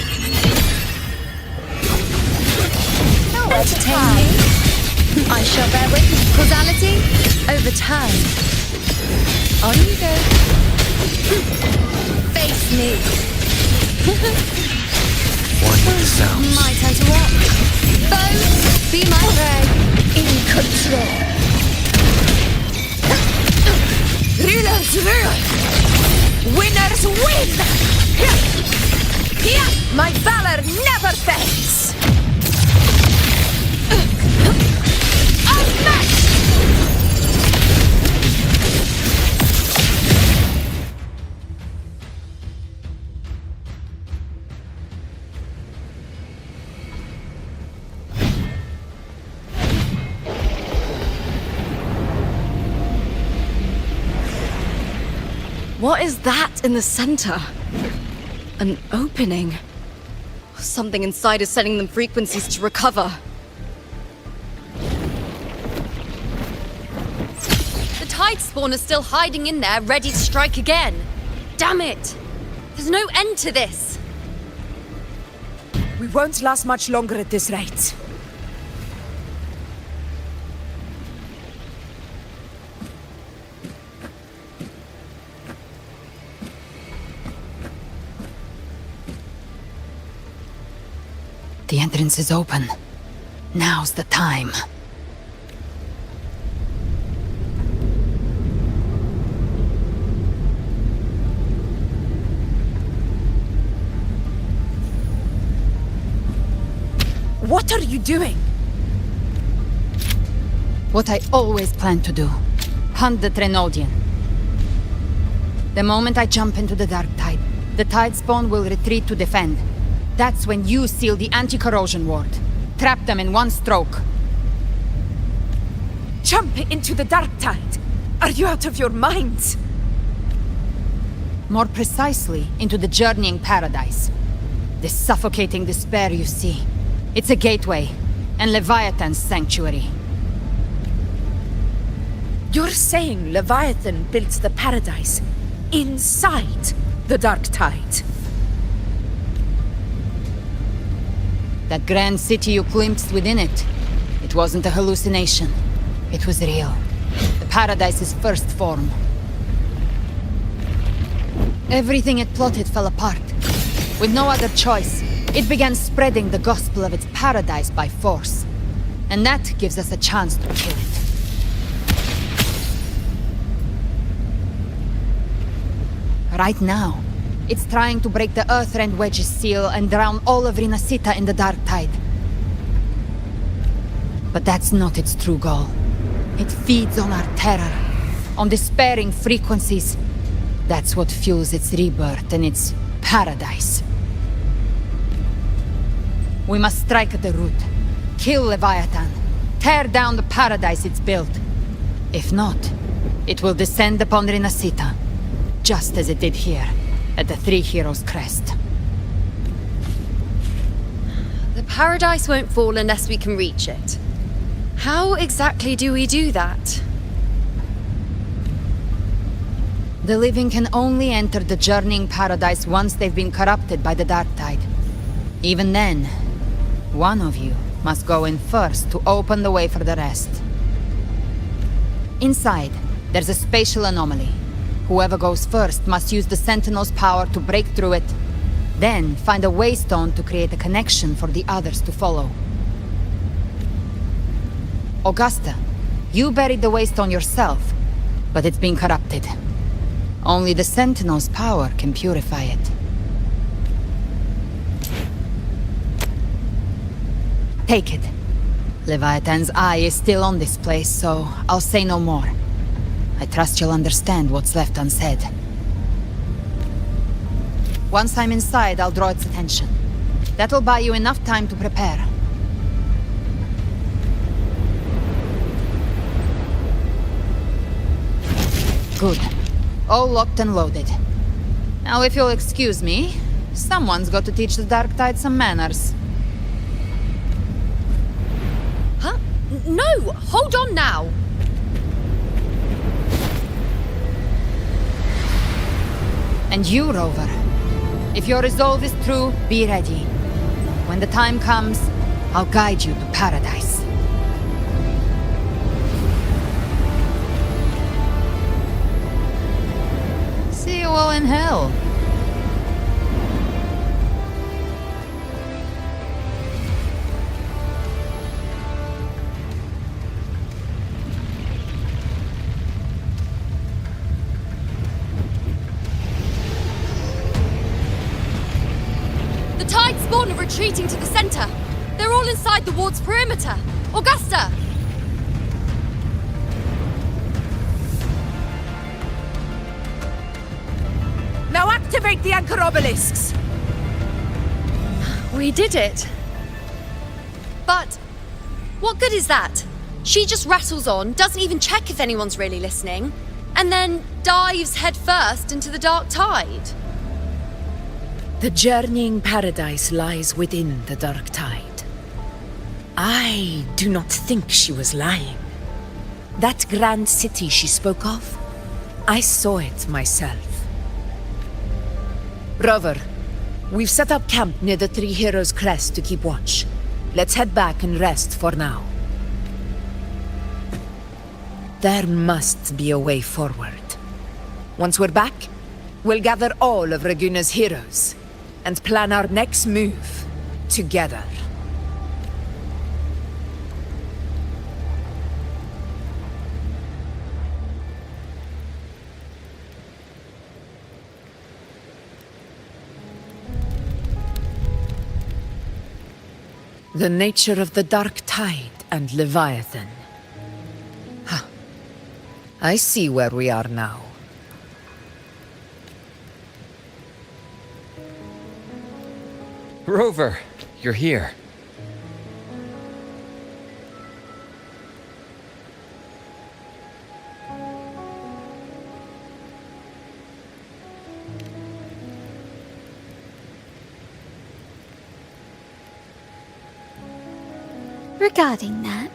Entertain me. I shall bear witness. Causality over time. On you go. Face me. One with the sounds. My time to walk. Foes, be my prey. In control. Rulers rule. Winners win. My valor never fades. Unmatched. What is that in the center? An opening. Something inside is sending them frequencies to recover. The tide spawn is still hiding in there, ready to strike again. Damn it! There's no end to this. We won't last much longer at this rate. The entrance is open. Now's the time. What are you doing? What I always planned to do. Hunt the Trenodian. The moment I jump into the dark tide, the tide spawn will retreat to defend. That's when you seal the anti-corrosion ward. Trap them in one stroke. Jump into the dark tide? Are you out of your minds? More precisely, into the journeying paradise. This suffocating despair you see. It's a gateway, and Leviathan's sanctuary. You're saying Leviathan built the paradise inside the dark tide? That grand city you glimpsed within it, it wasn't a hallucination. It was real. The paradise's first form. Everything it plotted fell apart. With no other choice, it began spreading the gospel of its paradise by force. And that gives us a chance to kill it. Right now, it's trying to break the Earthrend Wedge's seal and drown all of Rinasita in the dark tide. But that's not its true goal. It feeds on our terror, on despairing frequencies. That's what fuels its rebirth and its paradise. We must strike at the root. Kill Leviathan. Tear down the paradise it's built. If not, it will descend upon Rinasita, just as it did here, at the Three Heroes' Crest. The paradise won't fall unless we can reach it. How exactly do we do that? The living can only enter the journeying paradise once they've been corrupted by the dark tide. Even then, one of you must go in first to open the way for the rest. Inside, there's a spatial anomaly. Whoever goes first must use the Sentinel's power to break through it, then find a waystone to create a connection for the others to follow. Augusta, you buried the waystone yourself, but it's been corrupted. Only the Sentinel's power can purify it. Take it. Leviathan's eye is still on this place, so I'll say no more. I trust you'll understand what's left unsaid. Once I'm inside, I'll draw its attention. That'll buy you enough time to prepare. Good. All locked and loaded. Now, if you'll excuse me, Someone's got to teach the Dark Tide some manners. Huh? No! Hold on now! And you, Rover. If your resolve is true, be ready. When the time comes, I'll guide you to paradise. See you all in hell. The Tide spawn are retreating to the center. They're all inside the ward's perimeter. Augusta! Now activate the anchor obelisks! We did it. But what good is that? She just rattles on, doesn't even check if anyone's really listening, and then dives headfirst into the dark tide. The journeying paradise lies within the dark tide. I do not think she was lying. That grand city she spoke of, I saw it myself. Rover, we've set up camp near the Three Heroes Crest to keep watch. Let's head back and rest for now. There must be a way forward. Once we're back, we'll gather all of Raguna's heroes and plan our next move together. The nature of the Dark Tide and Leviathan. Huh. I see where we are now. Rover, you're here. Regarding that,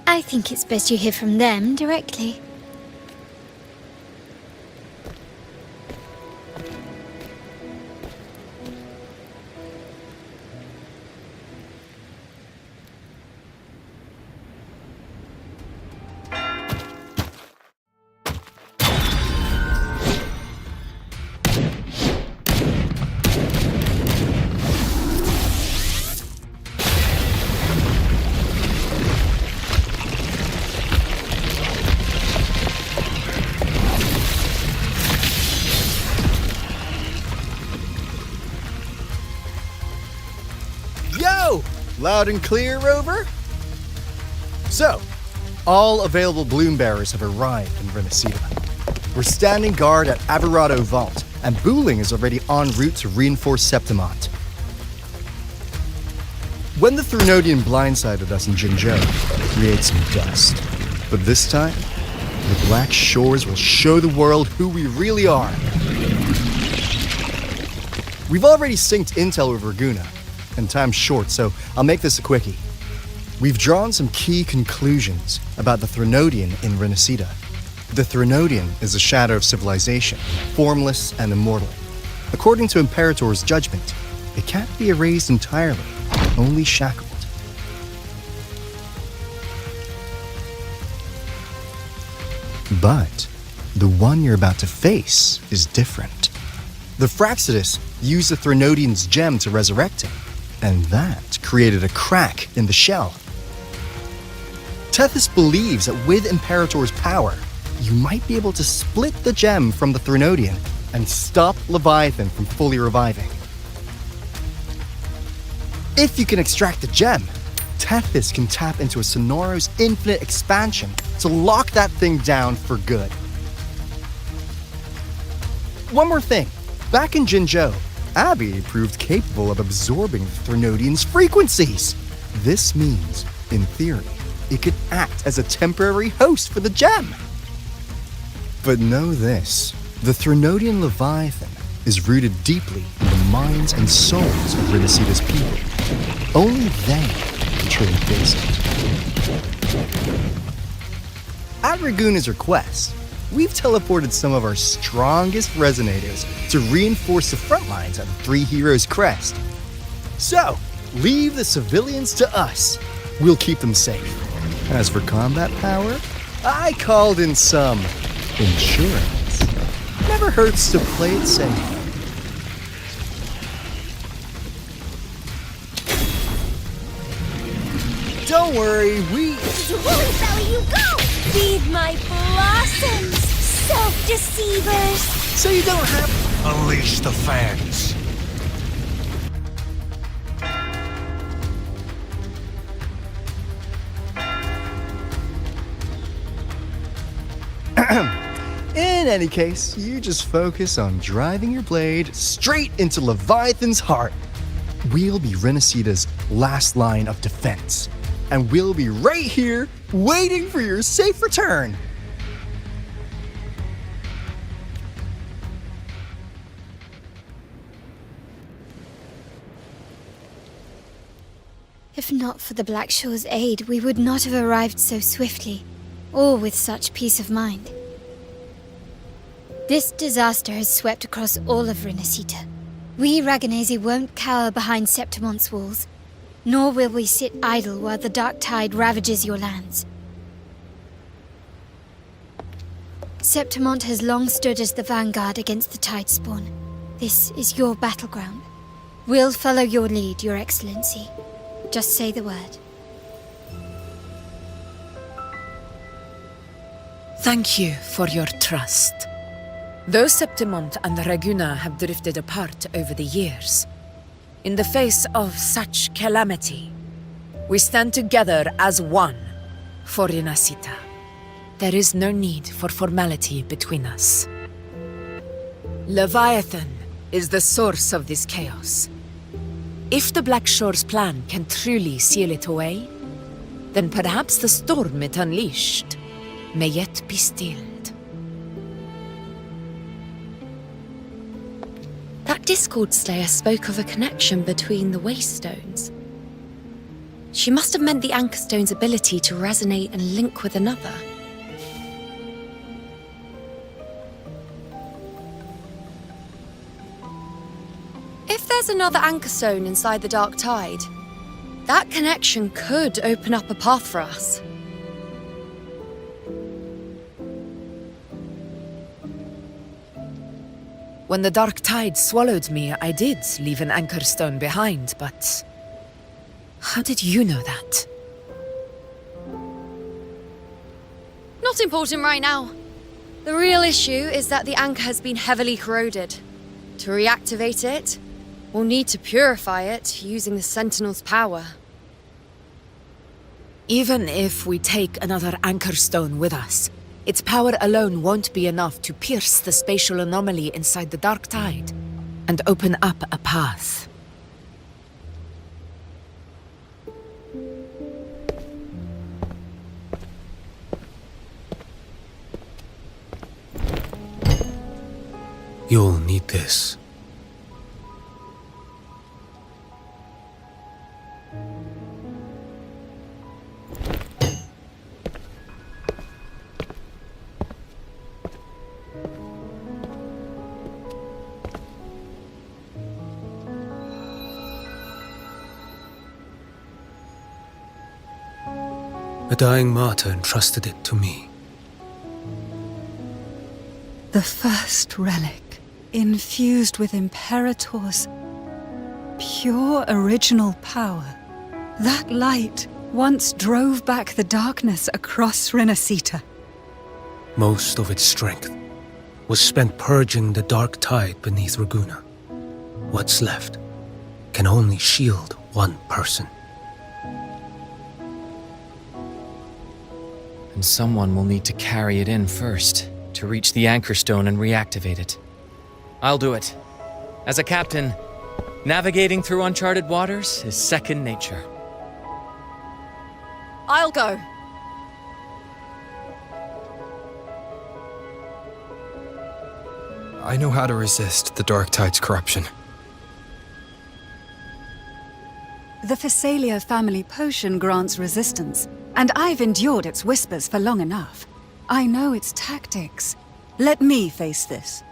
I think it's best you hear from them directly. Loud and clear, Rover? So, all available bloom bearers have arrived in Renacida. We're standing guard at Averado Vault, and Booling is already en route to reinforce Septimont. When the Threnodian blindsided us in Jinzhou, it created some dust. But this time, the Black Shores will show the world who we really are. We've already synced intel with Raguna, and time's short, so I'll make this a quickie. We've drawn some key conclusions about the Threnodian in Renacida. The Threnodian is a shadow of civilization, formless and immortal. According to Imperator's judgment, it can't be erased entirely, only shackled. But the one you're about to face is different. The Fraxidus used the Threnodian's gem to resurrect him, and that created a crack in the shell. Tethys believes that with Imperator's power, you might be able to split the gem from the Threnodian and stop Leviathan from fully reviving. If you can extract the gem, Tethys can tap into a Sonoro's infinite expansion to lock that thing down for good. One more thing. Back in Jinzhou, Abby proved capable of absorbing the Threnodian's frequencies. This means, in theory, it could act as a temporary host for the gem. But know this, the Threnodian Leviathan is rooted deeply in the minds and souls of Renicida's people. Only they can truly face it. At Raguna's request, we've teleported some of our strongest resonators to reinforce the front lines of the Three Heroes Crest. So, leave the civilians to us. We'll keep them safe. As for combat power, I called in some insurance. Never hurts to play it safe. Don't worry, we... To Woolly Belly you go! Feed my blossoms, self-deceivers! So you don't have... Unleash the fans. In any case, you just focus on driving your blade straight into Leviathan's heart. We'll be Renicida's last line of defense, and we'll be right here waiting for your safe return. If not for the Black Shore's aid, we would not have arrived so swiftly, or with such peace of mind. This disaster has swept across all of Renicita. We Raganese won't cower behind Septimon's walls, nor will we sit idle while the dark tide ravages your lands. Septimont has long stood as the vanguard against the Tidespawn. This is your battleground. We'll follow your lead, Your Excellency. Just say the word. Thank you for your trust. Though Septimont and Raguna have drifted apart over the years, in the face of such calamity, we stand together as one for Renacita. There is no need for formality between us. Leviathan is the source of this chaos. If the Black Shore's plan can truly seal it away, then perhaps the storm it unleashed may yet be stilled. That Discord Slayer spoke of a connection between the Wastestones. She must have meant the Anchorstone's ability to resonate and link with another. If there's another Anchorstone inside the Dark Tide, that connection could open up a path for us. When the dark tide swallowed me, I did leave an Anchorstone behind, but... how did you know that? Not important right now. The real issue is that the anchor has been heavily corroded. To reactivate it, we'll need to purify it using the Sentinel's power. Even if we take another Anchorstone with us, its power alone won't be enough to pierce the spatial anomaly inside the Dark Tide and open up a path. You'll need this. A dying martyr entrusted it to me. The first relic, infused with Imperator's pure original power. That light once drove back the darkness across Renacita. Most of its strength was spent purging the dark tide beneath Raguna. What's left can only shield one person. And someone will need to carry it in first, to reach the Anchorstone and reactivate it. I'll do it. As a captain, navigating through uncharted waters is second nature. I'll go. I know how to resist the Dark Tide's corruption. The Phasalia family potion grants resistance, and I've endured its whispers for long enough. I know its tactics. Let me face this.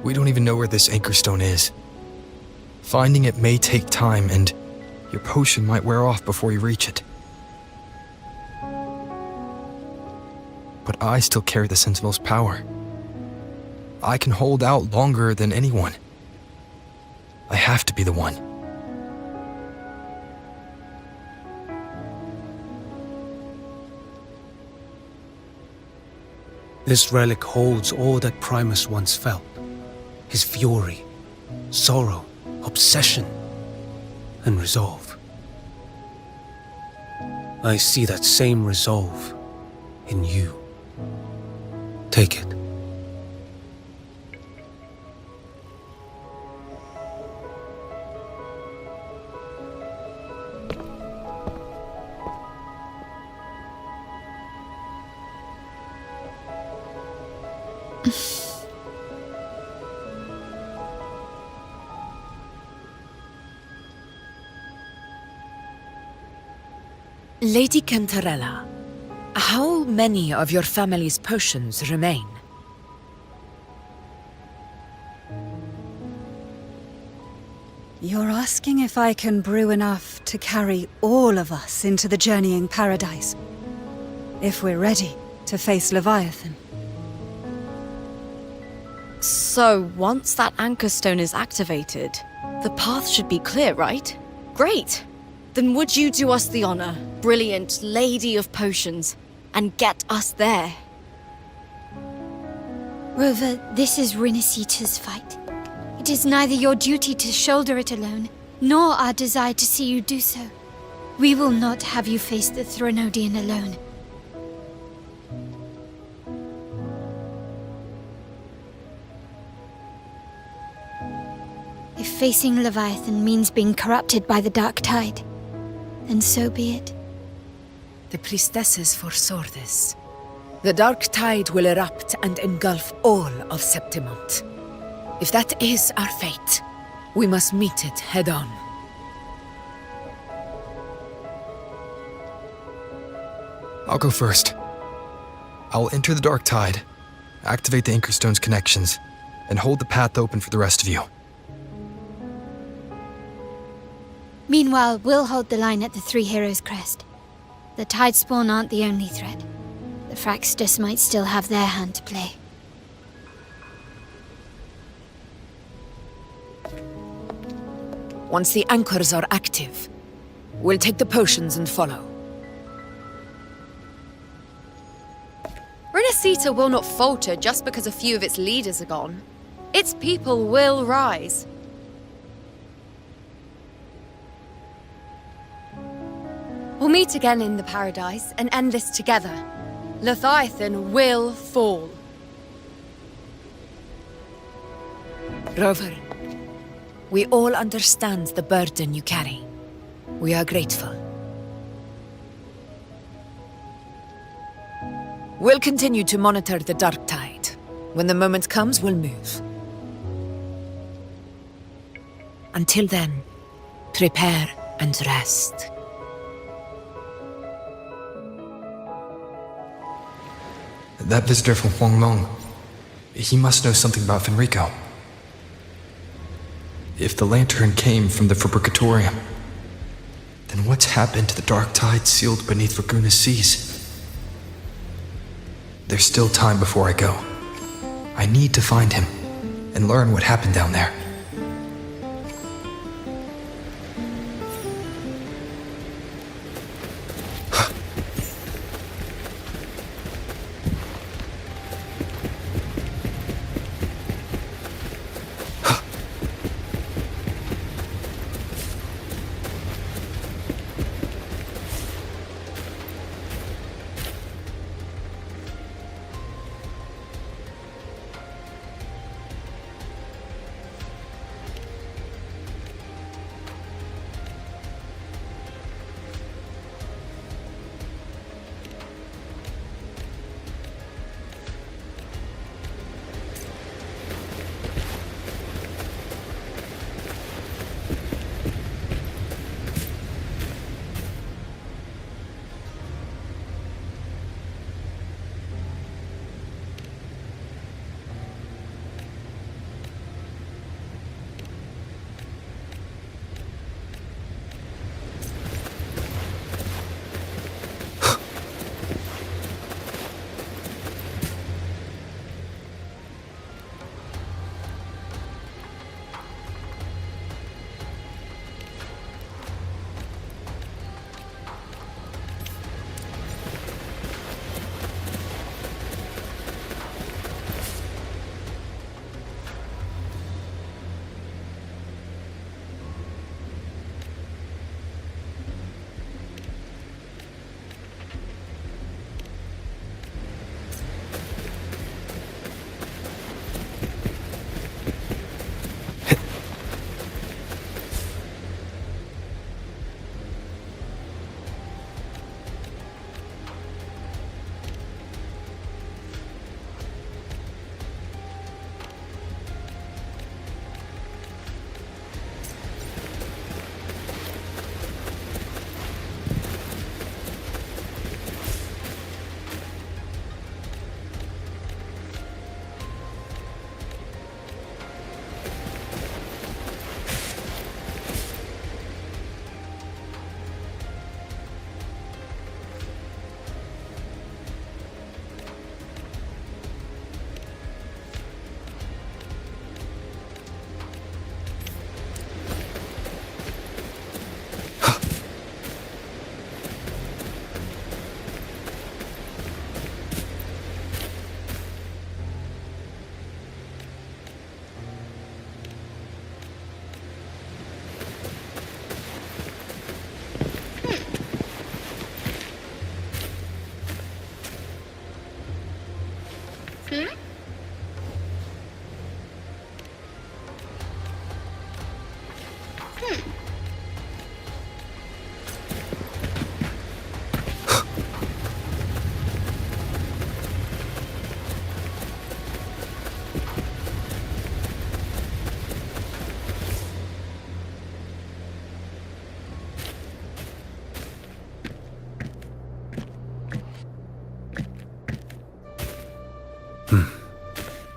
We don't even know where this anchor stone is. Finding it may take time, and your potion might wear off before you reach it. But I still carry the Sentinel's power. I can hold out longer than anyone. I have to be the one. This relic holds all that Primus once felt. His fury, sorrow, obsession, and resolve. I see that same resolve in you. Take it. Lady Cantarella, how many of your family's potions remain? You're asking if I can brew enough to carry all of us into the journeying paradise. If we're ready to face Leviathan. So, once that anchor stone is activated, the path should be clear, right? Great! Then would you do us the honor, brilliant Lady of Potions, and get us there? Rover, this is Rinasita's fight. It is neither your duty to shoulder it alone, nor our desire to see you do so. We will not have you face the Threnodian alone. If facing Leviathan means being corrupted by the Dark Tide, then so be it. The priestesses foresaw this. The Dark Tide will erupt and engulf all of Septimont. If that is our fate, we must meet it head-on. I'll go first. I'll enter the Dark Tide, activate the Anchorstone's connections, and hold the path open for the rest of you. Meanwhile, we'll hold the line at the Three Heroes Crest. The Tidespawn aren't the only threat. The Fraxtus might still have their hand to play. Once the anchors are active, we'll take the potions and follow. Rinasita will not falter just because a few of its leaders are gone. Its people will rise. We'll meet again in the paradise and end this together. Leviathan will fall. Rover, we all understand the burden you carry. We are grateful. We'll continue to monitor the Dark Tide. When the moment comes, we'll move. Until then, prepare and rest. That visitor from Huanglong, he must know something about Fenrico. If the lantern came from the Fabricatorium, then what's happened to the Dark Tide sealed beneath Raguna's seas? There's still time before I go. I need to find him and learn what happened down there.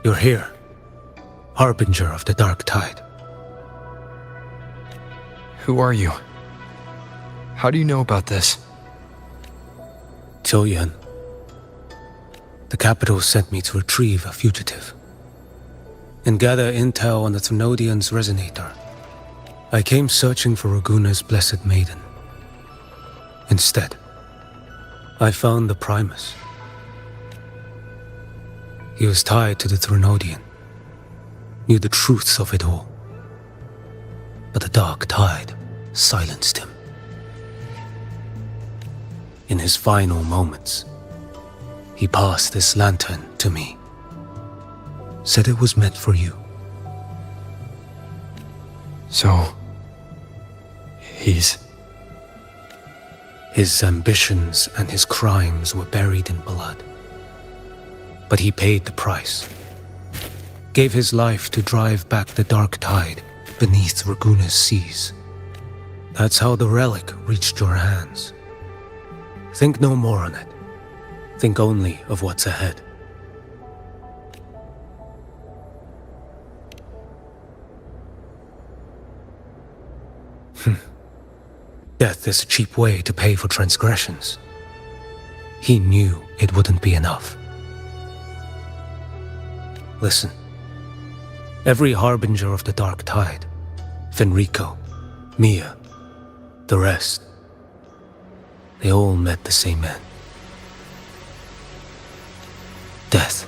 You're here, Harbinger of the Dark Tide. Who are you? How do you know about this? Choyan. The capital sent me to retrieve a fugitive and gather intel on the Thrunodian's resonator. I came searching for Raguna's blessed maiden. Instead, I found the Primus. He was tied to the Thrunodian, knew the truths of it all. But the Dark Tide silenced him. In his final moments, he passed this lantern to me. Said it was meant for you. So... His ambitions and his crimes were buried in blood. But he paid the price. Gave his life to drive back the Dark Tide beneath Raguna's seas. That's how the relic reached your hands. Think no more on it. Think only of what's ahead. Death is a cheap way to pay for transgressions. He knew it wouldn't be enough. Listen. Every Harbinger of the Dark Tide, Fenrico, Mia, the rest, they all met the same end. Death.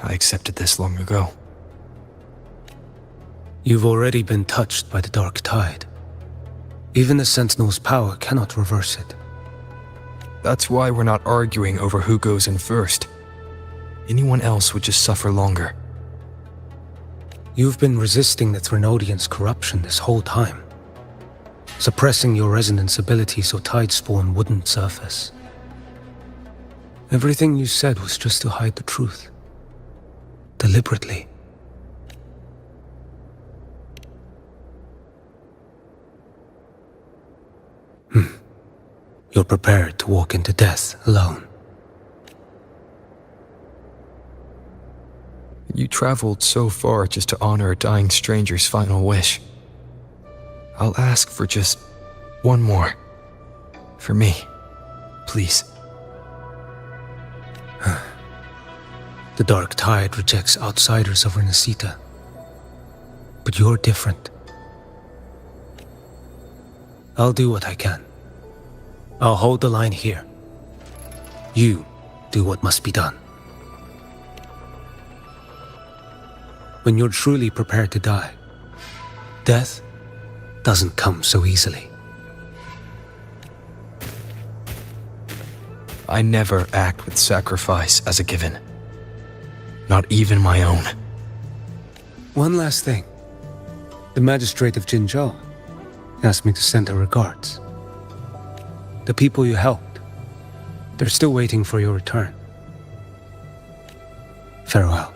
I accepted this long ago. You've already been touched by the Dark Tide. Even the Sentinel's power cannot reverse it. That's why we're not arguing over who goes in first. Anyone else would just suffer longer. You've been resisting the Thrunodian's corruption this whole time. Suppressing your resonance ability so Tidespawn wouldn't surface. Everything you said was just to hide the truth. Deliberately. You're prepared to walk into death alone. You traveled so far just to honor a dying stranger's final wish. I'll ask for just one more. For me. Please. The Dark Tide rejects outsiders of Renacita. But you're different. I'll do what I can. I'll hold the line here. You do what must be done. When you're truly prepared to die, death doesn't come so easily. I never act with sacrifice as a given. Not even my own. One last thing. The magistrate of Jinzhou asked me to send her regards. The people you helped, they're still waiting for your return. Farewell.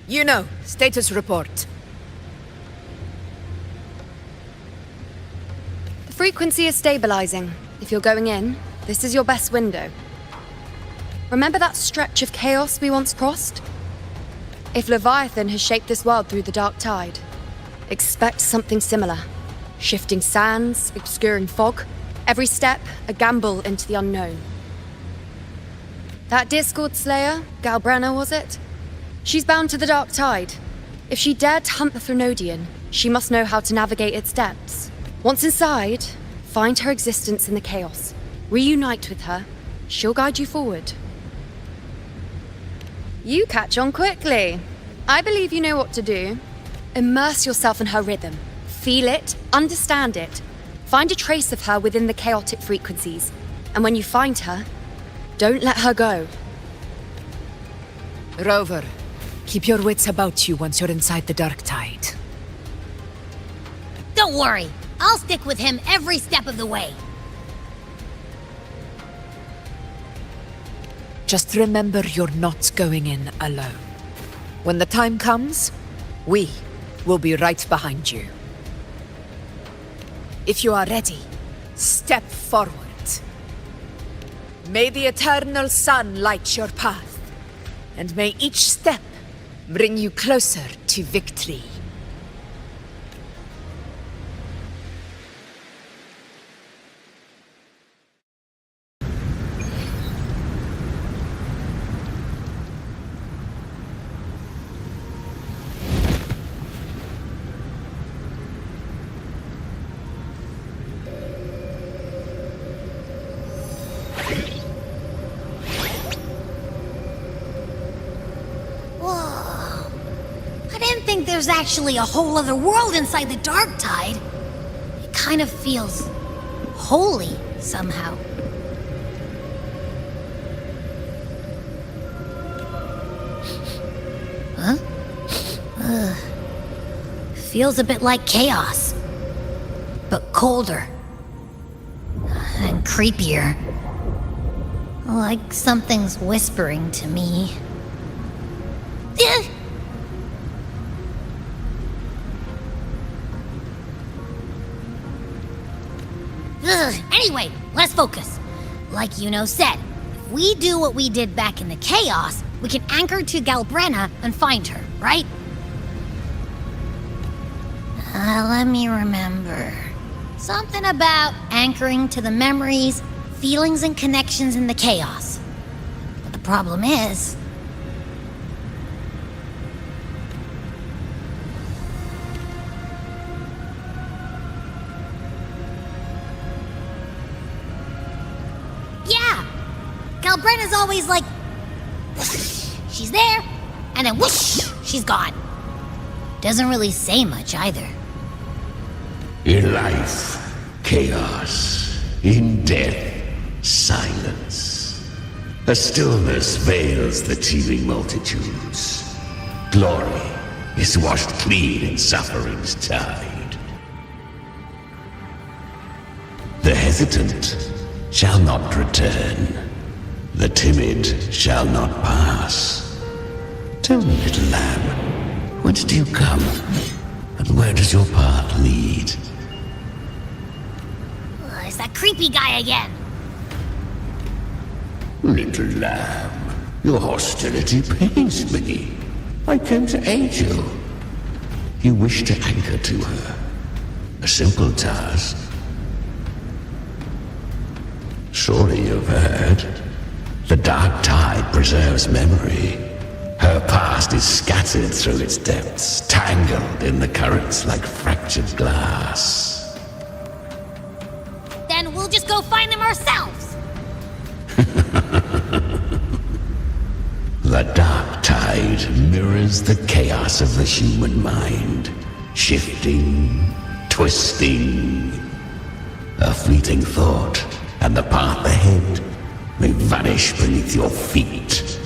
You know, status report. The frequency is stabilizing. If you're going in, this is your best window. Remember that stretch of chaos we once crossed? If Leviathan has shaped this world through the dark tide, expect something similar. Shifting sands, obscuring fog, every step a gamble into the unknown. That Discord Slayer, Galbrenna was it? She's bound to the dark tide. If she dared to hunt the Threnodian, she must know how to navigate its depths. Once inside, find her existence in the chaos. Reunite with her. She'll guide you forward. You catch on quickly. I believe you know what to do. Immerse yourself in her rhythm. Feel it, understand it. Find a trace of her within the chaotic frequencies. And when you find her, don't let her go. Rover, keep your wits about you once you're inside the dark tide. Don't worry. I'll stick with him every step of the way. Just remember you're not going in alone. When the time comes, we will be right behind you. If you are ready, step forward. May the eternal sun light your path, and may each step bring you closer to victory. There's actually a whole other world inside the dark tide. It kind of feels holy somehow. Huh? Feels a bit like chaos, but colder and creepier. Like something's whispering to me. Anyway, let's focus. Like Yuno said, if we do what we did back in the chaos, we can anchor to Galbrenna and find her, right? Let me remember. Something about anchoring to the memories, feelings, and connections in the chaos. But the problem is... Galbrenna's always like, whoosh, she's there, and then whoosh, she's gone. Doesn't really say much either. In life, chaos. In death, silence. A stillness veils the teeming multitudes. Glory is washed clean in suffering's tide. The hesitant shall not return. The timid shall not pass. Tell me, little lamb, whence do you come? And where does your path lead? It's that creepy guy again. Little lamb, your hostility pains me. I came to aid you. You wish to anchor to her. A simple task. Surely you've heard. The dark tide preserves memory. Her past is scattered through its depths, tangled in the currents like fractured glass. Then we'll just go find them ourselves. The dark tide mirrors the chaos of the human mind, shifting, twisting. A fleeting thought, and the path ahead may vanish beneath your feet.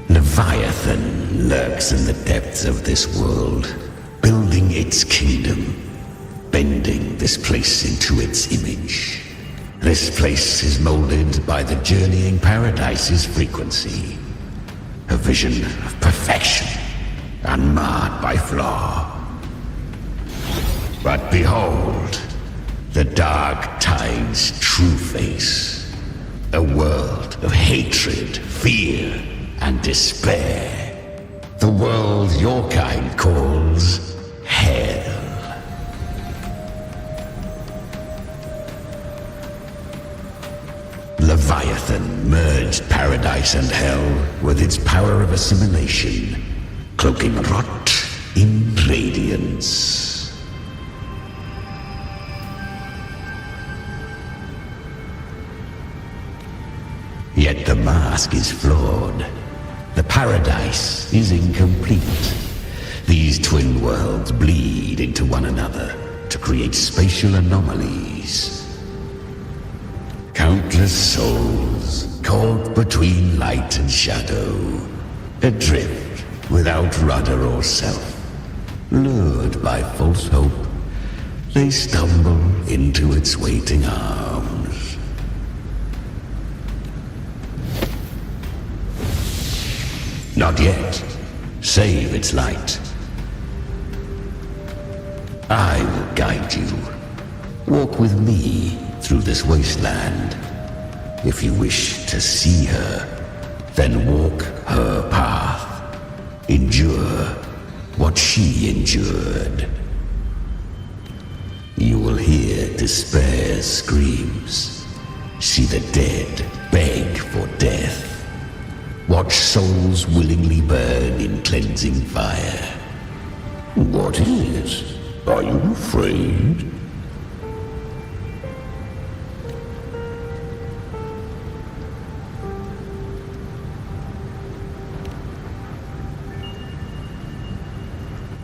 Leviathan lurks in the depths of this world, building its kingdom, bending this place into its image. This place is molded by the journeying paradise's frequency. A vision of perfection, unmarred by flaw. But behold, the Dark Tide's true face. A world of hatred, fear, and despair. The world your kind calls Hell. Leviathan merged paradise and hell with its power of assimilation, cloaking rot in radiance. Yet the mask is flawed. The paradise is incomplete. These twin worlds bleed into one another to create spatial anomalies. Countless souls caught between light and shadow, adrift without rudder or self, lured by false hope, they stumble into its waiting arms. Not yet. Save its light. I will guide you. Walk with me through this wasteland. If you wish to see her, then walk her path. Endure what she endured. You will hear despair's screams. See the dead beg for death. Watch souls willingly burn in cleansing fire. What is it? Are you afraid?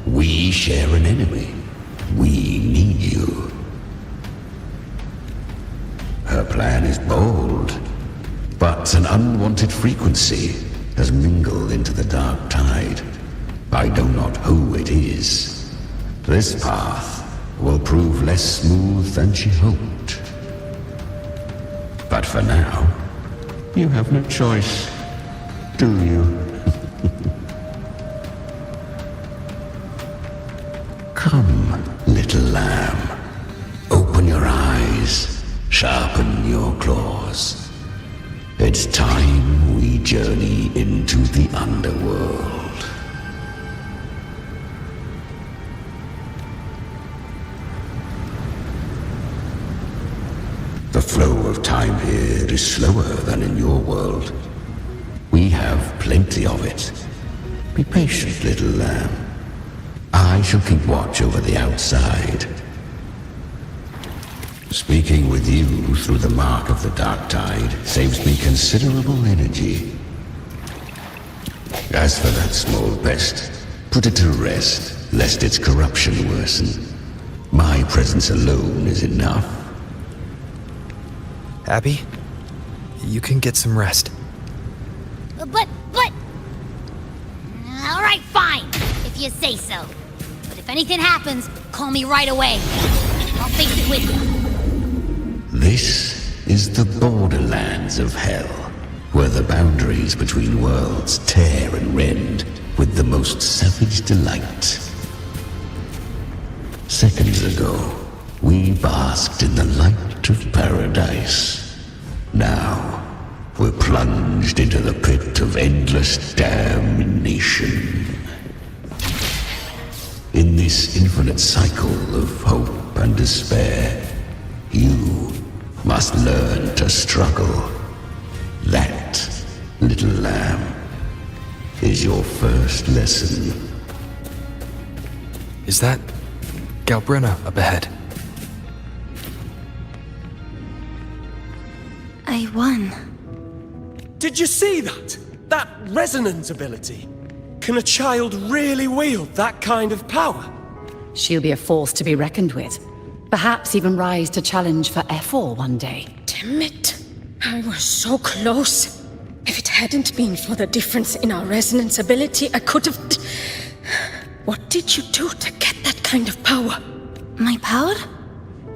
We share an enemy. We need you. Her plan is bold, but an unwanted frequency has mingled into the Dark Tide. I know not who it is. This path will prove less smooth than she hoped. But for now, you have no choice, do you? Come, little lamb. Open your eyes, sharpen your claws. It's time we journey into the underworld. The flow of time here is slower than in your world. We have plenty of it. Be patient, little lamb. I shall keep watch over the outside. Speaking with you through the mark of the Dark Tide saves me considerable energy. As for that small pest, put it to rest, lest its corruption worsen. My presence alone is enough. Abby, you can get some rest. But... Alright, fine, if you say so. But if anything happens, call me right away. I'll face it with you. This is the borderlands of hell, where the boundaries between worlds tear and rend with the most savage delight. Seconds ago, we basked in the light of paradise. Now, we're plunged into the pit of endless damnation. In this infinite cycle of hope and despair, you must learn to struggle. That, little lamb, is your first lesson. Is that Galbrenna up ahead? I won. Did you see that? That resonance ability? Can a child really wield that kind of power? She'll be a force to be reckoned with. Perhaps even rise to challenge for Efor one day. Damn it. I was so close. If it hadn't been for the difference in our resonance ability, I could have... What did you do to get that kind of power? My power?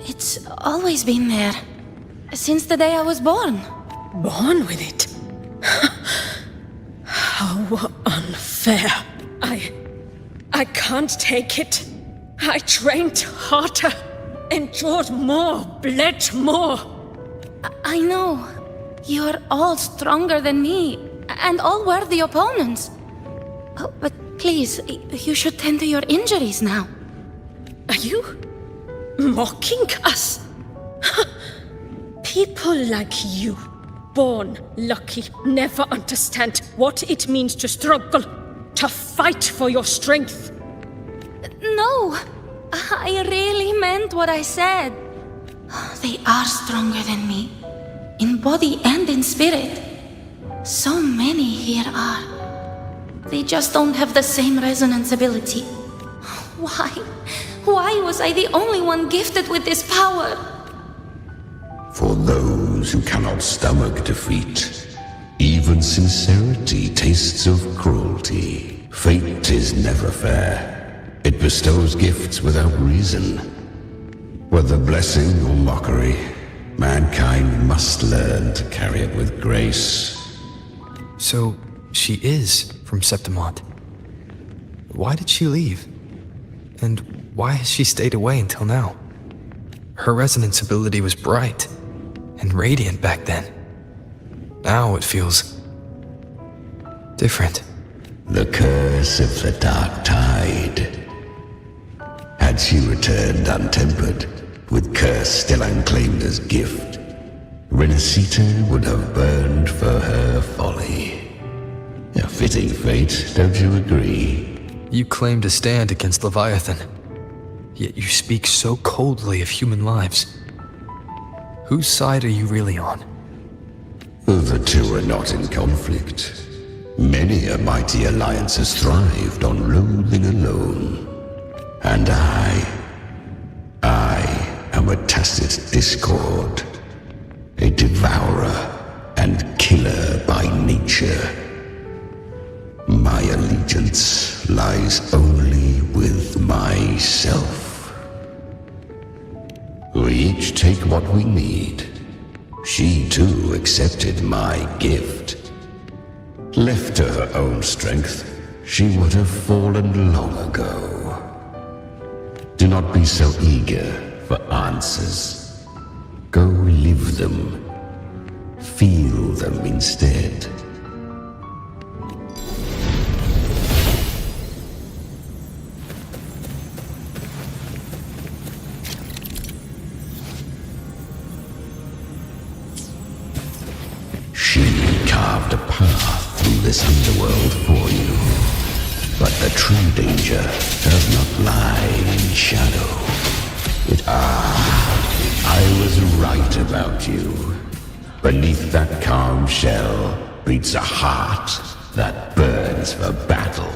It's always been there. Since the day I was born. Born with it? How were unfair. I can't take it. I trained harder, endured more, bled more. I know. You're all stronger than me, and all worthy opponents. Oh, but please, you should tend to your injuries now. Are you mocking us? People like you, born lucky, never understand what it means to struggle, to fight for your strength. No, I really meant what I said. They are stronger than me, in body and in spirit. So many here are. They just don't have the same resonance ability. Why? Why was I the only one gifted with this power? For those who cannot stomach defeat, even sincerity tastes of cruelty. Fate is never fair. It bestows gifts without reason. Whether blessing or mockery, mankind must learn to carry it with grace. So, she is from Septimont. Why did she leave? And why has she stayed away until now? Her resonance ability was bright and radiant back then. Now it feels different. The curse of the dark tide. Had she returned untempered, with curse still unclaimed as gift, Renacita would have burned for her folly. A fitting fate, don't you agree? You claim to stand against Leviathan, yet you speak so coldly of human lives. Whose side are you really on? The two are not in conflict. Many a mighty alliance has thrived on loathing alone. And I am a tacit discord, a devourer and killer by nature. My allegiance lies only with myself. We each take what we need. She too accepted my gift. Left to her own strength, she would have fallen long ago. Do not be so eager for answers. Go live them. Feel them instead. She carved a path through this underworld for you. But the true danger does not lie in shadow. I was right about you. Beneath that calm shell beats a heart that burns for battle.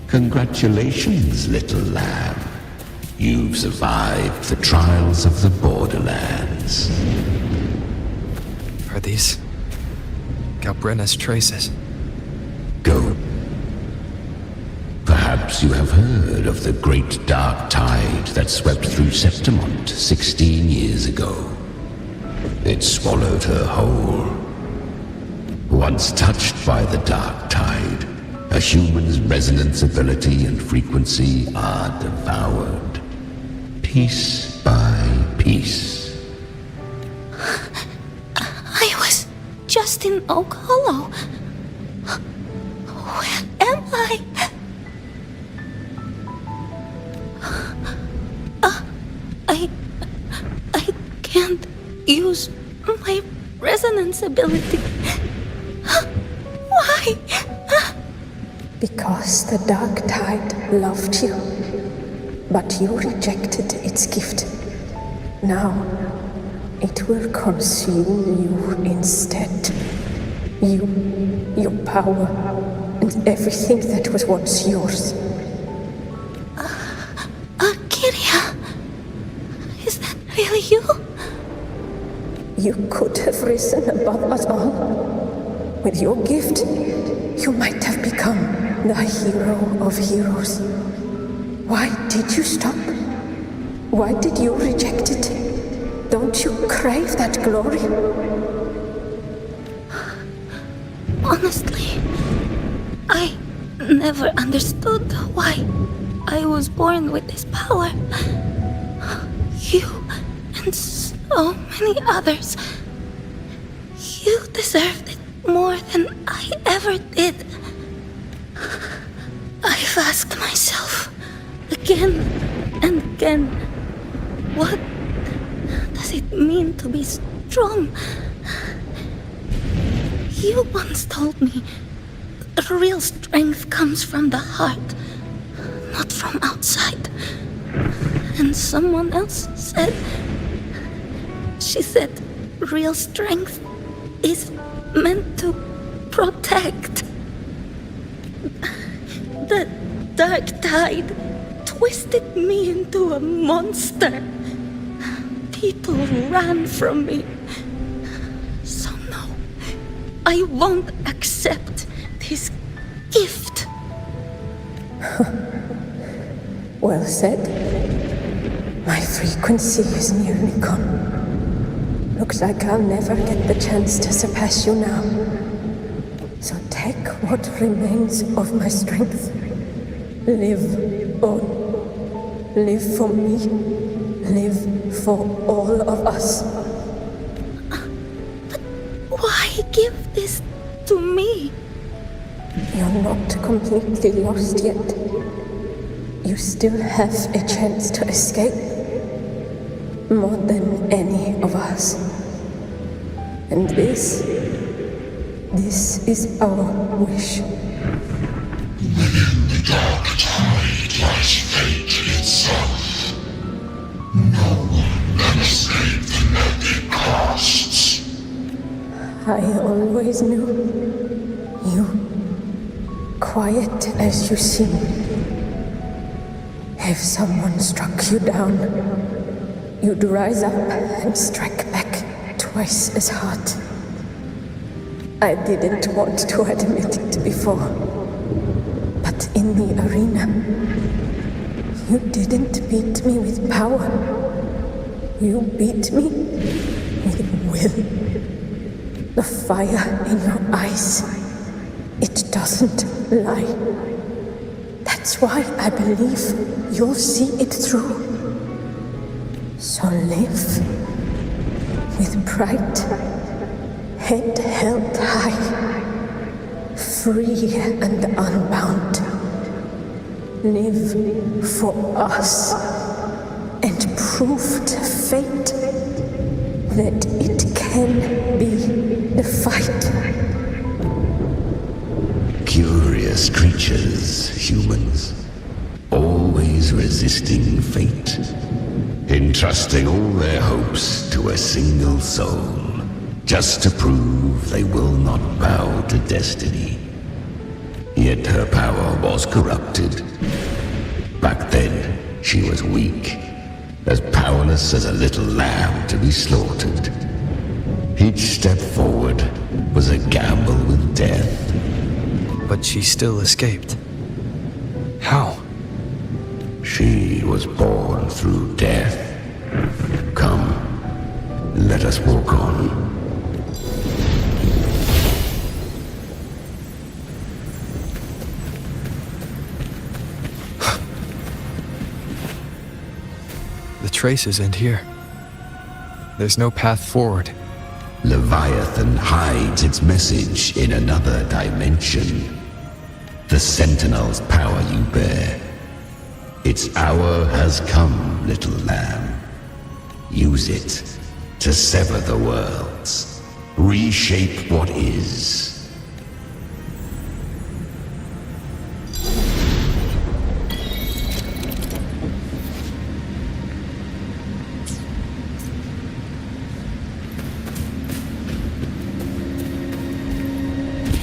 Congratulations, little lamb. You've survived the trials of the Borderlands. Are these Galbrenna's traces? Go. Perhaps you have heard of the great dark tide that swept through Septimont 16 years ago. It swallowed her whole. Once touched by the dark tide, a human's resonance ability and frequency are devoured, piece by piece. I was just in Oak Hollow. Where am I? I can't use my resonance ability. Why? Because the dark tide loved you, but you rejected its gift. Now, it will consume you instead. You, your power, and everything that was once yours. Kyria, is that really you? You could have risen above us all. With your gift, you might have become the hero of heroes. Why did you stop? Why did you reject it? Don't you crave that glory? Honestly, I never understood why I was born with this power. You and so many others, you deserved it more than I ever did. I've asked myself again and again, what does it mean to be strong? You once told me real strength comes from the heart, not from outside. And someone else said, she said, real strength is meant to protect. The dark tide twisted me into a monster. People ran from me. So no, I won't accept this gift. Well said. My frequency is nearly gone. Looks like I'll never get the chance to surpass you now. So take what remains of my strength. Live on. Live for me. Live for all of us. But why give this to me? You're not completely lost yet. You still have a chance to escape. More than any of us. And this is our wish. Within the dark tide lies fate itself. No one can escape the net it casts. I always knew you, quiet as you seem. If someone struck you down, you'd rise up and strike back twice as hard. I didn't want to admit it before, but in the arena, you didn't beat me with power. You beat me with will. The fire in your eyes, it doesn't lie. That's why I believe you'll see it through. So live with pride, head held high, free and unbound. Live for us and prove to fate that it can be defied. Curious creatures, humans, always resisting fate, entrusting all their hopes to a single soul, just to prove they will not bow to destiny. Yet her power was corrupted. Back then, she was weak, as powerless as a little lamb to be slaughtered. Each step forward was a gamble with death. But she still escaped. How? She was born through death. Come, let us walk on. The traces end here. There's no path forward. Leviathan hides its message in another dimension. The Sentinel's power you bear. Its hour has come, little lamb. Use it to sever the worlds. Reshape what is.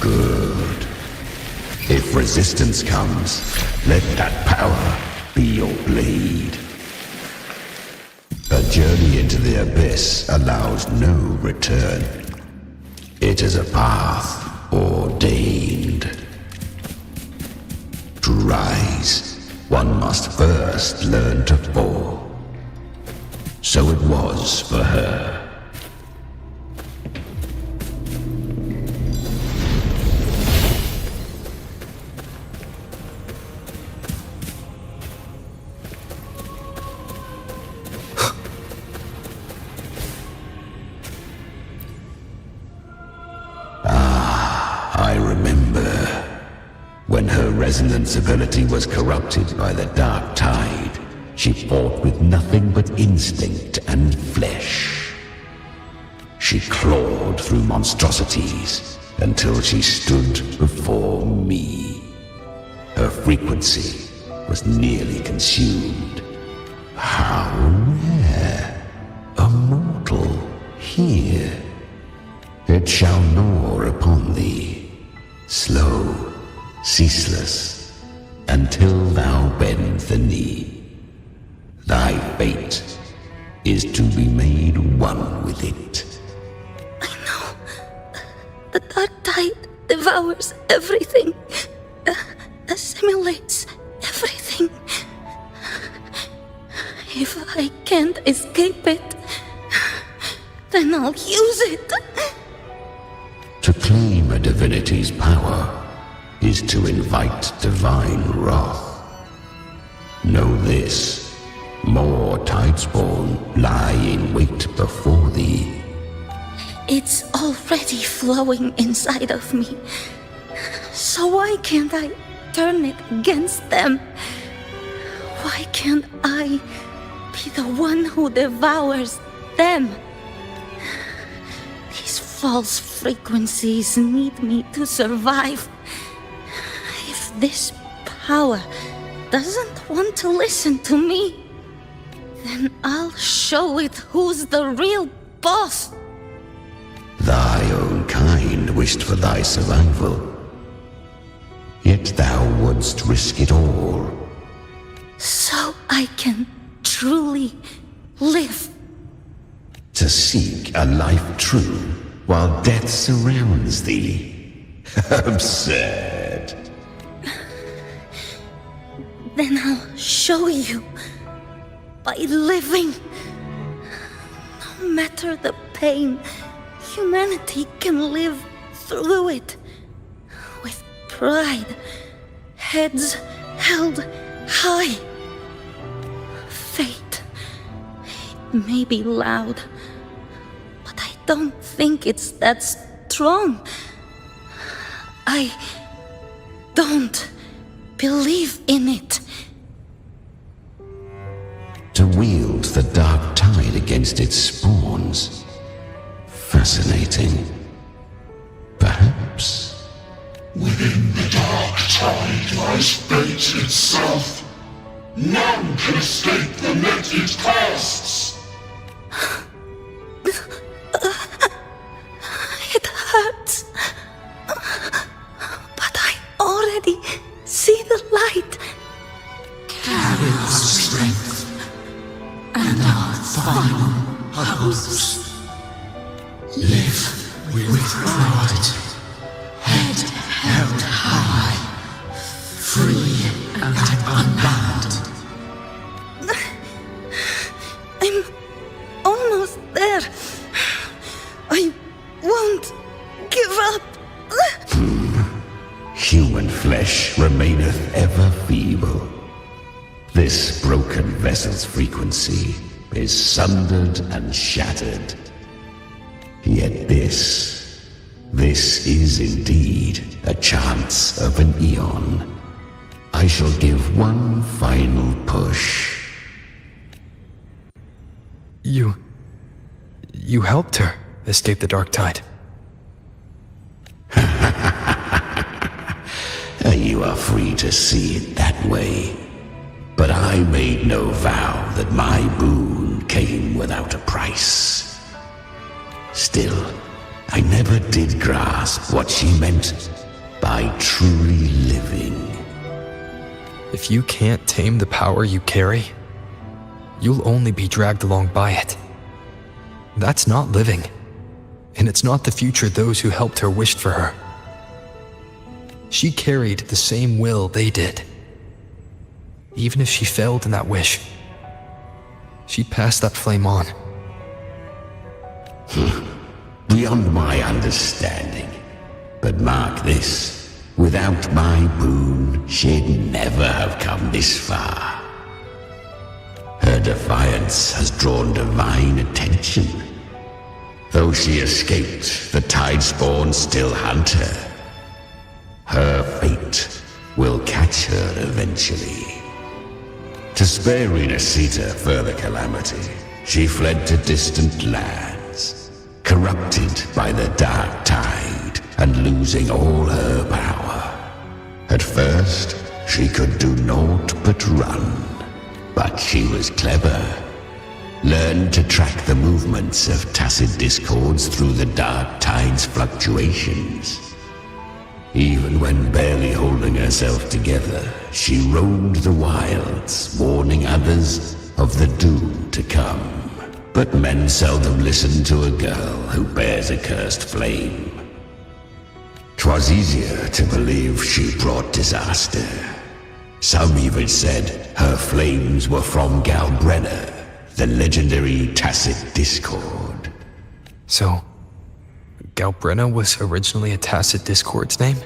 Good. If resistance comes, let that power be your blade. A journey into the abyss allows no return. It is a path ordained. To rise, one must first learn to fall. So it was for her. When her resonance ability was corrupted by the dark tide, she fought with nothing but instinct and flesh. She clawed through monstrosities until she stood before me. Her frequency was nearly consumed. How rare! A mortal here. It shall gnaw upon thee, slow, ceaseless, until thou bend the knee. Thy fate is to be made one with it. The dark tide devours everything, assimilates everything. If I can't escape it, then I'll use it. To claim a divinity's power is to invite divine wrath. Know this, more Tidespawn lie in wait before thee. It's already flowing inside of me. So why can't I turn it against them? Why can't I be the one who devours them? These false frequencies need me to survive. If this power doesn't want to listen to me, then I'll show it who's the real boss. Thy own kind wished for thy survival. Yet thou wouldst risk it all. So I can truly live. To seek a life true while death surrounds thee. Absurd. Then I'll show you. By living. No matter the pain, humanity can live through it. With pride. Heads held high. Fate. It may be loud, but I don't think it's that strong. I don't believe in it. To wield the dark tide against its spawns. Fascinating. Perhaps. Within the dark tide lies fate itself. None can escape the net it casts. It hurts. But I already see the light. Carry our strength and our final hopes. Live with pride, head held high, free and unbound. I'm almost there. I won't give up. Human flesh remaineth ever feeble. This broken vessel's frequency is sundered and shattered. Yet this is indeed a chance of an eon. I shall give one final push. You helped her escape the dark tide. You are free to see it that way. But I made no vow that my boon came without a price. Still, I never did grasp what she meant by truly living. If you can't tame the power you carry, you'll only be dragged along by it. That's not living, and it's not the future those who helped her wished for her. She carried the same will they did. Even if she failed in that wish, she'd pass that flame on. Beyond my understanding. But mark this, without my boon, she'd never have come this far. Her defiance has drawn divine attention. Though she escaped, the Tidespawn still hunt her. Her fate will catch her eventually. To spare Renacita further calamity, she fled to distant lands, corrupted by the dark tide and losing all her power. At first, she could do naught but run, but she was clever. Learned to track the movements of tacit discords through the dark tide's fluctuations. Even when barely holding herself together, she roamed the wilds, warning others of the doom to come. But men seldom listen to a girl who bears a cursed flame. 'Twas easier to believe she brought disaster. Some even said her flames were from Galbrenna, the legendary tacit discord. So, Galbrenna was originally a tacit discord's name?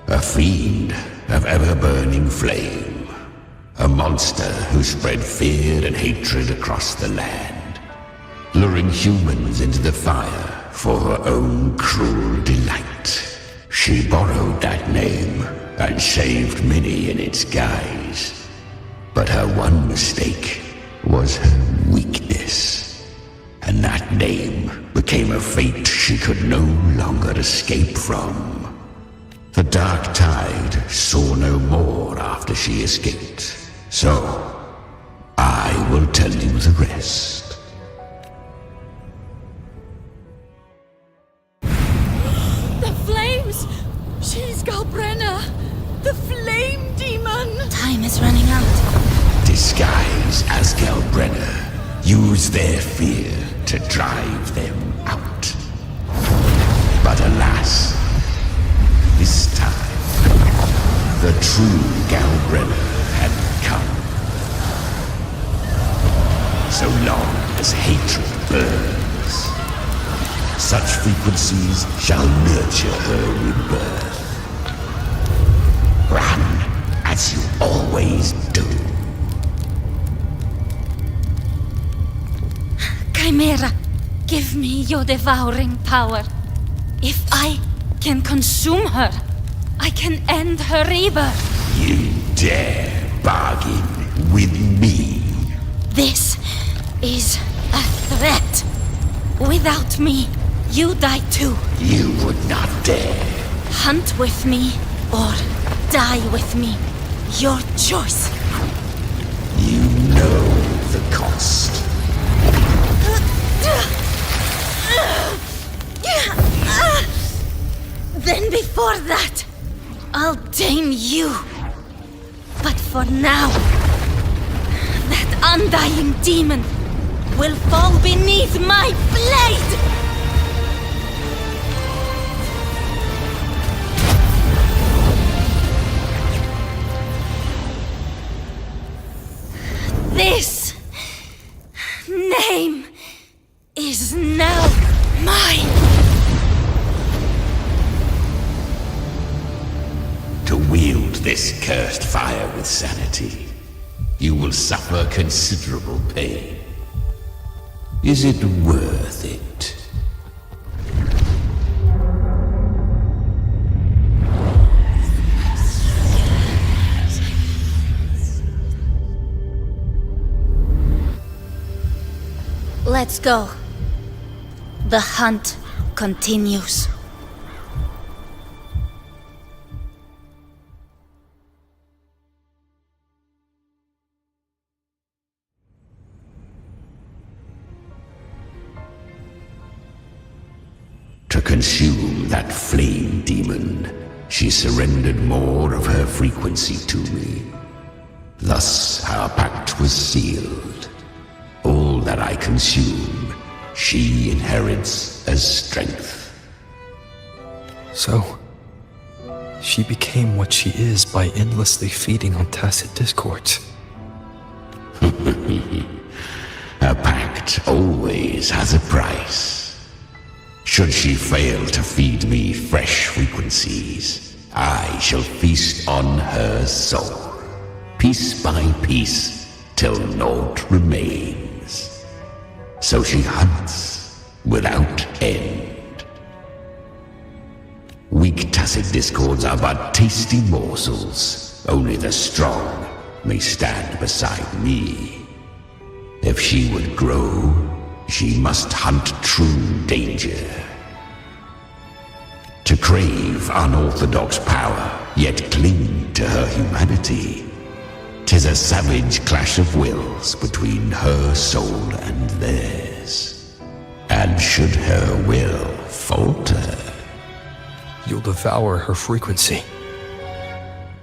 A fiend of ever-burning flame. A monster who spread fear and hatred across the land, luring humans into the fire for her own cruel delight. She borrowed that name and saved many in its guise. But her one mistake was her weakness. And that name became a fate she could no longer escape from. The dark tide saw no more after she escaped. So, I will tell you the rest. The flames! She's Galbrenna! The flame demon! Time is running out. Disguise as Galbrenna. Use their fear to drive them out. But alas, this time, the true Galbrenna had come. So long as hatred burns, such frequencies shall nurture her rebirth. Run as you always do. Chimera, give me your devouring power. If I can consume her, I can end her rebirth. You dare bargain with me? This is a threat. Without me, you die too. You would not dare. Hunt with me or die with me. Your choice. You know the cost. Then before that, I'll tame you. But for now, that undying demon will fall beneath my blade! This name is now mine. To wield this cursed fire with sanity, you will suffer considerable pain. Is it worth it? Let's go. The hunt continues. To consume that flame demon, she surrendered more of her frequency to me. Thus our pact was sealed. All that I consume, she inherits as strength. So, she became what she is by endlessly feeding on tacit discords. A pact always has a price. Should she fail to feed me fresh frequencies, I shall feast on her soul, piece by piece, till naught remains. So she hunts without end. Weak tacit discords are but tasty morsels. Only the strong may stand beside me. If she would grow, she must hunt true danger. To crave unorthodox power, yet cling to her humanity. 'Tis a savage clash of wills between her soul and theirs. And should her will falter, you'll devour her frequency.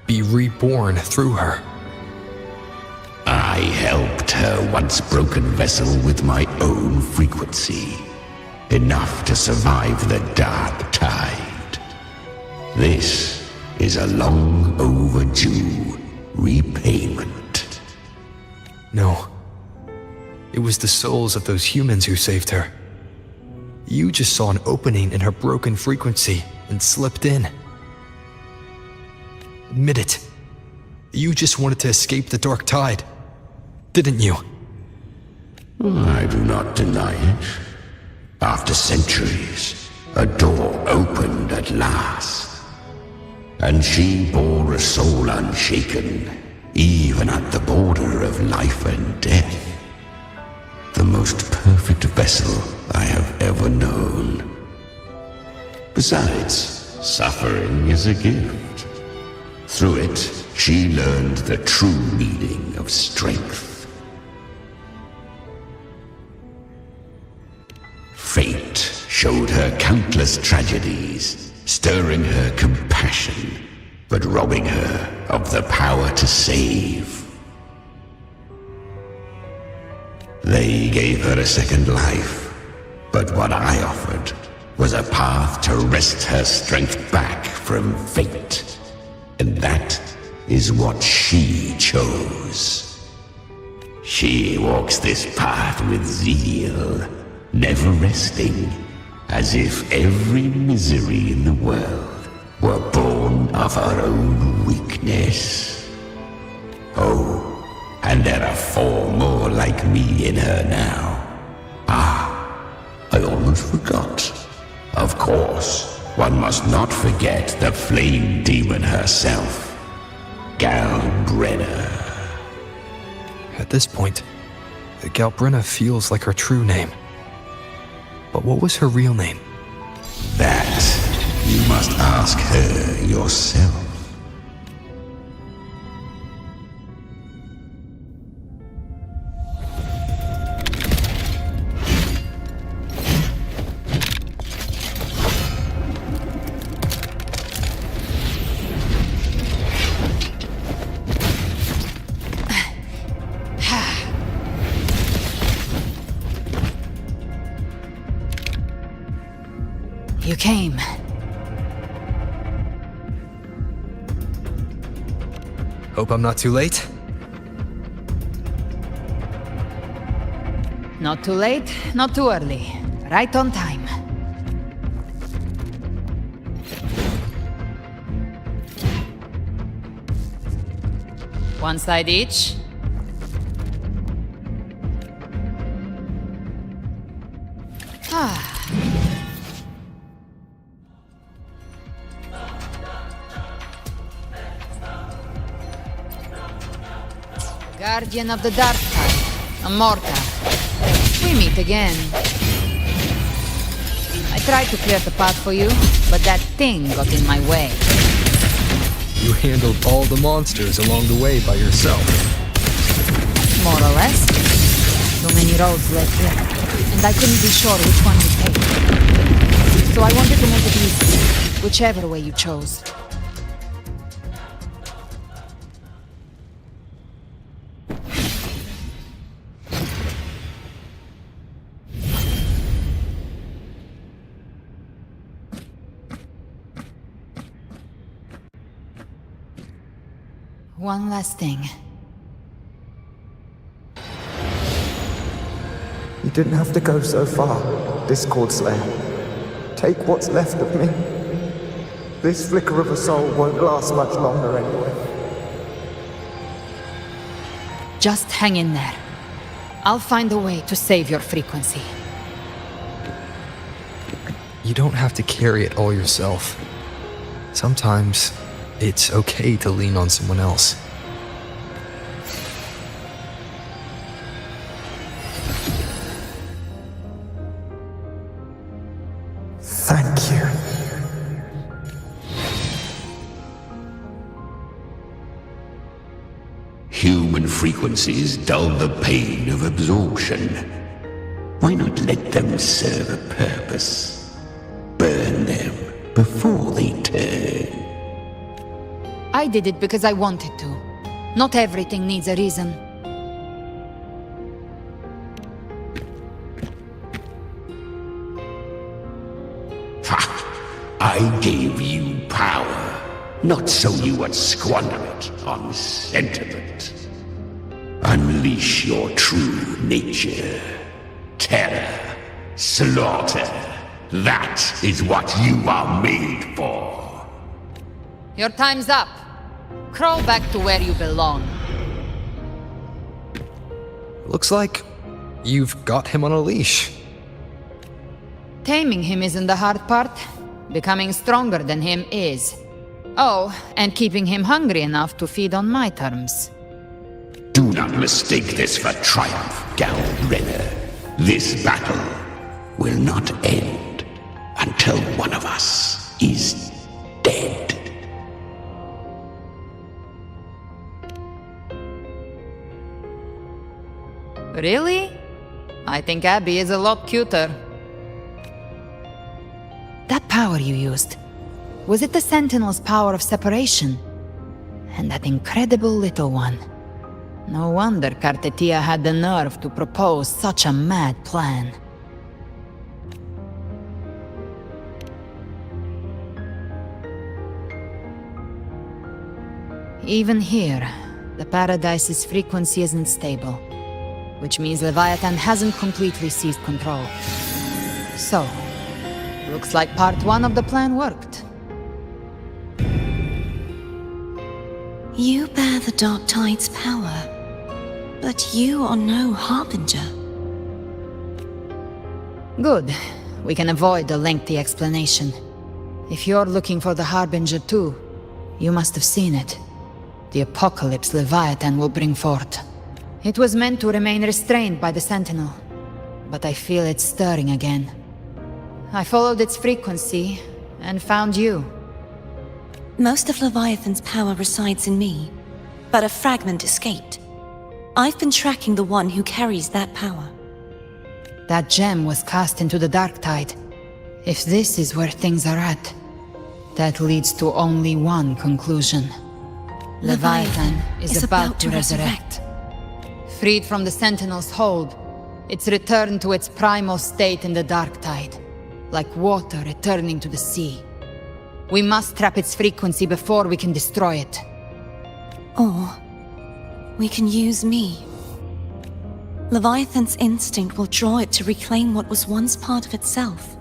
Be reborn through her. I helped her once broken vessel with my own frequency. Enough to survive the dark tide. This is a long overdue repayment. No. It was the souls of those humans who saved her. You just saw an opening in her broken frequency and slipped in. Admit it. You just wanted to escape the dark tide, didn't you? I do not deny it. After centuries, a door opened at last. And she bore a soul unshaken, even at the border of life and death. The most perfect vessel I have ever known. Besides, suffering is a gift. Through it, she learned the true meaning of strength. Fate showed her countless tragedies, stirring her compassion, but robbing her of the power to save. They gave her a second life, but what I offered was a path to wrest her strength back from fate. And that is what she chose. She walks this path with zeal, never resting, as if every misery in the world were born of her own weakness. Oh, and there are 4 more like me in her now. I almost forgot. Of course, one must not forget the flame demon herself, Galbrenna. At this point, Galbrenna feels like her true name. But what was her real name? That you must ask her yourself. You came. Hope I'm not too late? Not too late, not too early. Right on time. One side each. Guardian of the Dark Tide, a mortar. We meet again. I tried to clear the path for you, but that thing got in my way. You handled all the monsters along the way by yourself. More or less. Too many roads led here, and I couldn't be sure which one to take. So I wanted to make it easy, whichever way you chose. One last thing. You didn't have to go so far, Discord Slayer. Take what's left of me. This flicker of a soul won't last much longer anyway. Just hang in there. I'll find a way to save your frequency. You don't have to carry it all yourself. Sometimes it's okay to lean on someone else. Thank you. Human frequencies dull the pain of absorption. Why not let them serve a purpose? Burn them before they turn. I did it because I wanted to. Not everything needs a reason. I gave you power, not so you would squander it on sentiment. Unleash your true nature. Terror, slaughter. That is what you are made for. Your time's up. Crawl back to where you belong. Looks like you've got him on a leash. Taming him isn't the hard part. Becoming stronger than him is. Oh, and keeping him hungry enough to feed on my terms. Do not mistake this for triumph, Galrenner. This battle will not end until one of us is dead. Really? I think Abby is a lot cuter. That power you used, was it the Sentinel's power of separation? And that incredible little one. No wonder Cartetia had the nerve to propose such a mad plan. Even here, the Paradise's frequency isn't stable, which means Leviathan hasn't completely seized control. So, looks like part 1 of the plan worked. You bear the Dark Tide's power, but you are no Harbinger. Good. We can avoid a lengthy explanation. If you're looking for the Harbinger too, you must have seen it. The apocalypse Leviathan will bring forth. It was meant to remain restrained by the Sentinel, but I feel it stirring again. I followed its frequency, and found you. Most of Leviathan's power resides in me, but a fragment escaped. I've been tracking the one who carries that power. That gem was cast into the Dark Tide. If this is where things are at, that leads to only one conclusion. Leviathan is about to resurrect. Freed from the Sentinel's hold, it's returned to its primal state in the Dark Tide, like water returning to the sea. We must trap its frequency before we can destroy it. Or we can use me. Leviathan's instinct will draw it to reclaim what was once part of itself.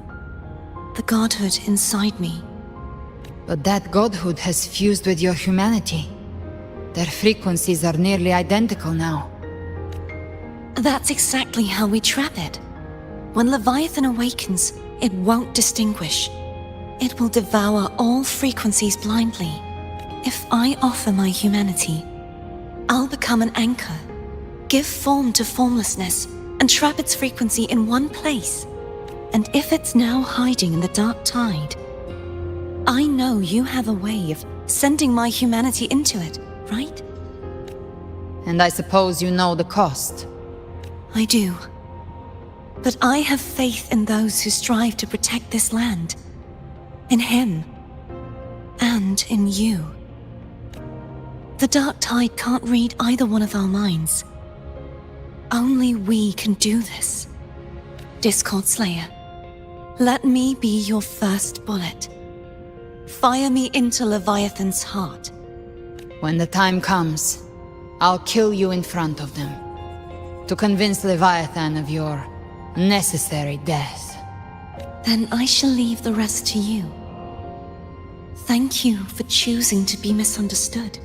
The godhood inside me. But that godhood has fused with your humanity. Their frequencies are nearly identical now. That's exactly how we trap it. When Leviathan awakens, it won't distinguish. It will devour all frequencies blindly. If I offer my humanity, I'll become an anchor, give form to formlessness, and trap its frequency in one place. And if it's now hiding in the Dark Tide, I know you have a way of sending my humanity into it, right? And I suppose you know the cost. I do. But I have faith in those who strive to protect this land. In him. And in you. The Dark Tide can't read either one of our minds. Only we can do this. Discord Slayer, let me be your first bullet. Fire me into Leviathan's heart. When the time comes, I'll kill you in front of them. To convince Leviathan of your necessary death. Then I shall leave the rest to you. Thank you for choosing to be misunderstood,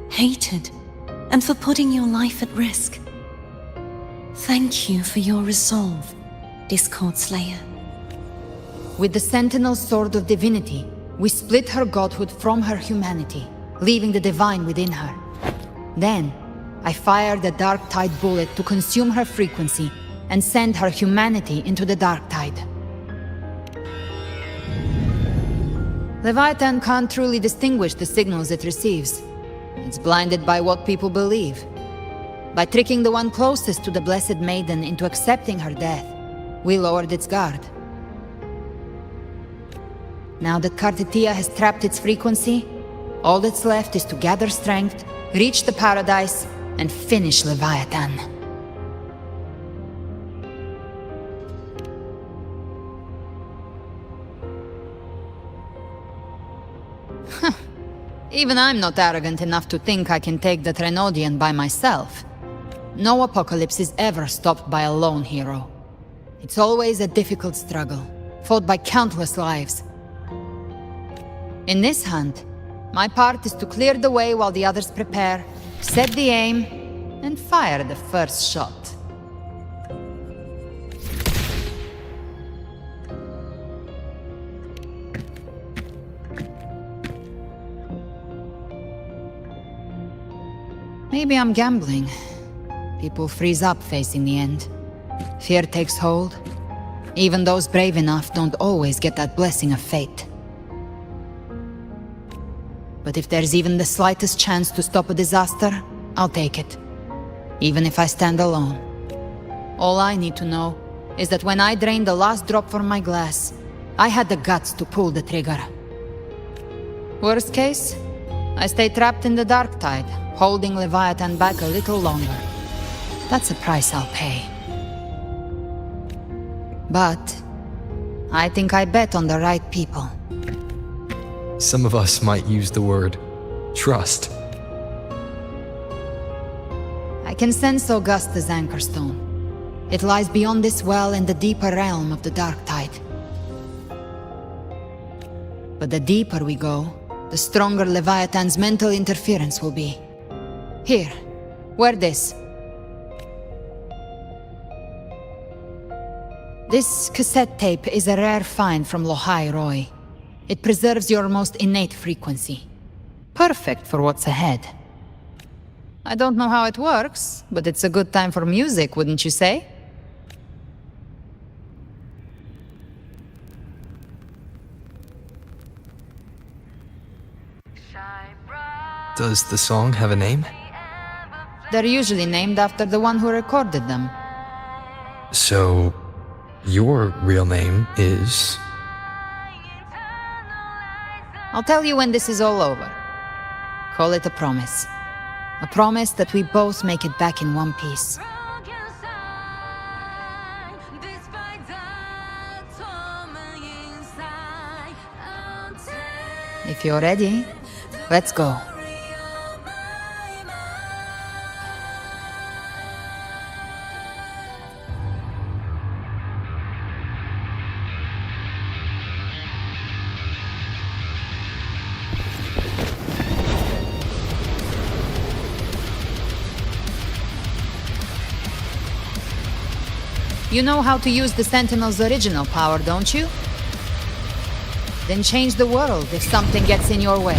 hated, and for putting your life at risk. Thank you for your resolve, Discord Slayer. With the Sentinel Sword of Divinity, We split her godhood from her humanity, leaving the divine within her. Then, I fired a dark tide bullet to consume her frequency and send her humanity into the dark tide. Leviathan can't truly distinguish the signals it receives. It's blinded by what people believe. By tricking the one closest to the Blessed Maiden into accepting her death, we lowered its guard. Now that Kartetia has trapped its frequency, all that's left is to gather strength, reach the paradise, and finish Leviathan. Even I'm not arrogant enough to think I can take the Trenodian by myself. No apocalypse is ever stopped by a lone hero. It's always a difficult struggle, fought by countless lives. In this hunt, my part is to clear the way while the others prepare, set the aim, and fire the first shot. Maybe I'm gambling. People freeze up facing the end. Fear takes hold. Even those brave enough don't always get that blessing of fate. But if there's even the slightest chance to stop a disaster, I'll take it. Even if I stand alone. All I need to know is that when I drained the last drop from my glass, I had the guts to pull the trigger. Worst case, I stay trapped in the dark tide, holding Leviathan back a little longer. That's a price I'll pay. But I think I bet on the right people. Some of us might use the word trust. I can sense Augusta's anchorstone. It lies beyond this well in the deeper realm of the dark tide. But the deeper we go, the stronger Leviathan's mental interference will be. Here, wear this. This cassette tape is a rare find from Lohai Roy. It preserves your most innate frequency. Perfect for what's ahead. I don't know how it works, but it's a good time for music, wouldn't you say? Does the song have a name? They're usually named after the one who recorded them. So, your real name is... I'll tell you when this is all over. Call it a promise. A promise that we both make it back in one piece. If you're ready, let's go. You know how to use the Sentinel's original power, don't you? Then change the world if something gets in your way.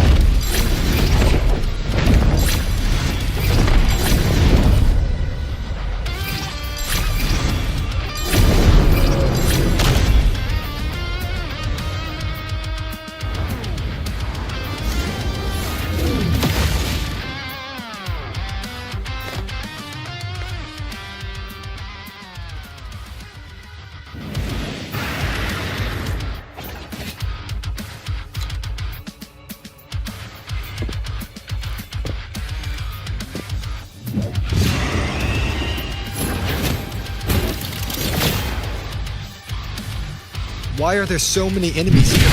Why are there so many enemies here?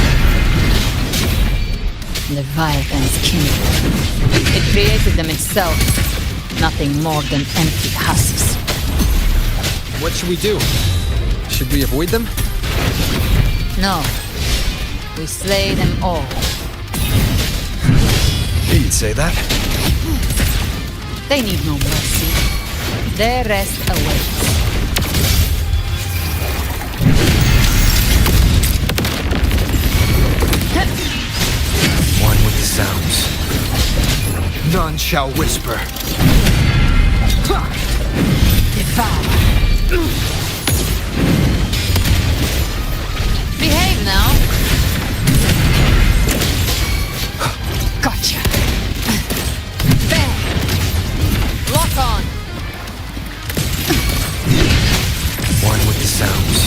Leviathan's kingdom. It created them itself. Nothing more than empty husks. What should we do? Should we avoid them? No. We slay them all. You'd say that? They need no mercy. Their rest awaits. None shall whisper. Devour. Behave now. Gotcha. Bang. Lock on. One with the sounds.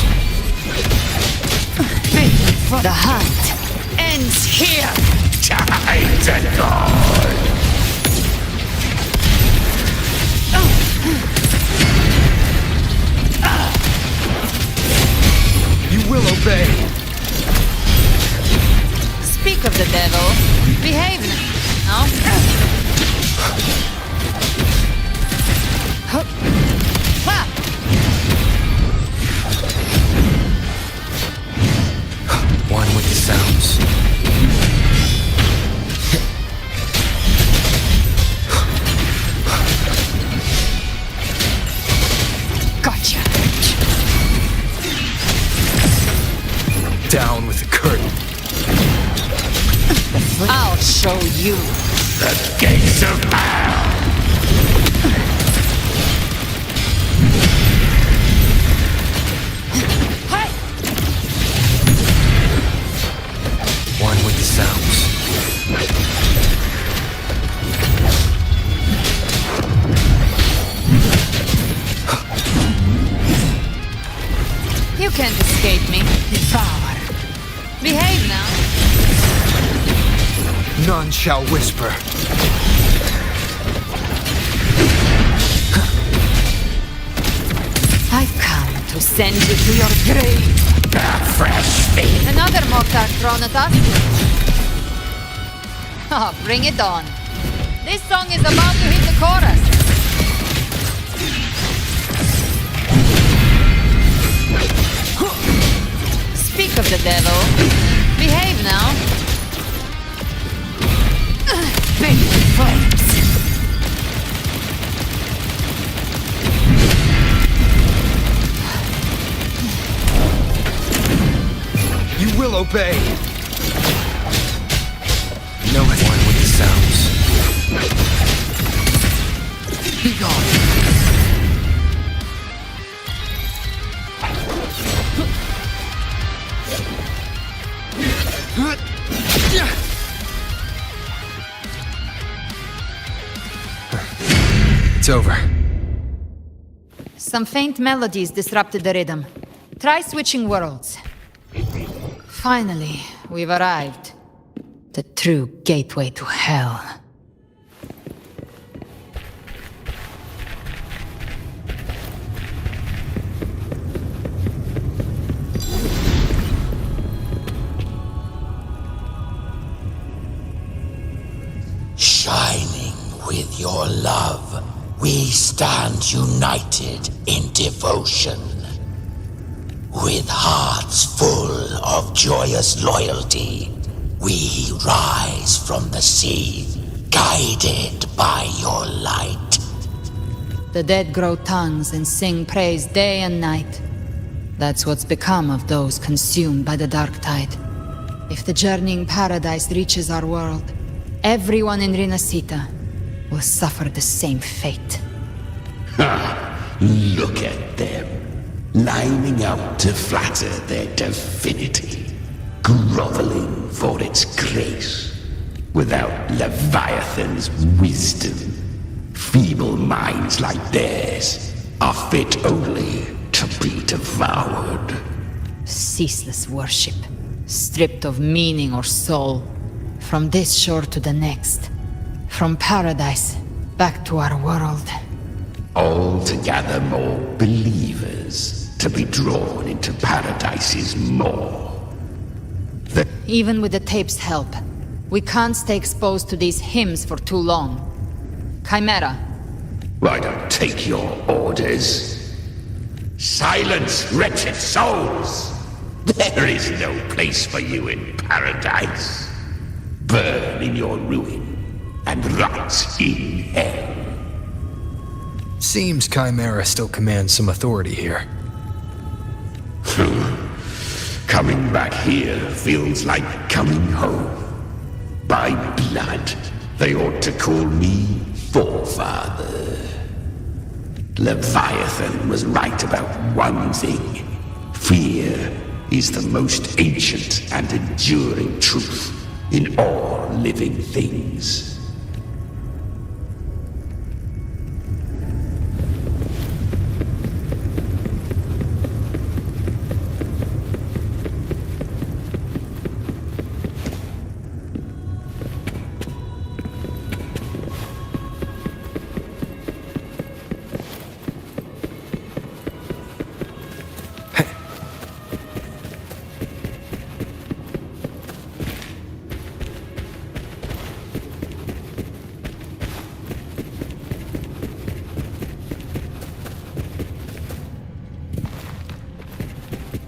The hunt ends here. Time to go. You will obey. Speak of the devil. Behave now. One with the sounds. Gotcha. Down with the curtain. I'll show you. The gates of hell. One with the sounds. You can't escape me. Devour. Behave now. None shall whisper. I've come to send you to your grave. Fresh feet. Another Mokhtar thrown at us. Oh, bring it on. This song is about to hit the chorus. Speak of the devil. Behave now. Big flames. You will obey. No one with the sounds. Be gone. It's over. Some faint melodies disrupted the rhythm. Try switching worlds. Finally, we've arrived. The true gateway to hell. Shining with your love, we stand united in devotion. With hearts full of joyous loyalty, we rise from the sea, guided by your light. The dead grow tongues and sing praise day and night. That's what's become of those consumed by the dark tide. If the journeying paradise reaches our world, everyone in Rinasita will suffer the same fate. Ha! Look at them, lining up to flatter their divinity, groveling for its grace, without Leviathan's wisdom. Feeble minds like theirs are fit only to be devoured. Ceaseless worship, stripped of meaning or soul, from this shore to the next, from paradise back to our world. All to gather more believers, to be drawn into paradise's maw. Even with the tape's help, we can't stay exposed to these hymns for too long. Chimera. I don't take your orders. Silence, wretched souls! There is no place for you in paradise. Burn in your ruin, and rot in hell. Seems Chimera still commands some authority here. Coming back here feels like coming home. By blood, They ought to call me Forefather. Leviathan was right about one thing. Fear is the most ancient and enduring truth in all living things.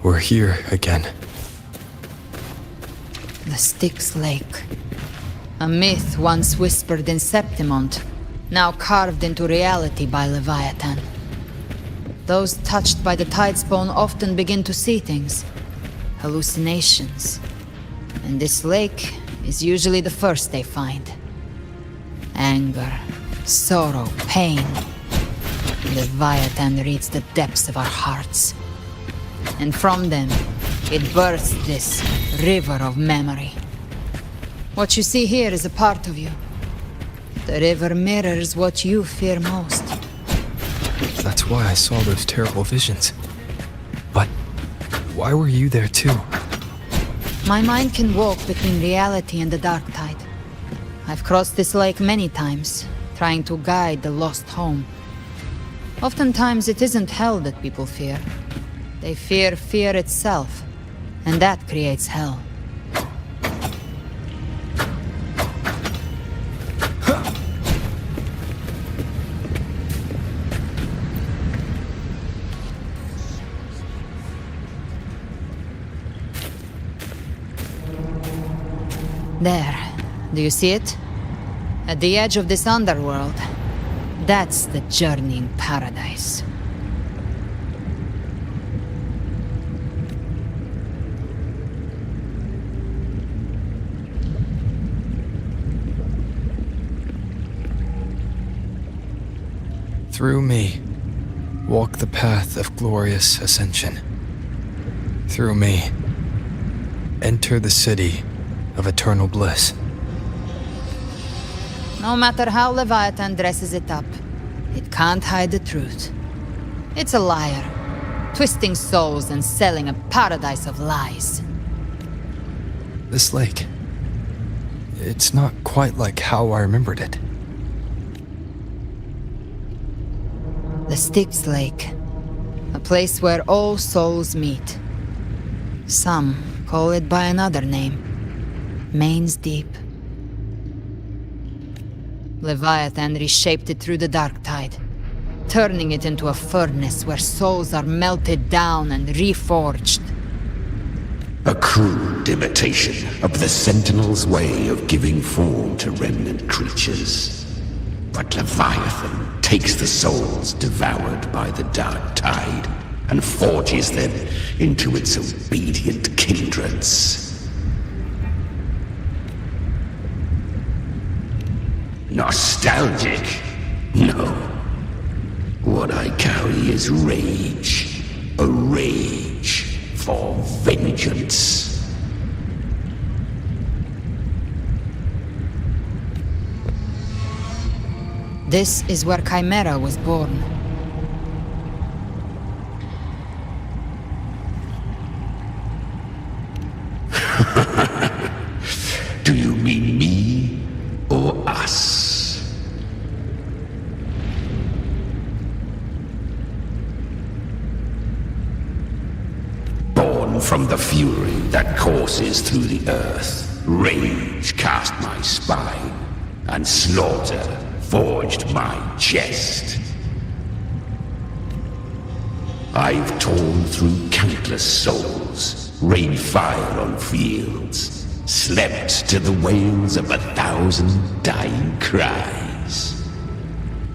We're here again. The Styx Lake. A myth once whispered in Septimont, now carved into reality by Leviathan. Those touched by the Tidespawn often begin to see things. Hallucinations. And this lake is usually the first they find. Anger, sorrow, pain. Leviathan reads the depths of our hearts. And from them, it births this river of memory. What you see here is a part of you. The river mirrors what you fear most. That's why I saw those terrible visions. But why were you there too? My mind can walk between reality and the dark tide. I've crossed this lake many times, trying to guide the lost home. Oftentimes it isn't hell that people fear. They fear fear itself, and that creates hell. There, do you see it? At the edge of this underworld, that's the journeying paradise. Through me, walk the path of glorious ascension. Through me, enter the city of eternal bliss. No matter how Leviathan dresses it up, it can't hide the truth. It's a liar, twisting souls and selling a paradise of lies. This lake, it's not quite like how I remembered it. The Styx Lake, a place where all souls meet. Some call it by another name, Main's Deep. Leviathan reshaped it through the dark tide, turning it into a furnace where souls are melted down and reforged. A crude imitation of the Sentinel's way of giving form to remnant creatures. But Leviathan takes the souls devoured by the dark tide and forges them into its obedient kindreds. Nostalgic? No. What I carry is rage. A rage for vengeance. This is where Chimera was born. Do you mean me or us? Born from the fury that courses through the earth, rage cast my spine, and slaughter forged my chest. I've torn through countless souls, rained fire on fields, slept to the wails of 1,000 dying cries.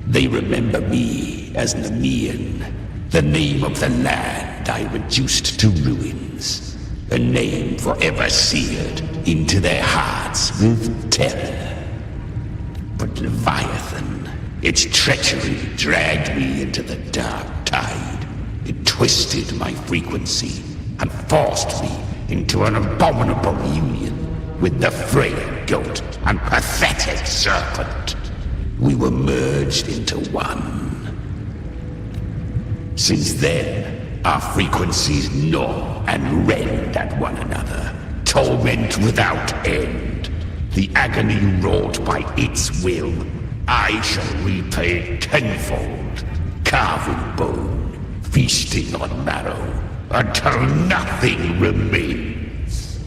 They remember me as Nemean, the name of the land I reduced to ruins, a name forever seared into their hearts with terror. But Leviathan, its treachery dragged me into the dark tide. It twisted my frequency and forced me into an abominable union with the frail goat and pathetic serpent. We were merged into one. Since then, our frequencies gnaw and rend at one another, torment without end. The agony wrought by its will, I shall repay tenfold, carving bone, feasting on marrow, until nothing remains.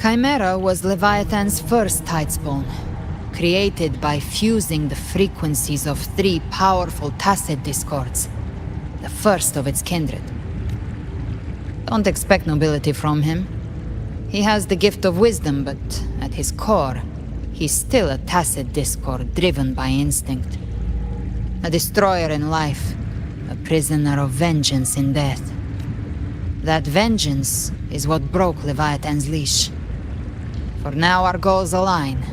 Chimera was Leviathan's first tidespawn, created by fusing the frequencies of 3 powerful tacit discords, the first of its kindred. Don't expect nobility from him. He has the gift of wisdom, but at his core, he's still a tacit discord driven by instinct. A destroyer in life, a prisoner of vengeance in death. That vengeance is what broke Leviathan's leash. For now our goals align,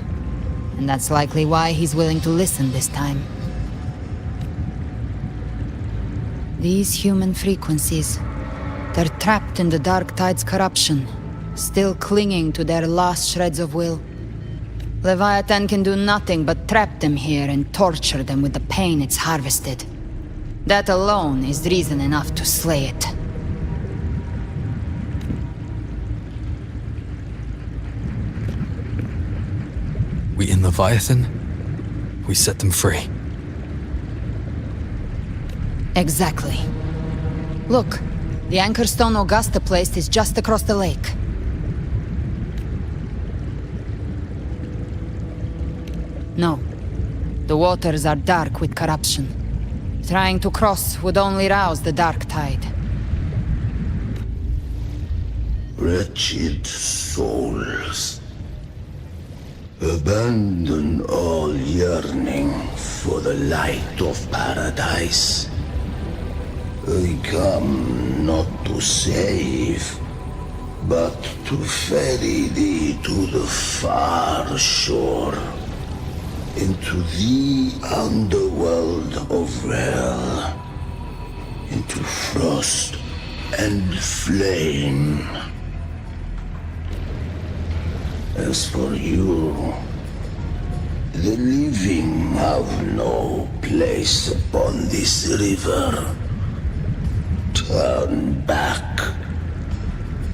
and that's likely why he's willing to listen this time. These human frequencies, they're trapped in the Dark Tide's corruption, still clinging to their last shreds of will. Leviathan can do nothing but trap them here and torture them with the pain it's harvested. That alone is reason enough to slay it. We in Leviathan? We set them free. Exactly. Look, the anchor stone Augusta placed is just across the lake. No. The waters are dark with corruption. Trying to cross would only rouse the Dark Tide. Wretched souls. Abandon all yearning for the light of paradise. I come not to save, but to ferry thee to the far shore, into the underworld of hell, into frost and flame. As for you, the living have no place upon this river. Turn back.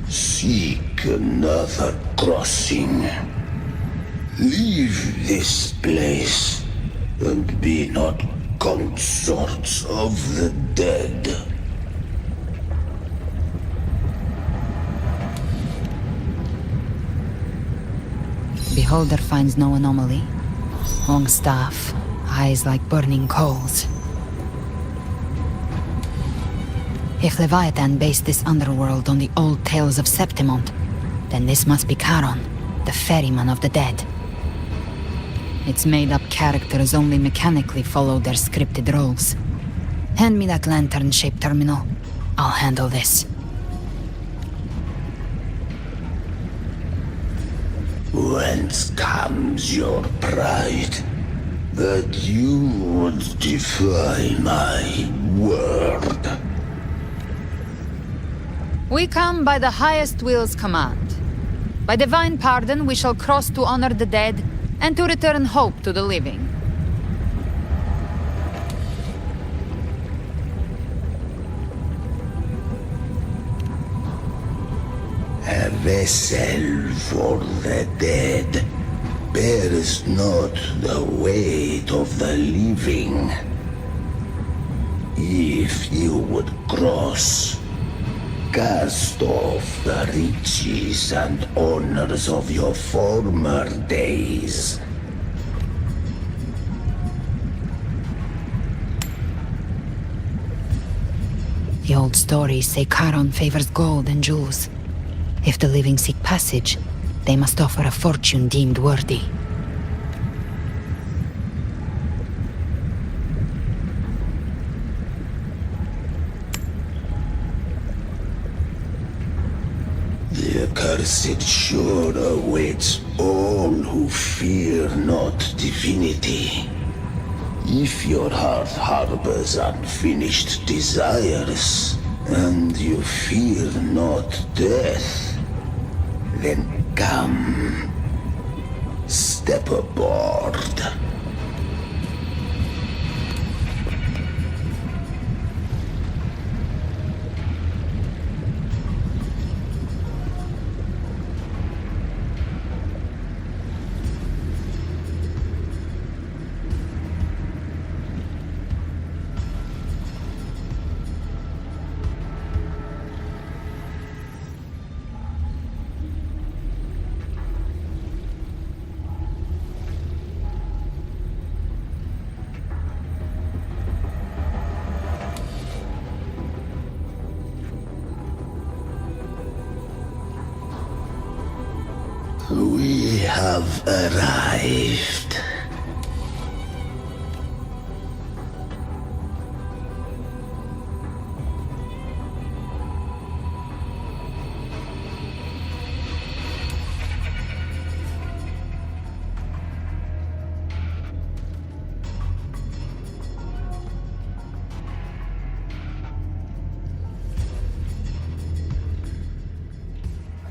Seek another crossing. Leave this place, and be not consorts of the dead. Beholder finds no anomaly. Long staff, eyes like burning coals. If Leviathan based this underworld on the old tales of Septimont, then this must be Charon, the ferryman of the dead. Its made-up characters only mechanically follow their scripted roles. Hand me that lantern-shaped terminal. I'll handle this. Whence comes your pride that you would defy my word? We come by the highest will's command. By divine pardon, we shall cross to honor the dead and to return hope to the living. A vessel for the dead bears not the weight of the living. If you would cross, cast off the riches and honors of your former days. The old stories say Charon favors gold and jewels. If the living seek passage, they must offer a fortune deemed worthy. The cursed shore awaits all who fear not divinity. If your heart harbors unfinished desires, and you fear not death, then come, step aboard. We have arrived.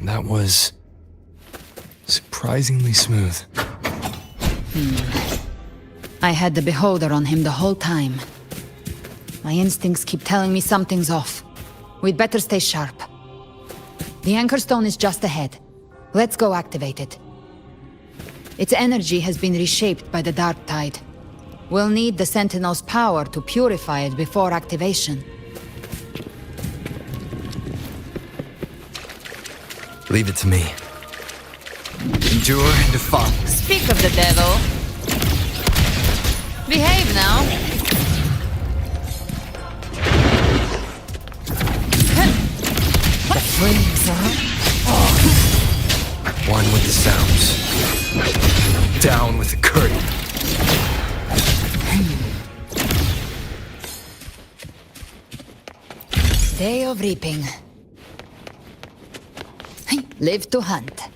That was surprisingly smooth. I had the beholder on him the whole time. My instincts keep telling me something's off. We'd better stay sharp. The anchor stone is just ahead. Let's go activate it. Its energy has been reshaped by the dark tide. We'll need the Sentinel's power to purify it before activation. Leave it to me. Endure and defy. Speak of the devil. Behave now. The flames are... One with the sounds. Down with the curtain. Day of reaping. Live to hunt.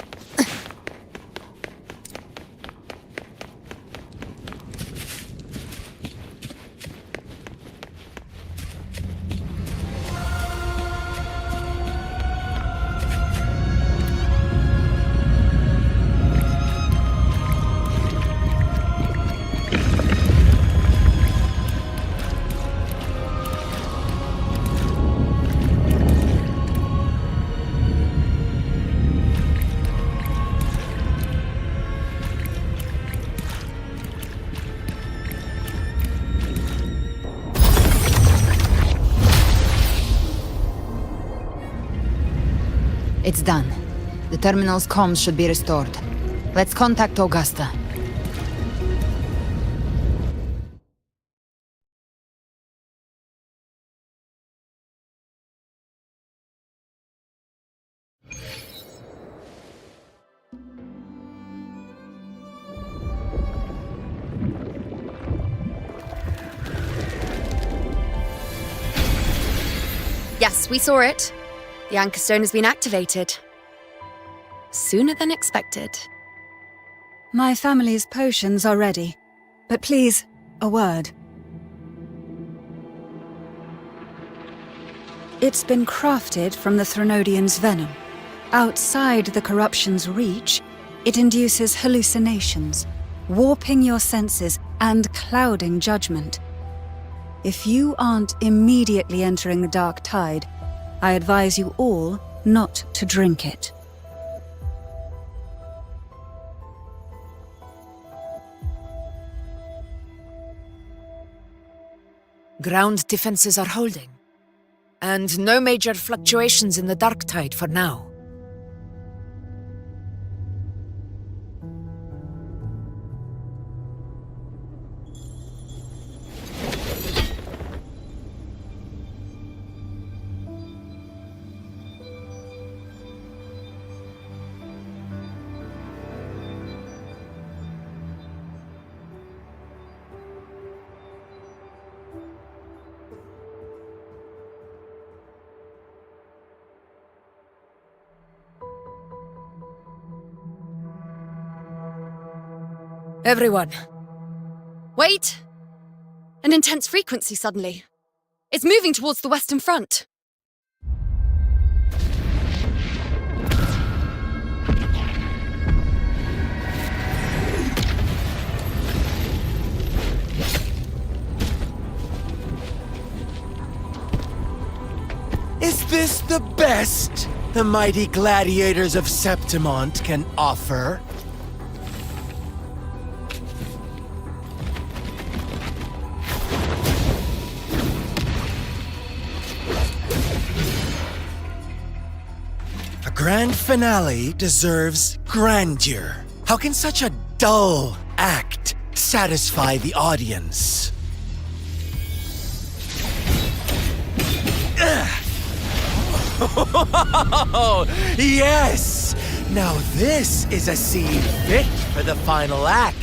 It's done. The terminal's comms should be restored. Let's contact Augusta. Yes, we saw it. The anchor stone has been activated. Sooner than expected. My family's potions are ready. But please, a word. It's been crafted from the Threnodian's venom. Outside the corruption's reach, it induces hallucinations, warping your senses and clouding judgment. If you aren't immediately entering the dark tide, I advise you all not to drink it. Ground defenses are holding. And no major fluctuations in the dark tide for now. Everyone. Wait! An intense frequency suddenly. It's moving towards the Western Front. Is this the best the mighty gladiators of Septimont can offer? A grand finale deserves grandeur. How can such a dull act satisfy the audience? Oh, yes! Now this is a scene fit for the final act.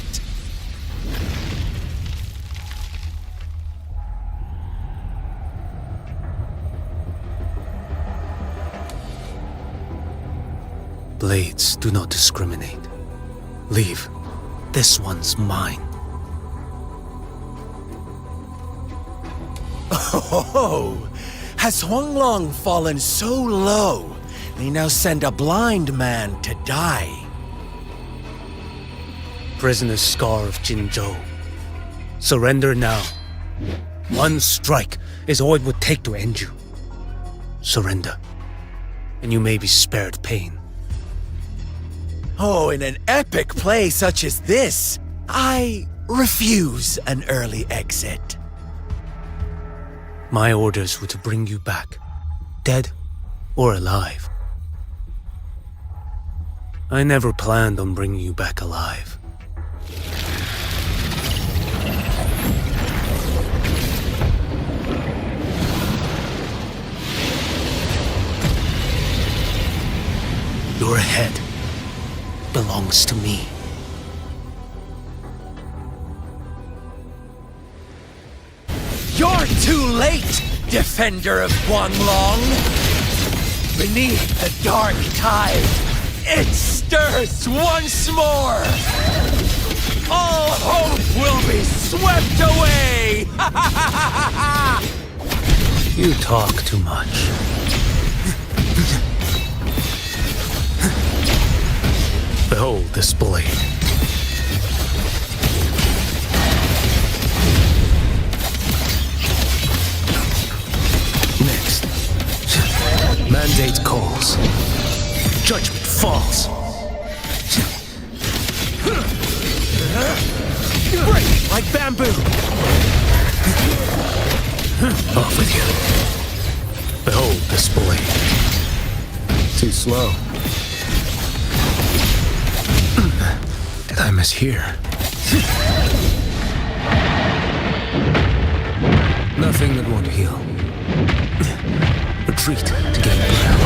Blades do not discriminate. Leave. This one's mine. Oh, has Huanglong fallen so low, they now send a blind man to die? Prisoner Scar of Jinzhou. Surrender now. One strike is all it would take to end you. Surrender, and you may be spared pain. Oh, in an epic play such as this, I refuse an early exit. My orders were to bring you back, dead or alive. I never planned on bringing you back alive. Your head belongs to me. You're too late, defender of Guanglong! Beneath the dark tide, it stirs once more! All hope will be swept away! You talk too much. Behold this blade. Next. Mandate calls. Judgment falls. Break like bamboo. Off with you. Behold this blade. Too slow. Did I mishear? Nothing that won't heal. Retreat to gain ground.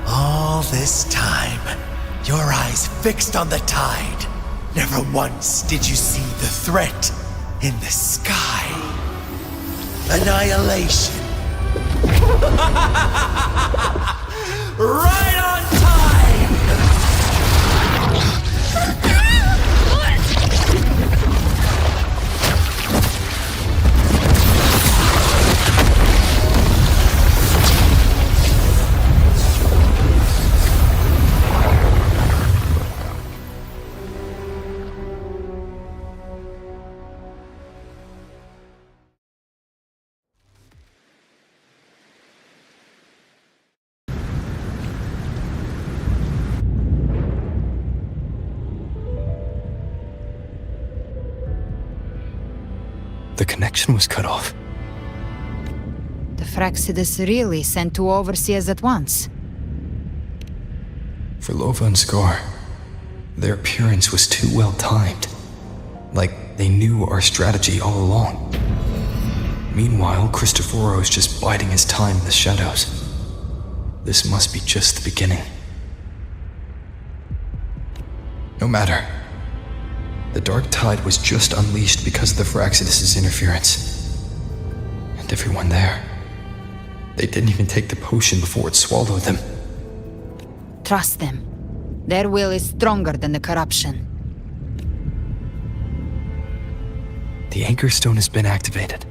All this time, your eyes fixed on the tide. Never once did you see the threat in the sky. Annihilation. Right on time! The connection was cut off. The Fraxidus really sent two overseers at once. For Lova and Scar, their appearance was too well timed. Like they knew our strategy all along. Meanwhile, Cristoforo's just biding his time in the shadows. This must be just the beginning. No matter. The dark tide was just unleashed because of the Fraxidus' interference. And everyone there, They didn't even take the potion before it swallowed them. Trust them. Their will is stronger than the corruption. The Anchor Stone has been activated.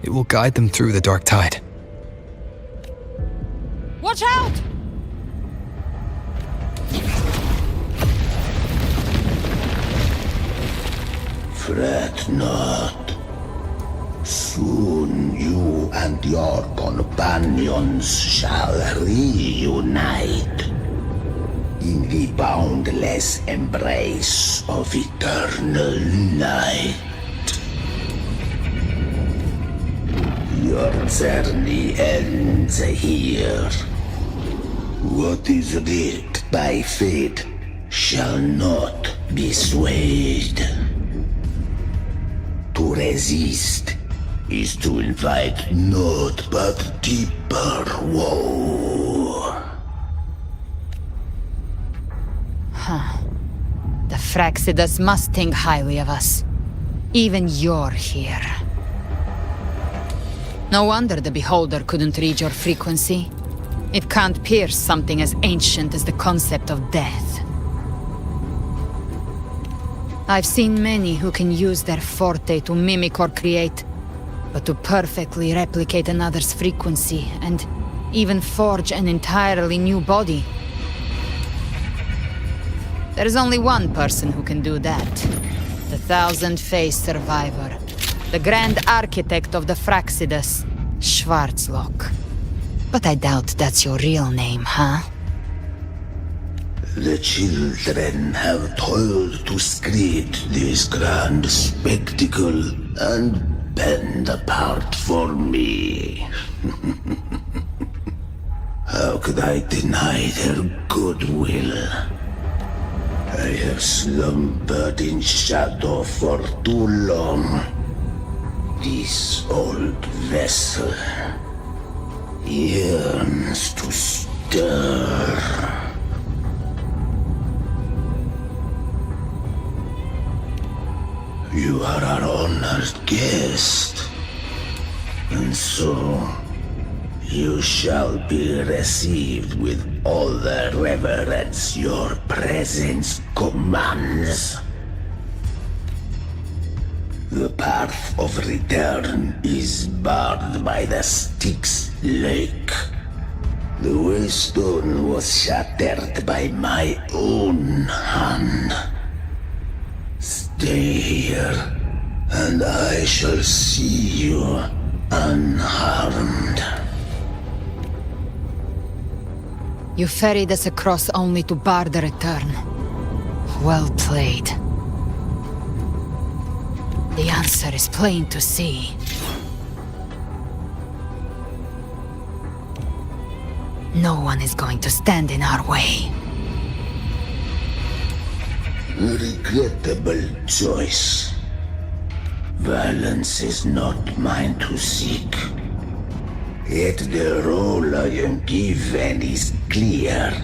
It will guide them through the Dark Tide. Watch out! Fret not. Soon you and your companions shall reunite in the boundless embrace of eternal night. Your journey ends here. What is writ by fate shall not be swayed. To resist is to invite naught but deeper woe. Huh. The Fraxidus must think highly of us. Even you're here. No wonder the Beholder couldn't read your frequency. It can't pierce something as ancient as the concept of death. I've seen many who can use their forte to mimic or create, but to perfectly replicate another's frequency and even forge an entirely new body. There's only one person who can do that. The Thousand-Faced Survivor. The Grand Architect of the Fraxidus, Schwarzlock. But I doubt that's your real name, huh? The children have toiled to create this grand spectacle and bend apart for me. How could I deny their goodwill? I have slumbered in shadow for too long. This old vessel yearns to stir. You are our honored guest, and so you shall be received with all the reverence your presence commands. The path of return is barred by the Styx Lake. The waystone was shattered by my own hand. Stay here, and I shall see you unharmed. You ferried us across only to bar the return. Well played. The answer is plain to see. No one is going to stand in our way. Regrettable choice. Violence is not mine to seek. Yet the role I am given is clear.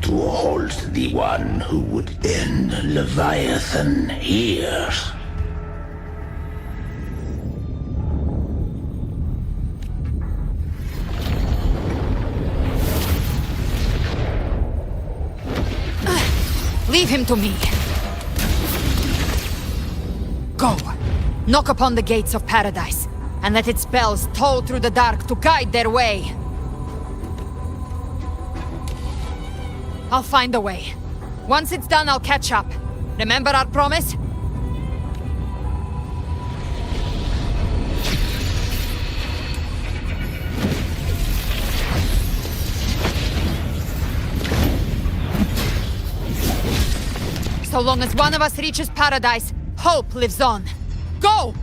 To hold the one who would end Leviathan here. Leave him to me. Go. Knock upon the gates of paradise, and let its bells toll through the dark to guide their way. I'll find a way. Once it's done, I'll catch up. Remember our promise? So long as one of us reaches paradise, hope lives on. Go!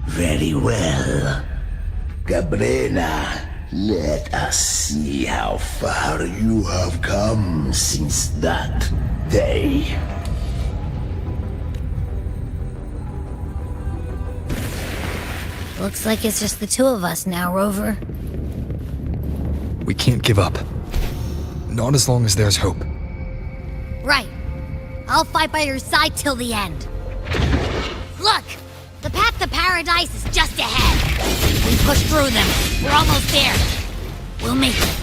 Very well. Cabrera, let us see how far you have come since that day. Looks like it's just the two of us now, Rover. We can't give up. Not as long as there's hope. I'll fight by your side till the end. Look! The path to paradise is just ahead. We push through them. We're almost there. We'll make it.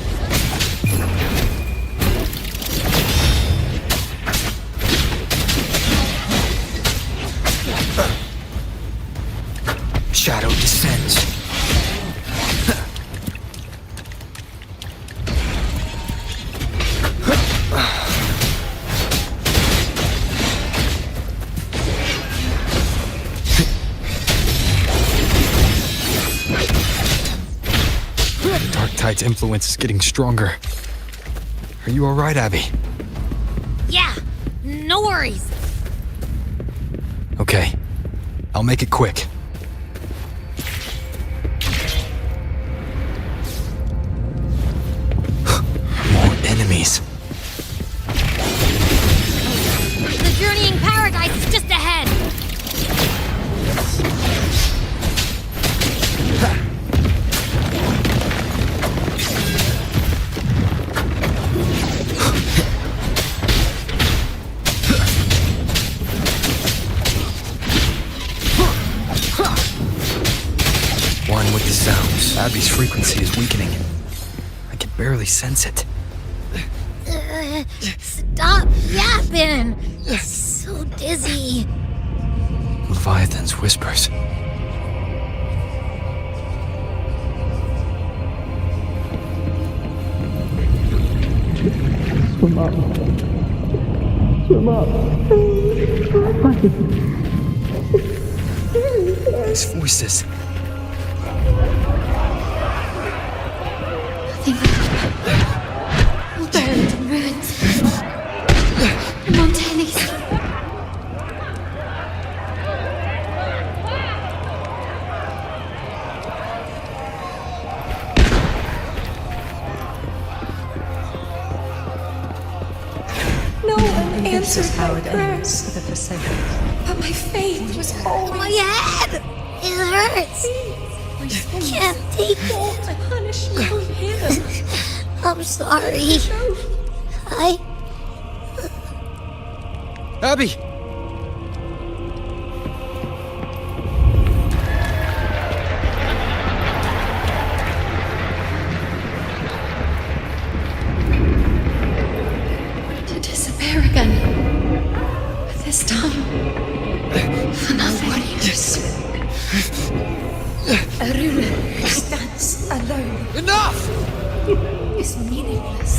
Shadow descends. The Dark Tide's influence is getting stronger. Are you alright, Abby? Yeah, no worries. Okay. I'll make it quick. More enemies. The journeying paradise is just ahead. One with the sounds. Abby's frequency is weakening. I can barely sense it. Stop yapping. It's so dizzy. Leviathan's whispers. Swim up. Swim up. These voices. All buried in ruins. Montanis. No one This is answered how my it prayers, ends, the Forsaken. but my faith was always. My head! It hurts! I can't take it. I punish you here. I'm sorry. Abby! To disappear again. But this time, for nothing. A ruler who stands alone. Enough! Is meaningless.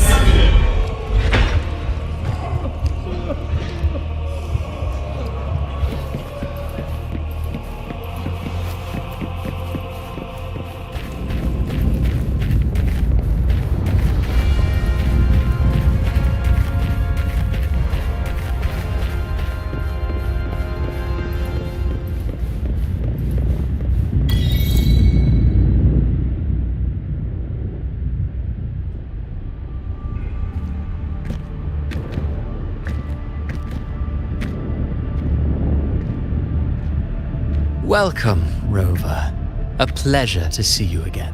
Welcome, Rover. A pleasure to see you again.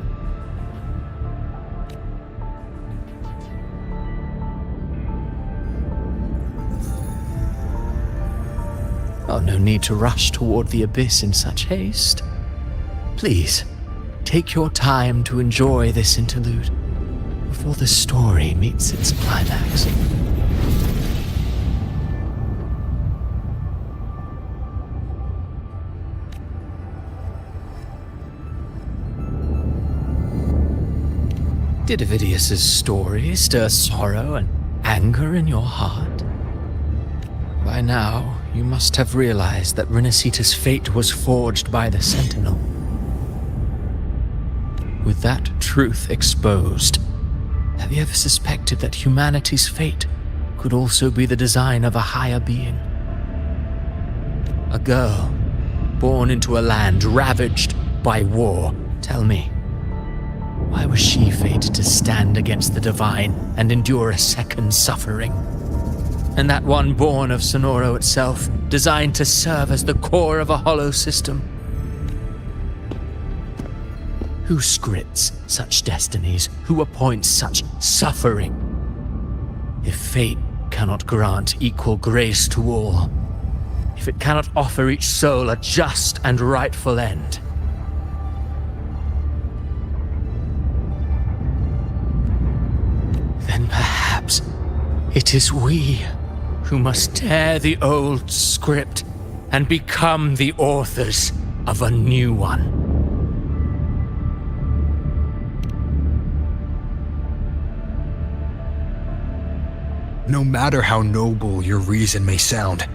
Oh, no need to rush toward the abyss in such haste. Please, take your time to enjoy this interlude before the story meets its climax. Did Avidius's story stir sorrow and anger in your heart? By now, you must have realized that Renacita's fate was forged by the Sentinel. With that truth exposed, have you ever suspected that humanity's fate could also be the design of a higher being? A girl, born into a land ravaged by war. Tell me, why was she fated to stand against the divine and endure a second suffering? And that one born of Sonoro itself, designed to serve as the core of a hollow system? Who scripts such destinies? Who appoints such suffering? If fate cannot grant equal grace to all, if it cannot offer each soul a just and rightful end, then perhaps it is we who must tear the old script and become the authors of a new one. No matter how noble your reason may sound,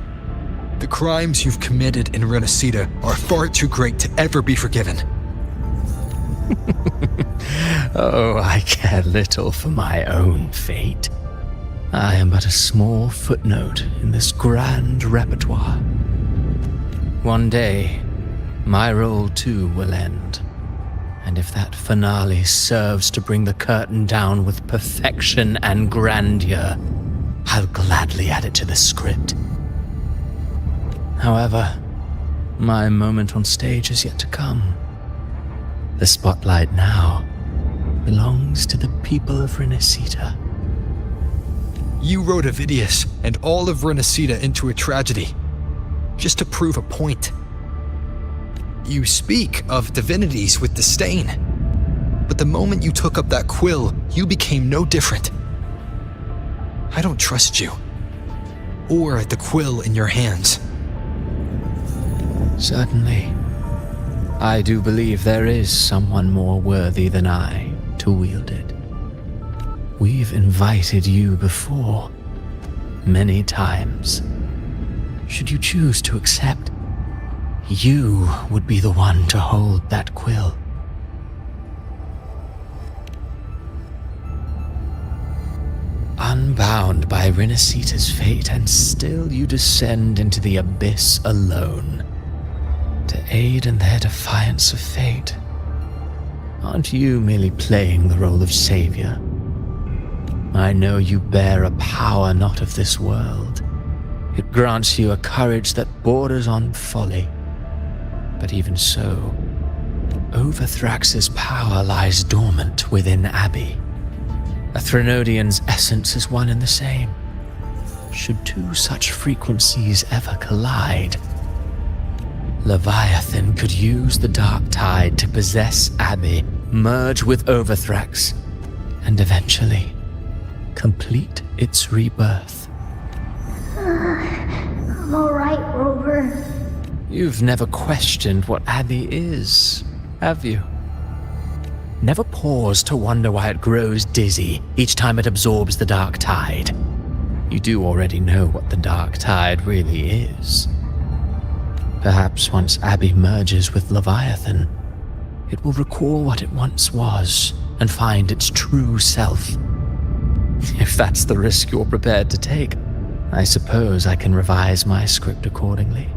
the crimes you've committed in Renacida are far too great to ever be forgiven. Oh, I care little for my own fate. I am but a small footnote in this grand repertoire. One day, my role too will end. And if that finale serves to bring the curtain down with perfection and grandeur, I'll gladly add it to the script. However, my moment on stage is yet to come. The spotlight now belongs to the people of Renacida. You wrote Avidius and all of Renacida into a tragedy, just to prove a point. You speak of divinities with disdain, but the moment you took up that quill, you became no different. I don't trust you, or the quill in your hands. Certainly. I do believe there is someone more worthy than I to wield it. We've invited you before, many times. Should you choose to accept, you would be the one to hold that quill. Unbound by Renacida's fate, and still you descend into the abyss alone, to aid in their defiance of fate. Aren't you merely playing the role of savior? I know you bear a power not of this world. It grants you a courage that borders on folly. But even so, Overthrax's power lies dormant within Abbey. A Threnodian's essence is one and the same. Should two such frequencies ever collide, Leviathan could use the Dark Tide to possess Abbey, merge with Overthrax, and eventually complete its rebirth. I'm alright, Rover. You've never questioned what Abbey is, have you? Never paused to wonder why it grows dizzy each time it absorbs the Dark Tide. You do already know what the Dark Tide really is. Perhaps once Abbey merges with Leviathan, it will recall what it once was and find its true self. If that's the risk you're prepared to take, I suppose I can revise my script accordingly.